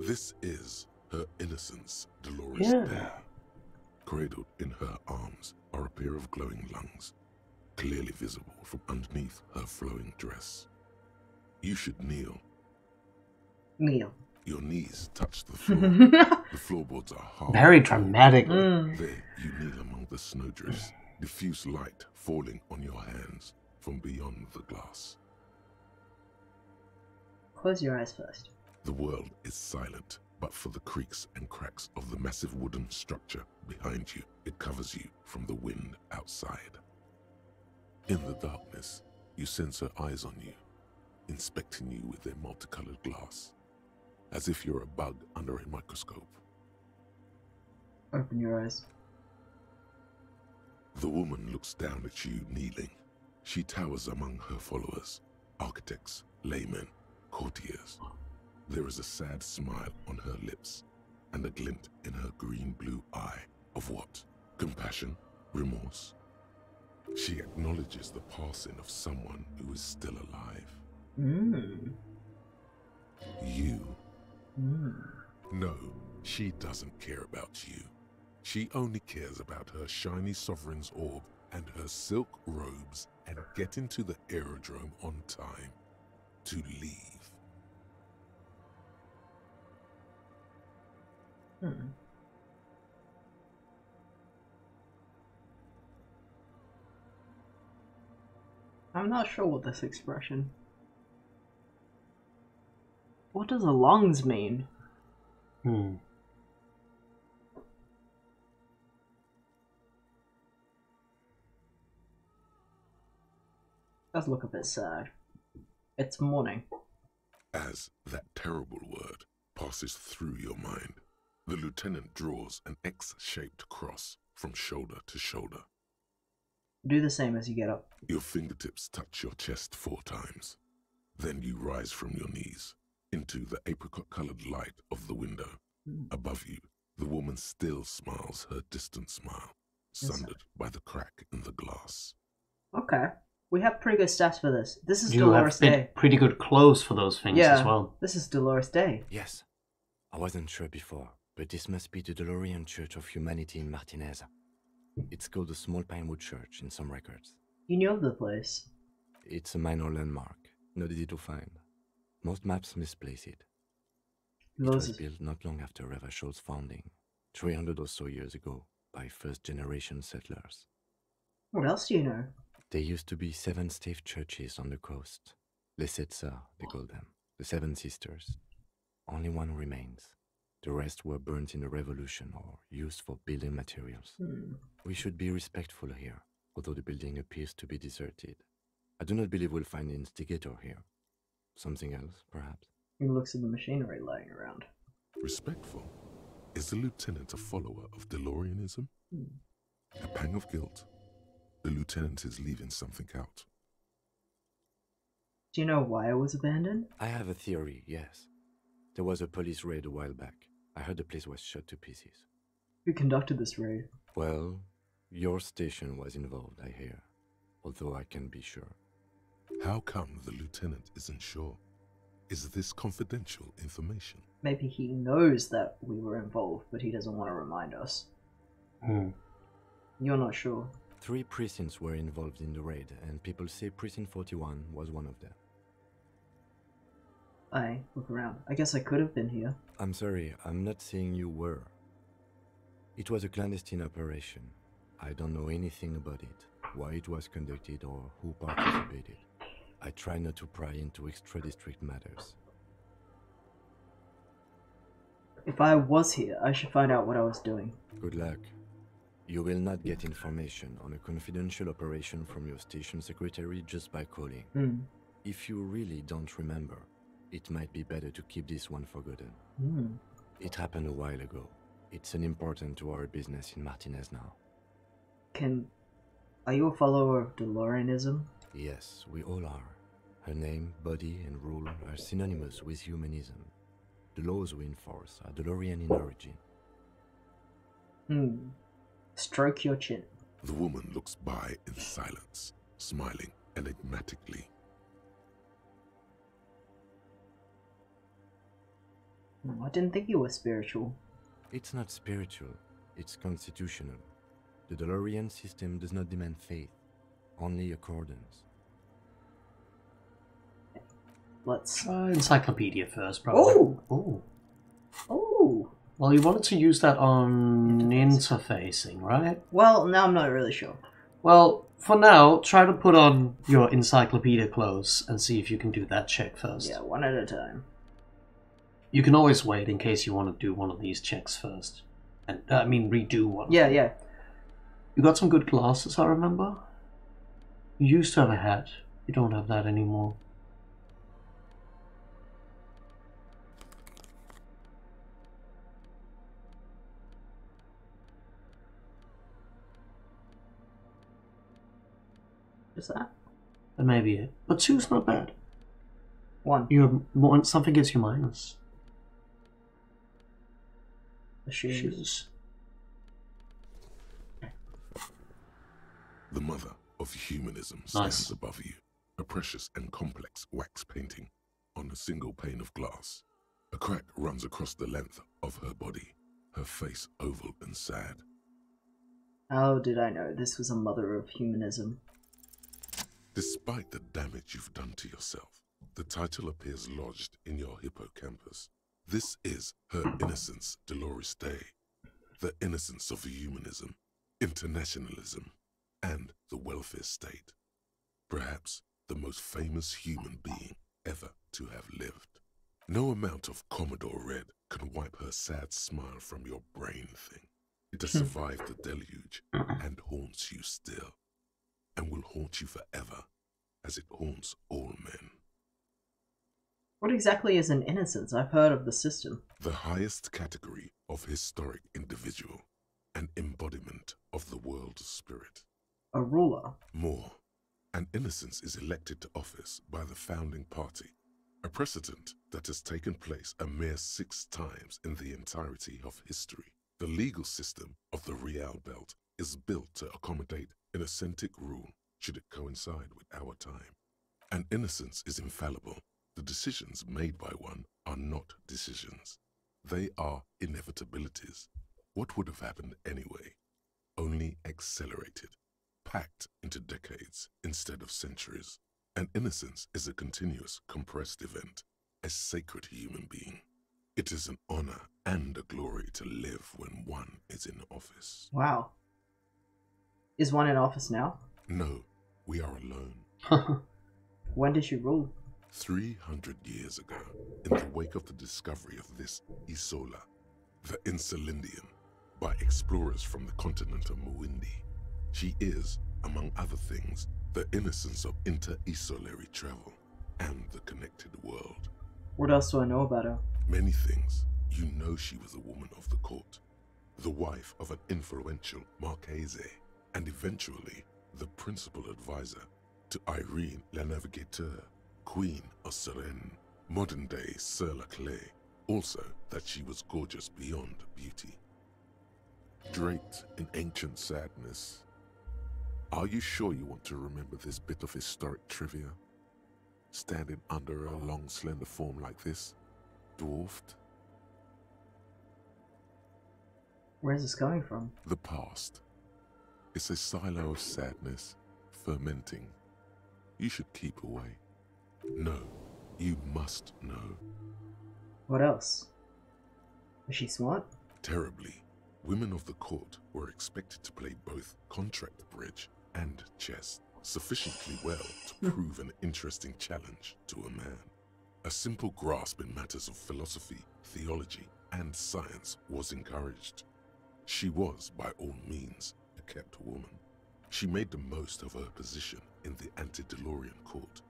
This is her innocence, Dolores Yeah. Day. Cradled in her arms are a pair of glowing lungs, clearly visible from underneath her flowing dress. You should kneel. Kneel. Your knees touch the floor. The floorboards are hard. Very dramatic. There, you kneel among the snowdrifts, diffuse light falling on your hands from beyond the glass. Close your eyes first. The world is silent, but for the creaks and cracks of the massive wooden structure behind you, it covers you from the wind outside. In the darkness, you sense her eyes on you, inspecting you with their multicolored glass, as if you're a bug under a microscope. Open your eyes. The woman looks down at you kneeling. She towers among her followers, architects, laymen, courtiers. There is a sad smile on her lips and a glint in her green-blue eye of what? Compassion? Remorse? She acknowledges the passing of someone who is still alive. You. No, she doesn't care about you. She only cares about her shiny sovereign's orb and her silk robes and getting to the aerodrome on time to leave. I'm not sure what this expression. What does the lungs mean? Does look a bit sad. It's morning. As that terrible word passes through your mind, the lieutenant draws an X-shaped cross from shoulder to shoulder. Do the same as you get up. Your fingertips touch your chest 4 times. Then you rise from your knees into the apricot-colored light of the window. Above you, the woman still smiles her distant smile, sundered by the crack in the glass. Okay. We have pretty good stats for this. This is You Dolores have Day. pretty good clothes for those things as well. This is Dolores Day. Yes. I wasn't sure before, but this must be the DeLorean Church of Humanity in Martinez. It's called the Small Pinewood Church in some records. You know the place. It's a minor landmark, not easy to find. Most maps misplace it. It was built not long after Revachol's founding, 300 or so years ago, by first-generation settlers. What else do you know? There used to be 7 stave churches on the coast. Les Sept Sœurs, they call them. The 7 Sisters. Only one remains. The rest were burnt in the revolution or used for building materials. We should be respectful here, although the building appears to be deserted. I do not believe we'll find the instigator here. Something else, perhaps? He looks at the machinery lying around. Respectful? Is the lieutenant a follower of DeLoreanism? A pang of guilt. The lieutenant is leaving something out. Do you know why it was abandoned? I have a theory, yes. There was a police raid a while back. I heard the place was shot to pieces. Who conducted this raid? Well, your station was involved, I hear. Although I can't be sure. How come the lieutenant isn't sure? Is this confidential information? Maybe he knows that we were involved, but he doesn't want to remind us. You're not sure? 3 precincts were involved in the raid, and people say Precinct 41 was one of them. I look around. I guess I could have been here. I'm sorry, I'm not saying you were. It was a clandestine operation. I don't know anything about it, why it was conducted, or who participated. I try not to pry into extra-district matters. If I was here, I should find out what I was doing. Good luck. You will not get information on a confidential operation from your station secretary just by calling. If you really don't remember, it might be better to keep this one forgotten. It happened a while ago. It's unimportant to our business in Martinez now. Are you a follower of DeLoreanism? Yes, we all are. Her name, body, and rule are synonymous with humanism. The laws we enforce are DeLorean in origin. Stroke your chin. The woman looks by in silence, smiling enigmatically. I didn't think you were spiritual. It's not spiritual, it's constitutional. The DeLorean system does not demand faith, only accordance. Let's... encyclopedia first, probably. Oh! Well, you wanted to use that on interfacing, right? Well, now I'm not really sure. Well, for now, try to put on your encyclopedia clothes and see if you can do that check first. Yeah, one at a time. You can always wait in case you want to do one of these checks first. And redo one. Yeah, yeah. You got some good glasses, I remember. You used to have a hat. You don't have that anymore. Just that? That may be it. But 2's not bad. 1. Something gives you minus. The shoes. The mother of humanism stands above you, a precious and complex wax painting on a single pane of glass. A crack runs across the length of her body, her face oval and sad. How did I know this was a mother of humanism? Despite the damage you've done to yourself, the title appears lodged in your hippocampus. This is her innocence, Dolores Day. The innocence of humanism, internationalism, and the welfare state. Perhaps the most famous human being ever to have lived. No amount of Commodore Red can wipe her sad smile from your brain thing. It has survived the deluge and haunts you still, and will haunt you forever as it haunts all men. What exactly is an innocence? I've heard of the system. The highest category of historic individual, an embodiment of the world spirit. A ruler. More, an innocence is elected to office by the founding party, a precedent that has taken place a mere 6 times in the entirety of history. The legal system of the Real Belt is built to accommodate innocent rule should it coincide with our time. An innocence is infallible. The decisions made by one are not decisions. They are inevitabilities. What would have happened anyway? Only accelerated, packed into decades instead of centuries. An innocence is a continuous, compressed event, a sacred human being. It is an honor and a glory to live when one is in office. Wow. Is one in office now? No, we are alone. When did you rule? 300 years ago, in the wake of the discovery of this Isola, the Insulindian, by explorers from the continent of Muindi. She is, among other things, the innocence of inter-isolary travel and the connected world. What else do I know about her? Many things. You know she was a woman of the court, the wife of an influential Marchese, and eventually the principal advisor to Irene la Navigateur, Queen of Seren, modern-day Sir La Clé. Also that she was gorgeous beyond beauty. Draped in ancient sadness. Are you sure you want to remember this bit of historic trivia? Standing under a long, slender form like this, dwarfed? Where's this coming from? The past. It's a silo of sadness, fermenting. You should keep away. No, you must know. What else? Is she smart? Terribly. Women of the court were expected to play both contract bridge and chess sufficiently well to prove an interesting challenge to a man. A simple grasp in matters of philosophy, theology, and science was encouraged. She was, by all means, a kept woman. She made the most of her position in the antediluvian court,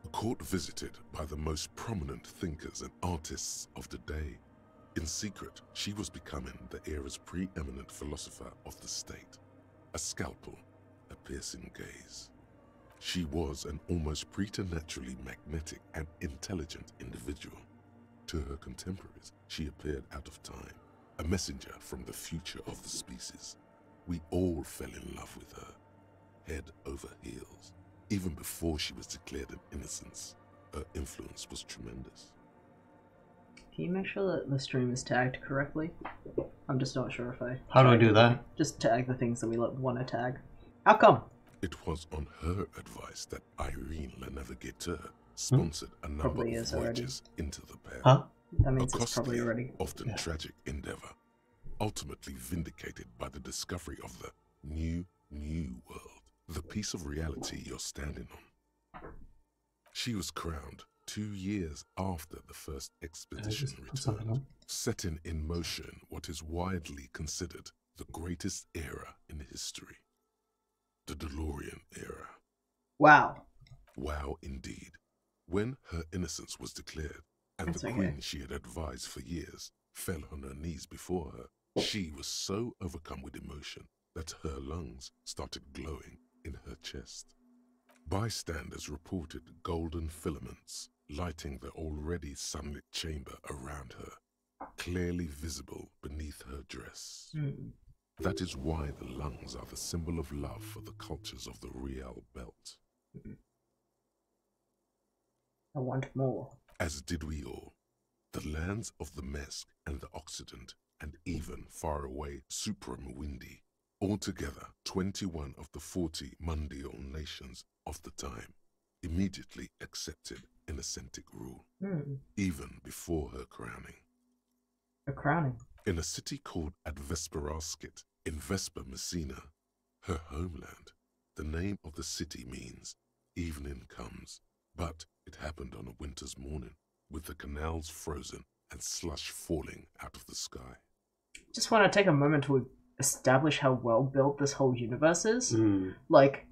a court visited by the most prominent thinkers and artists of the day. In secret, she was becoming the era's preeminent philosopher of the state, a scalpel, a piercing gaze. She was an almost preternaturally magnetic and intelligent individual. To her contemporaries, she appeared out of time, a messenger from the future of the species. We all fell in love with her, head over heels. Even before she was declared an innocence, her influence was tremendous. Can you make sure that the stream is tagged correctly? I'm just not sure if I... How do I do that? Just tag the things that we want to tag. How come? It was on her advice that Irene la Navigateur sponsored a number of voyages into the pair. Huh? That means a it's probably costly, already... often tragic endeavor, ultimately vindicated by the discovery of the new world, the piece of reality you're standing on. She was crowned 2 years after the first expedition returned, setting in motion what is widely considered the greatest era in history. The DeLorean era. Wow. Wow indeed. When her innocence was declared, and the queen she had advised for years fell on her knees before her, she was so overcome with emotion that her lungs started glowing in her chest. Bystanders reported golden filaments lighting the already sunlit chamber around her, clearly visible beneath her dress. That is why the lungs are the symbol of love for the cultures of the Real Belt. I want more. As did we all. The lands of the Mesk and the Occident, and even far away Supramuindi, altogether 21 of the 40 mundial nations of the time, immediately accepted Innocentic rule, even before her crowning. Her crowning? In a city called Advesperaskit, in Vesper Messina, her homeland, the name of the city means evening comes, but it happened on a winter's morning, with the canals frozen and slush falling out of the sky. Just want to take a moment to establish how well built this whole universe is. Like,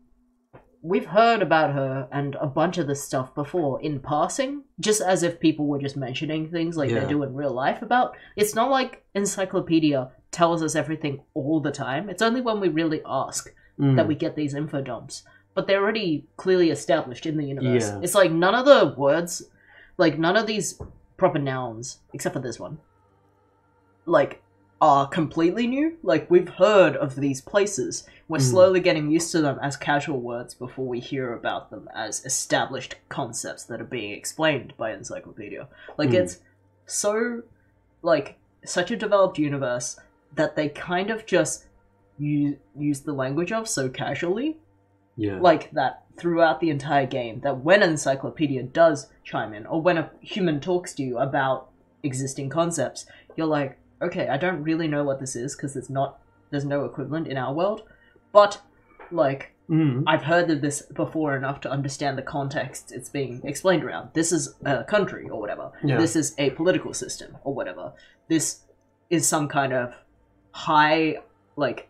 we've heard about her and a bunch of this stuff before in passing, just as if people were just mentioning things like they do in real life about. It's not like Encyclopedia tells us everything all the time. It's only when we really ask that we get these info dumps. But they're already clearly established in the universe. Yeah. It's like none of the words, like none of these proper nouns, except for this one, like, are completely new. Like, we've heard of these places. We're slowly getting used to them as casual words before we hear about them as established concepts that are being explained by Encyclopedia. Like, it's so, like, such a developed universe that they kind of just use the language of so casually. Yeah. Like that throughout the entire game, that when Encyclopedia does chime in, or when a human talks to you about existing concepts, you're like, okay, I don't really know what this is, because there's no equivalent in our world, but, like, I've heard of this before enough to understand the context it's being explained around. This is a country, or whatever. Yeah. This is a political system, or whatever. This is some kind of high, like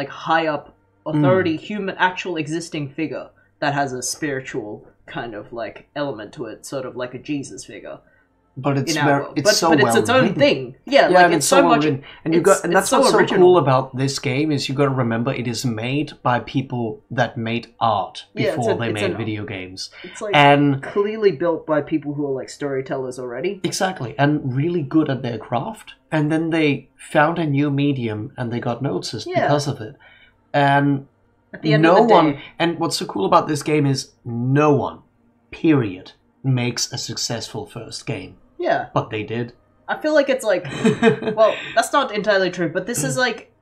high up authority, human, actual existing figure that has a spiritual kind of, like, element to it, sort of like a Jesus figure. But it's but it's its own written. thing. Yeah, Yeah, like and it's so much. written. And that's so what's so original. cool about this game is you got to remember it is made by people that made art before they made video games. It's like and clearly built by people who are like storytellers already. Exactly, and really good at their craft. And then they found a new medium and they got noticed because of it. And at the end of the day, and what's so cool about this game is no one, period, makes a successful first game. Yeah. But they did. I feel like it's like, well, that's not entirely true, but this is like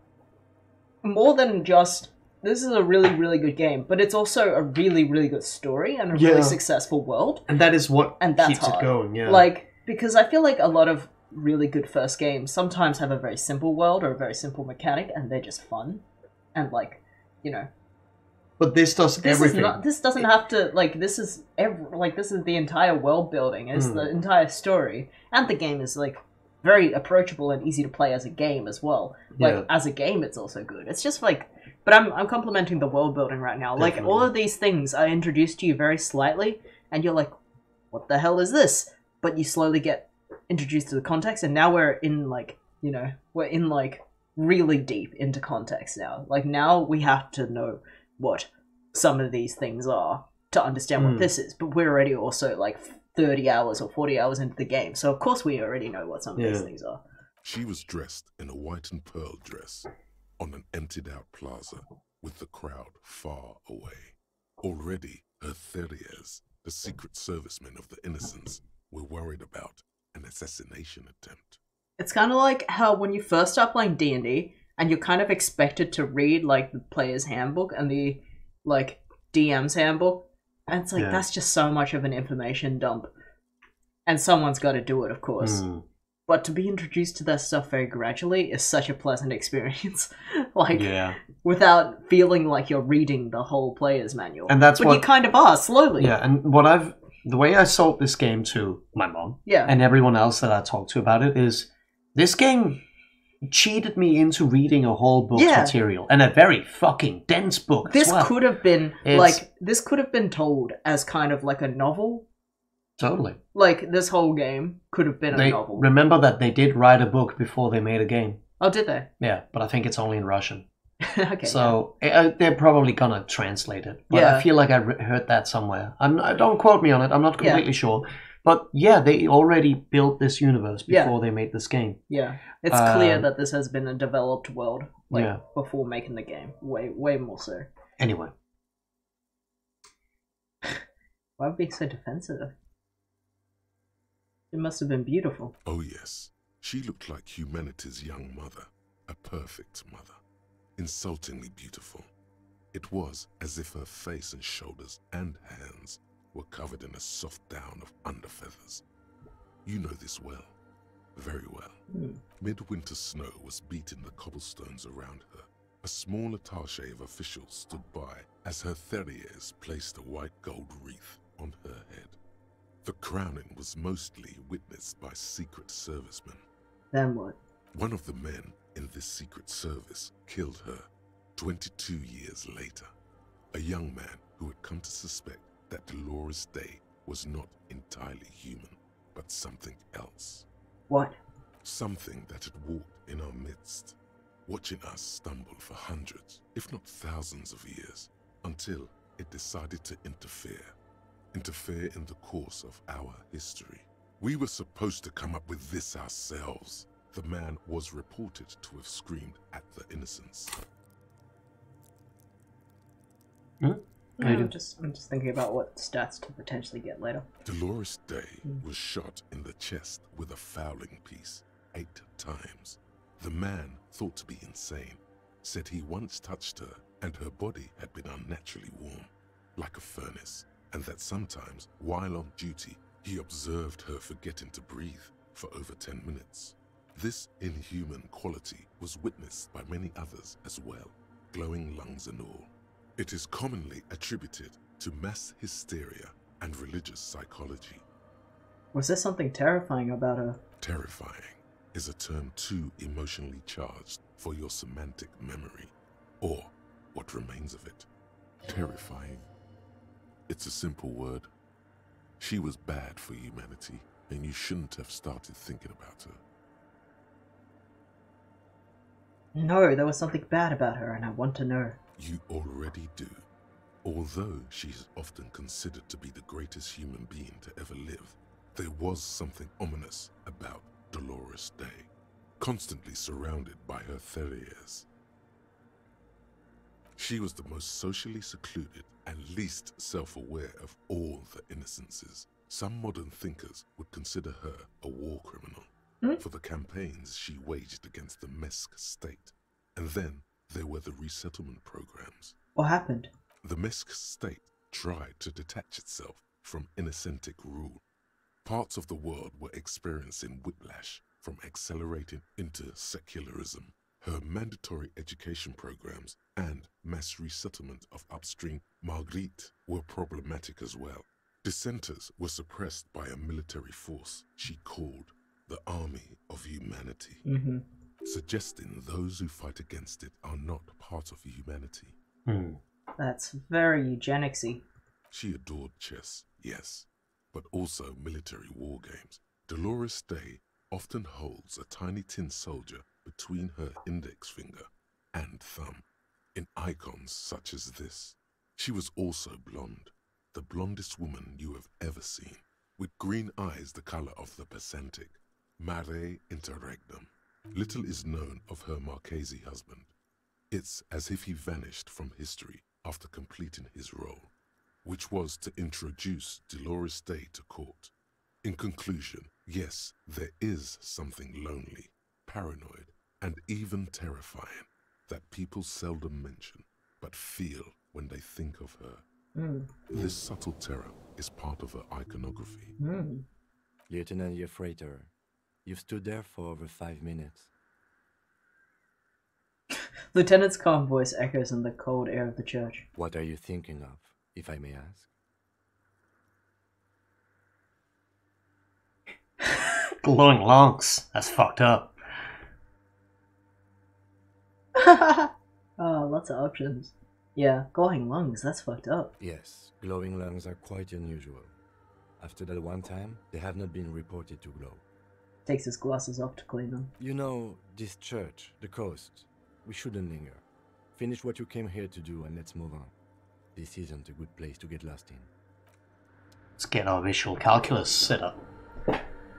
more than just, this is a really, really good game, but it's also a really, really good story and a really successful world. And that is what that's keeps hard. it going, yeah. Like, because I feel like a lot of really good first games sometimes have a very simple world or a very simple mechanic, and they're just fun. And like, you know. But this does everything. This doesn't have to, like, this is the entire world building, it's the entire story, and the game is, like, very approachable and easy to play as a game as well. Like, as a game, it's also good. It's just, like, but I'm complimenting the world building right now. Definitely. Like, all of these things are introduced to you very slightly, and you're like, what the hell is this? But you slowly get introduced to the context, and now we're in, like, you know, we're in, like, really deep into context now. Like, now we have to know what some of these things are to understand what this is, but we're already also like 30 hours or 40 hours into the game, so of course we already know what some of these things are. She was dressed in a white and pearl dress on an emptied out plaza with the crowd far away. Already her terriers, the secret servicemen of the Innocents, were worried about an assassination attempt. It's kind of like how when you first start playing D&D and you're kind of expected to read like the player's handbook and the like DM's handbook, and it's like that's just so much of an information dump, and someone's got to do it, of course. But to be introduced to that stuff very gradually is such a pleasant experience. Like, without feeling like you're reading the whole player's manual. And that's what you kind of are, slowly. Yeah, and the way I sold this game to my mom and everyone else that I talked to about it is, this game cheated me into reading a whole book's material, and a very fucking dense book. This could have been this could have been told as kind of like a novel. Totally. Like, this whole game could have been a novel. Remember that they did write a book before they made a game. Oh, did they? Yeah, but I think it's only in Russian. Okay. So they're probably gonna translate it. But I feel like I heard that somewhere. Don't quote me on it. I'm not completely sure. But yeah, they already built this universe before they made this game. Yeah, it's clear that this has been a developed world before making the game. Way more so. Anyway. Why are we being so defensive? It must have been beautiful. Oh yes, she looked like humanity's young mother, a perfect mother, insultingly beautiful. It was as if her face and shoulders and hands were covered in a soft down of underfeathers. You know this well, very well. Midwinter snow was beating the cobblestones around her. A small attaché of officials stood by as her terriers placed a white gold wreath on her head. The crowning was mostly witnessed by Secret Servicemen. Then what? One of the men in this Secret Service killed her 22 years later. A young man who had come to suspect that Dolores Day was not entirely human, but something else. What? Something that had walked in our midst, watching us stumble for hundreds, if not thousands of years, until it decided to interfere in the course of our history. We were supposed to come up with this ourselves. The man was reported to have screamed at the innocents. I'm just thinking about what stats to potentially get later. Dolores Day was shot in the chest with a fowling piece 8 times. The man, thought to be insane, said he once touched her and her body had been unnaturally warm, like a furnace, and that sometimes, while on duty, he observed her forgetting to breathe for over 10 minutes. This inhuman quality was witnessed by many others as well, glowing lungs and all. It is commonly attributed to mass hysteria and religious psychology. Was there something terrifying about her? Terrifying is a term too emotionally charged for your semantic memory, or what remains of it. Terrifying. It's a simple word. She was bad for humanity, and you shouldn't have started thinking about her. No, there was something bad about her, and I want to know. You already do. Although she is often considered to be the greatest human being to ever live, there was something ominous about Dolores Day, constantly surrounded by her terriers. She was the most socially secluded and least self-aware of all the innocences. Some modern thinkers would consider her a war criminal for the campaigns she waged against the Mesk state. And then there were the resettlement programs. What happened? The Mesk state tried to detach itself from Innocentic rule. Parts of the world were experiencing whiplash from accelerating into secularism. Her mandatory education programs and mass resettlement of upstream Marguerite were problematic as well. Dissenters were suppressed by a military force she called the Army of Humanity, suggesting those who fight against it are not part of humanity. That's very eugenicsy. She adored chess, yes, but also military war games. Dolores Day often holds a tiny tin soldier between her index finger and thumb in icons such as this. She was also blonde, the blondest woman you have ever seen, with green eyes the color of the Pacific, mare interregnum. Little is known of her Marchese husband. It's as if he vanished from history after completing his role, which was to introduce Dolores Day to court. In conclusion, yes, there is something lonely, paranoid, and even terrifying that people seldom mention, but feel when they think of her. This subtle terror is part of her iconography. Lieutenant Yefrater, you've stood there for over 5 minutes. Lieutenant's calm voice echoes in the cold air of the church. What are you thinking of, if I may ask? Glowing lungs. That's fucked up. Oh, lots of options. Yeah, glowing lungs, that's fucked up. Yes, glowing lungs are quite unusual. After that one time, they have not been reported to glow. Takes his glasses off to clean them. You know, this church, the coast, we shouldn't linger. Finish what you came here to do and let's move on. This isn't a good place to get lost in. Let's get our visual calculus set up.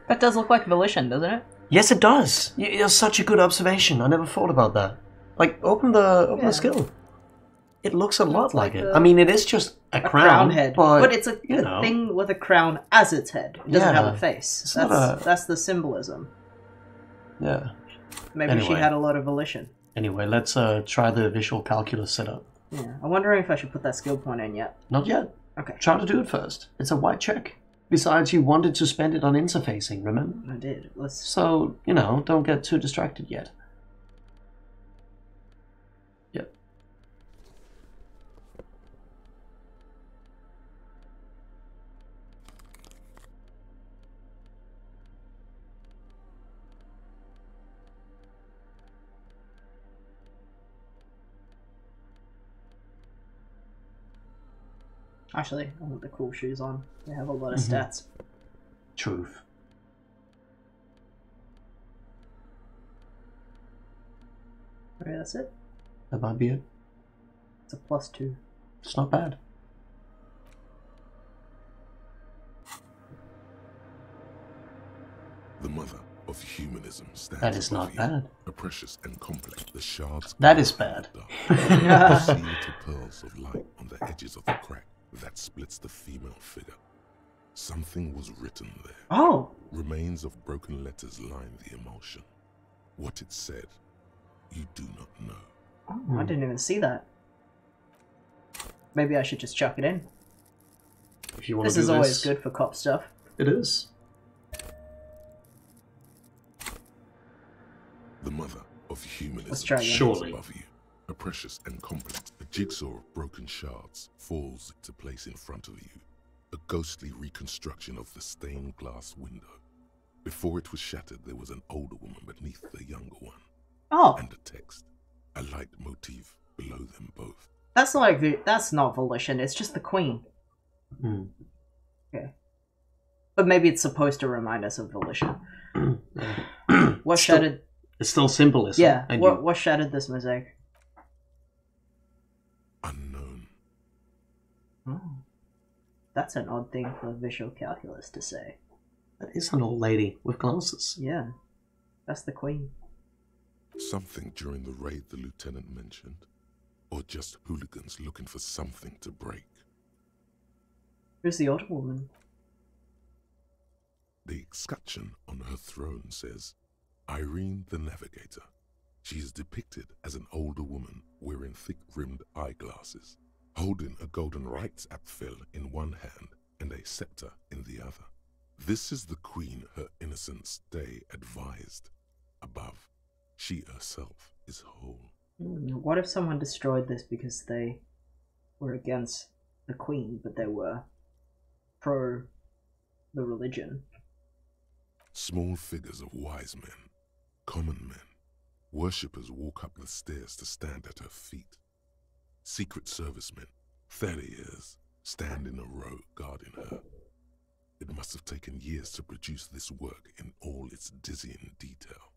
That does look like volition, doesn't it? Yes, it does. It's such a good observation. I never thought about that. Like, open the skill. It looks a lot like it. I mean, it is just a crown head, but it's a thing with a crown as its head. It doesn't have a face. That's the symbolism. Yeah. Maybe she had a lot of volition. Anyway, let's try the visual calculus setup. Yeah, I'm wondering if I should put that skill point in yet. Not yet. Okay. Try to do it first. It's a white check. Besides, you wanted to spend it on interfacing, remember? I did. So, don't get too distracted yet. Yep. Actually, I want the cool shoes on. They have a lot of Mhm. stats. Truth. Okay, that's it. That might be it. It's a +2. It's not bad. The mother of humanism stands That is above not you, bad. a precious and complex. The shards That is bad. you see little pearls of light on the edges of the crack that splits the female figure. Something was written there. Oh! Remains of broken letters line the emulsion. What it said, you do not know. Oh, I didn't even see that. Maybe I should just chuck it in. If you want This to do is always good for cop stuff. It is. The mother of humanism Let's try again. stands Surely. above you, a precious and complex. A jigsaw of broken shards falls into place in front of you, a ghostly reconstruction of the stained glass window. Before it was shattered, there was an older woman beneath the younger one. Oh! And a text, a light motif below them both. That's like that's not volition, it's just the queen. Mm. Okay. But maybe it's supposed to remind us of volition. What shattered... It's still symbolism. Yeah, and what shattered this mosaic? Unknown. Oh. That's an odd thing for visual calculus to say. That is an old lady with glasses. Yeah. That's the queen. Something during the raid the lieutenant mentioned, or just hooligans looking for something to break. Who's the older woman? The escutcheon on her throne says, Irene the Navigator. She is depicted as an older woman wearing thick-rimmed eyeglasses, holding a golden rights apfel in one hand and a scepter in the other. This is the queen her innocence day advised. Above, she herself is whole. What if someone destroyed this because they were against the queen, but they were pro the religion? Small figures of wise men, common men, worshippers walk up the stairs to stand at her feet. Secret servicemen, 30 years, stand in a row guarding her. It must have taken years to produce this work in all its dizzying detail.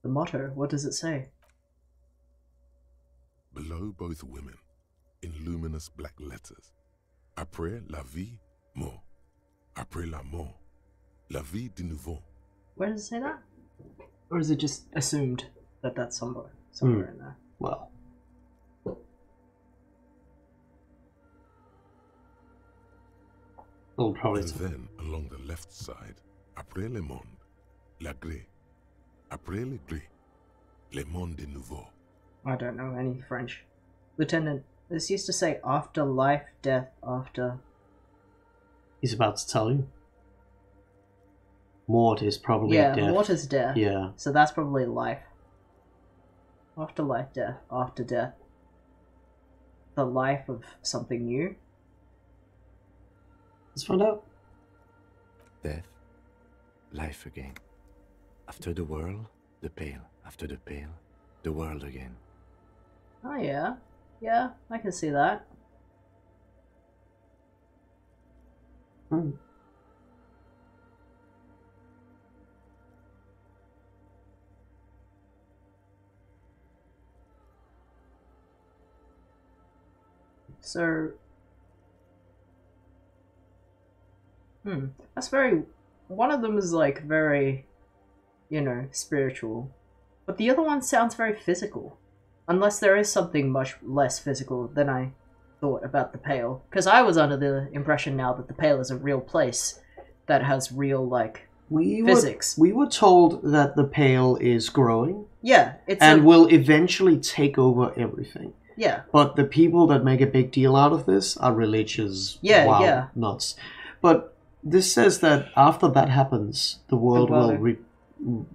The motto, what does it say? Below both women, in luminous black letters, Après la vie, mort. Après la mort, la vie de nouveau. Where does it say that? Or is it just assumed that that's somewhere in there? Well. We'll probably... And then, along the left side, Après le monde, la gré. Après le gré, le monde de nouveau. I don't know any French. Lieutenant, this used to say after life, death, after... He's about to tell you. Mort is probably yeah, death. mort is death. Yeah. So that's probably life. After life, death, after death. The life of something new. Let's find out. Death, life again. After the world, the pale. After the pale, the world again. Oh yeah. Yeah, I can see that. Hmm. So... That's very... One of them is like very, you know, spiritual. But the other one sounds very physical. Unless there is something much less physical than I thought about the Pale. Because I was under the impression now that the Pale is a real place that has real, like, physics. We were told that the Pale is growing. Yeah, it's and will eventually take over everything. Yeah. But the people that make a big deal out of this are religious. Yeah, wow, yeah. nuts. But this says that after that happens, the world will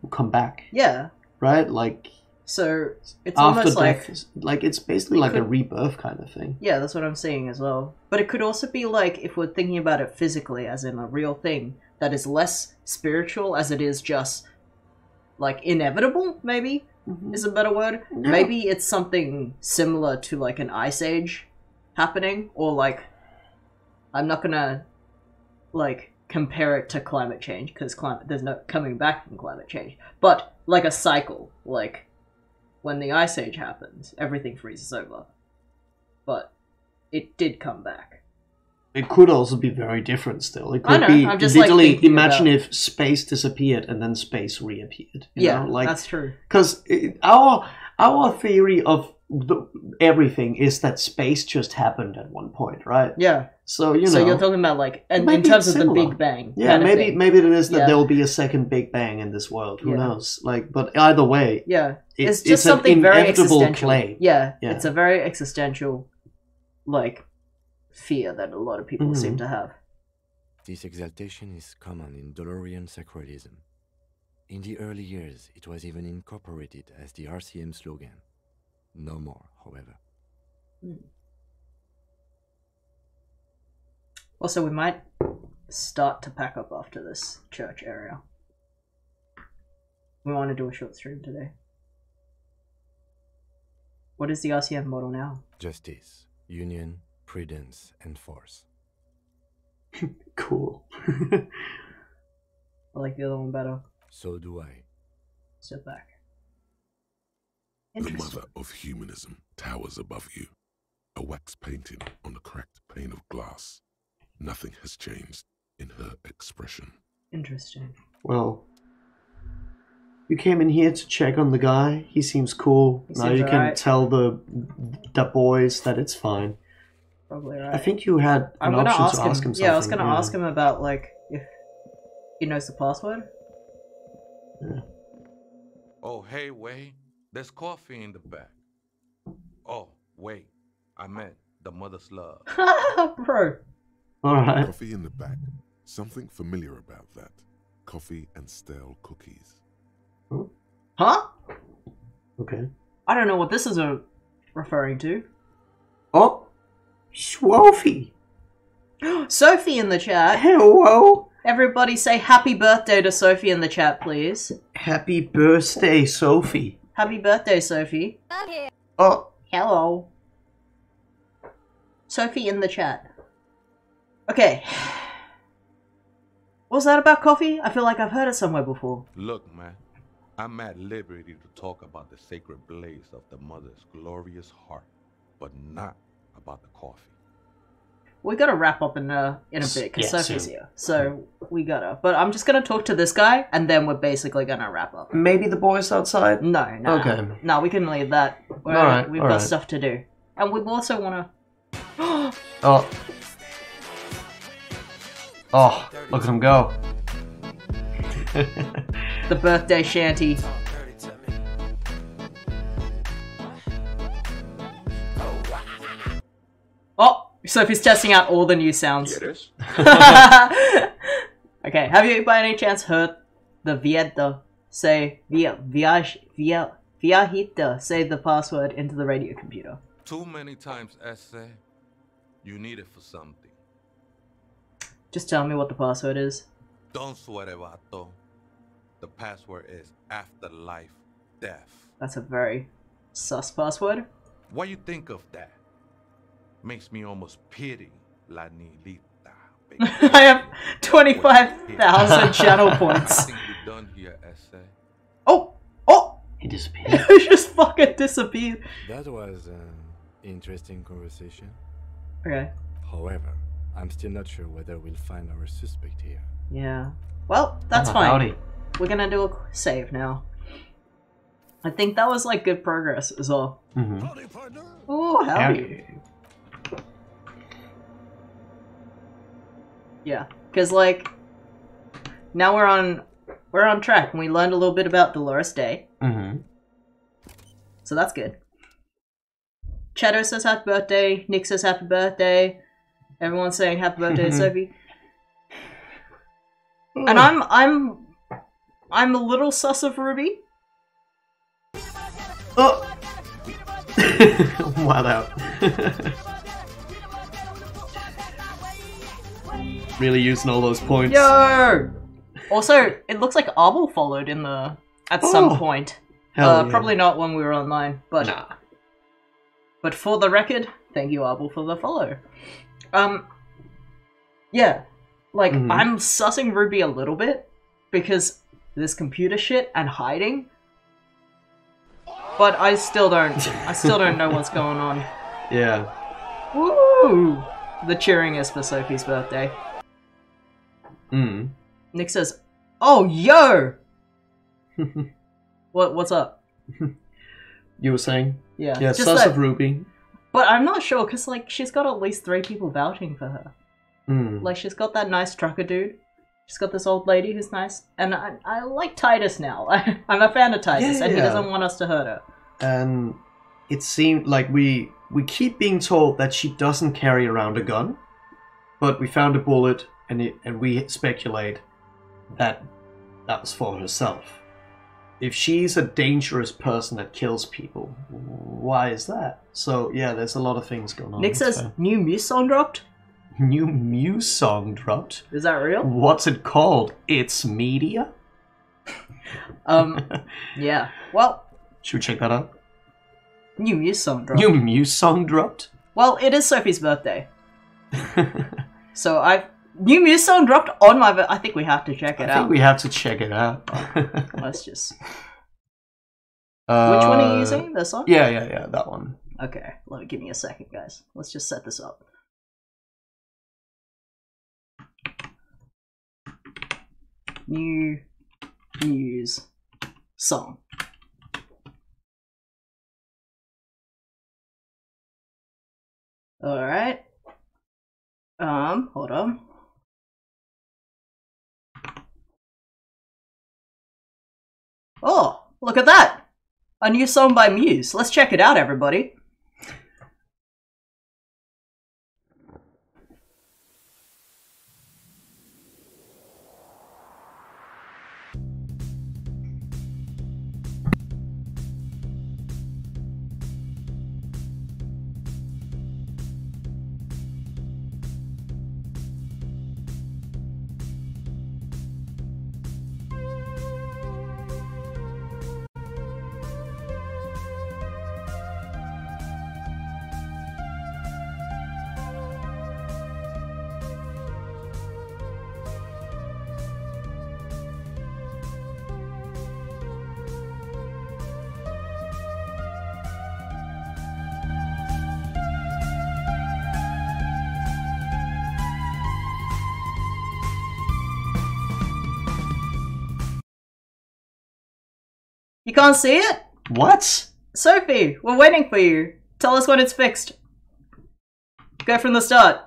come back. Yeah. Right? Like... So, it's after almost death, like it's basically like a rebirth kind of thing. Yeah, that's what I'm saying as well. But it could also be like, if we're thinking about it physically, as in a real thing, that is less spiritual as it is just, like, inevitable, maybe, is a better word. Yeah. Maybe it's something similar to, like, an ice age happening, or, like, I'm not gonna, like, compare it to climate change, because there's no coming back from climate change. But, like a cycle, like, when the Ice Age happens, everything freezes over. But it did come back. It could also be very different still. It could I know, be I'm just, literally, like, imagine about... if space disappeared and then space reappeared. You Yeah, know? Like, that's true. Because our theory of everything is that space just happened at one point, right? Yeah. So, you know. So you're talking about, like, in terms of the Big Bang. Yeah, maybe it is that Yeah. there will be a second Big Bang in this world. Who Yeah. knows? Like, but either way, yeah, it's just an something very inevitable existential. claim. Yeah, Yeah. it's a very existential, like, fear that a lot of people seem to have. This exaltation is common in Dolorian sacralism. In the early years, it was even incorporated as the RCM slogan. No more, however. Also, we might start to pack up after this church area. We want to do a short stream today. What is the RCM model now? Justice, union, prudence, and force. Cool. I like the other one better. So do I. Sit back. The mother of humanism towers above you, a wax painting on a cracked pane of glass. Nothing has changed in her expression. Interesting. Well, you came in here to check on the guy. He seems cool. He now seems you can alright. tell the boys that it's fine. Probably right. I think you had an option to ask him something. Yeah, I was going to ask him about, like, if he knows the password. Yeah. Oh, hey, Wei. There's coffee in the back. Oh, wait. I meant the mother's love. Bro. Alright. Coffee in the back. Something familiar about that. Coffee and stale cookies. Huh? Okay. I don't know what this is referring to. Oh, Sophie. Sophie in the chat. Hello. Everybody say happy birthday to Sophie in the chat, please. Happy birthday, Sophie. Happy birthday, Sophie. Oh. Hello. Sophie in the chat. Okay. What was that about coffee? I feel like I've heard it somewhere before. Look, man. I'm at liberty to talk about the sacred blaze of the mother's glorious heart, but not about the coffee. We gotta wrap up in a bit, because Yeah, Sophie's soon. here. So, we gotta. But I'm just gonna talk to this guy, and then we're basically gonna wrap up. Maybe the boys outside? No. Okay. No, we can leave that. Alright, We've got stuff to do. And we also wanna... Oh. Oh, look at him go. The birthday shanty. Oh, Sophie's testing out all the new sounds. Okay, have you by any chance heard the Vieta say Viahita say the password into the radio computer? Too many times, essay. You need it for something. Just tell me what the password is. Don't sweat it, vato. The password is afterlife death. That's a very sus password. What you think of that? Makes me almost pity La Nilita. I have 25,000 channel points. I think we're done here, essay. Oh! He disappeared. He just fucking disappeared. That was an interesting conversation. Okay. However, I'm still not sure whether we'll find our suspect here. Yeah. Well, that's fine. Howdy. We're gonna do a save now. I think that was like good progress as well. Mm-hmm. Ooh, howdy. Yeah, because like now we're on track, and we learned a little bit about Dolores Day, Mm-hmm. so that's good. Chato says happy birthday. Nick says happy birthday. Everyone's saying happy birthday to Sophie. And I'm a little sus of Ruby. Oh! Wow, out. Really using all those points. Yo! Also, it looks like Arbel followed at some point. Hell yeah. Probably not when we were online, but Nah. But for the record, thank you Arbel for the follow. Yeah. Like, Mhm. I'm sussing Ruby a little bit because this computer shit and hiding. But I still don't know what's going on. Yeah. Woo! The cheering is for Sophie's birthday. Mm. Nick says, "Oh, yo!" What's up? You were saying? Yeah. Yeah, just sus that- of Ruby. But I'm not sure, because, like, she's got at least 3 people vouching for her. Mm. Like, she's got that nice trucker dude. She's got this old lady who's nice. And I like Titus now. I'm a fan of Titus, and he Yeah. doesn't want us to hurt her. And it seemed like we keep being told that she doesn't carry around a gun, but we found a bullet, and we speculate that was for herself. If she's a dangerous person that kills people, why is that? So yeah, there's a lot of things going on. Nick It's says, fair. new Muse song dropped? New Muse song dropped? Is that real? What's it called? It's Media? Yeah. Well, should we check that out? New Muse song dropped. New Muse song dropped? Well, it is Sophie's birthday. So New Muse song dropped on my I think we have to check it I out. think we have to check it out. Let's just... Which one are you using? This one? Yeah, that one. Okay, give me a second, guys. Let's just set this up. New Muse song. Alright. Hold on. Oh, look at that! A new song by Muse. Let's check it out, everybody. You can't see it? What? Sophie, we're waiting for you. Tell us when it's fixed. Go from the start.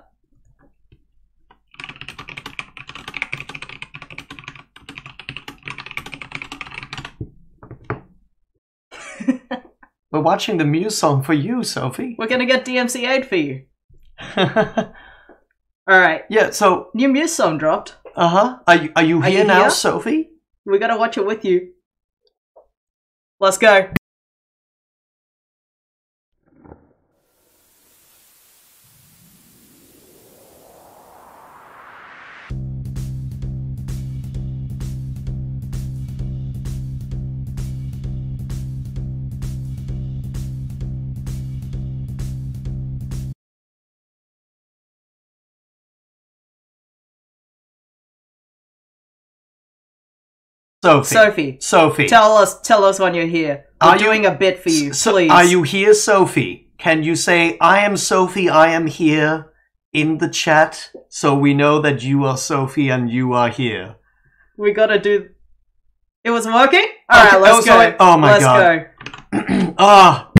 We're watching the Muse song for you, Sophie. We're gonna get DMCA'd for you. Alright. Yeah, so... New Muse song dropped. Uh-huh. Are you here now, Sophie? We gotta watch it with you. Let's go. Sophie. Tell us when you're here. We're doing a bit for you, please. Are you here, Sophie? Can you say, I am Sophie, I am here in the chat, so we know that you are Sophie and you are here? We gotta do... It was working? Alright, Okay, let's go. Oh my god. Let's go. Ah!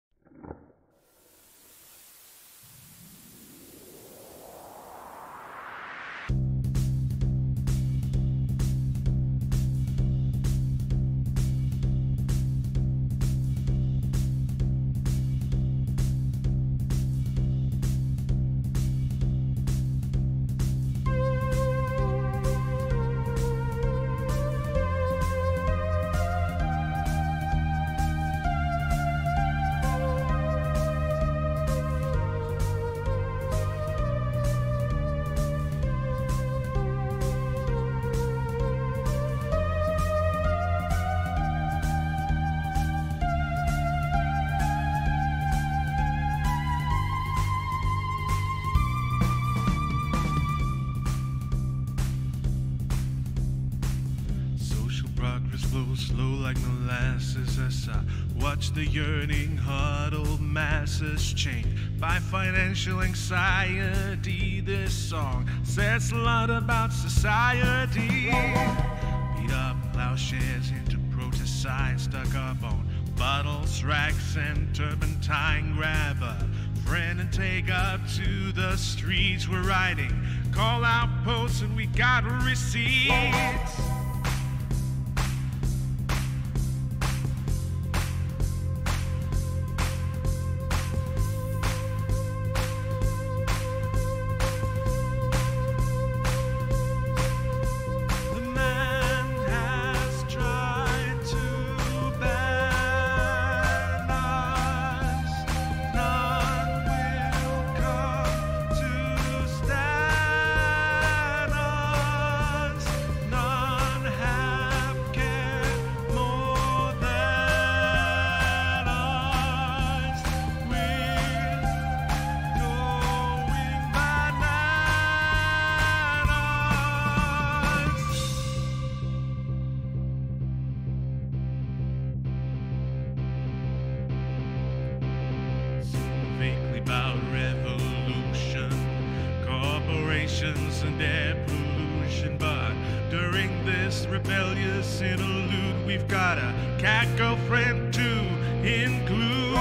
Jesus. Watch the yearning, huddled masses chained by financial anxiety. This song says a lot about society. Beat up plowshares into protest signs stuck up on bottles, racks, and turpentine. Grab a friend and take up to the streets. We're riding, call out posts, and we got receipts. About revolution, corporations and air pollution. But during this rebellious interlude, we've got a cat girlfriend to include.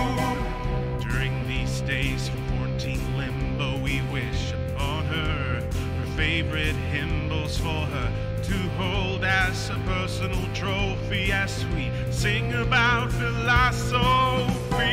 During these days for quarantine limbo, we wish upon her favorite hymnals for her to hold as a personal trophy as we sing about philosophy.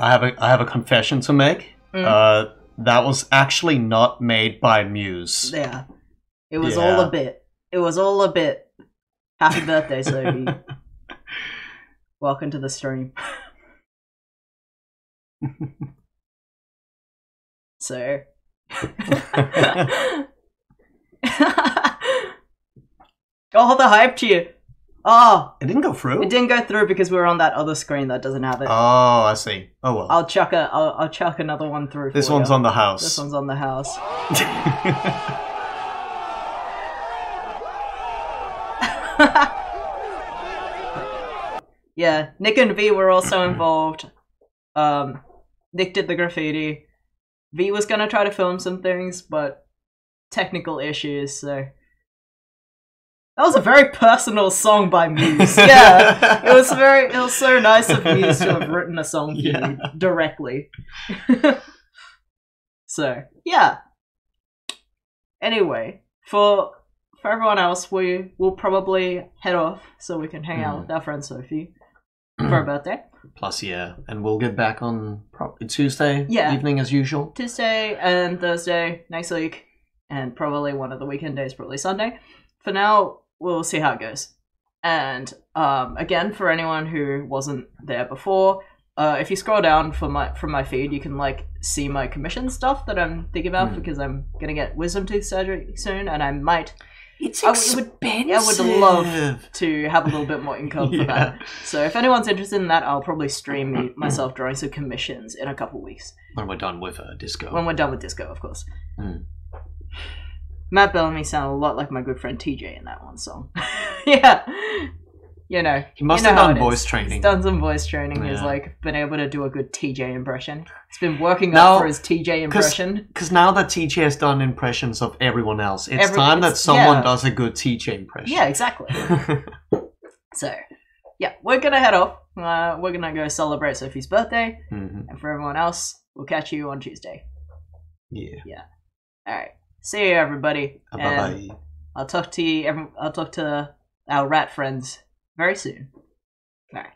I have a confession to make. That was actually not made by Muse. Yeah. It was all a bit. It was all a bit. Happy birthday, Sophie. Welcome to the stream. So. Oh, the hype cheer. Oh, it didn't go through. It didn't go through because we were on that other screen that doesn't have it. Oh, I see. Oh well. I'll chuck another one through. This one's on the house. This one's on the house. Yeah, Nick and V were also involved. Nick did the graffiti. V was gonna try to film some things, but technical issues, so. That was a very personal song by Muse. Yeah, it was so nice of Muse to have written a song for you directly. So, yeah. Anyway, for everyone else, we will probably head off so we can hang out with our friend Sophie for her birthday. Plus, yeah, and we'll get back on Tuesday Yeah. evening as usual. Tuesday and Thursday next week, and probably one of the weekend days, probably Sunday. For now, we'll see how it goes. And again, for anyone who wasn't there before, if you scroll down from my feed, you can like see my commission stuff that I'm thinking about because I'm gonna get wisdom tooth surgery soon, and I might. It's expensive. I would love to have a little bit more income for that. So if anyone's interested in that, I'll probably stream myself drawing some commissions in a couple of weeks. When we're done with disco. When we're done with disco, of course. Matt Bellamy sounded a lot like my good friend TJ in that one song. Yeah. You know. He must have done voice training. He's done some voice training. Yeah. He's like been able to do a good TJ impression. He's been working up for his TJ impression. Because now that TJ has done impressions of everyone else, it's time that someone does a good TJ impression. Yeah, exactly. So, yeah, we're gonna head off. We're gonna go celebrate Sophie's birthday, and for everyone else, we'll catch you on Tuesday. Yeah. Yeah. All right. See you, everybody. Bye-bye. I'll talk to you. I'll talk to our rat friends very soon. All right.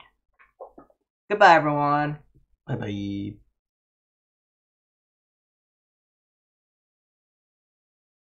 Goodbye, everyone. Bye-bye.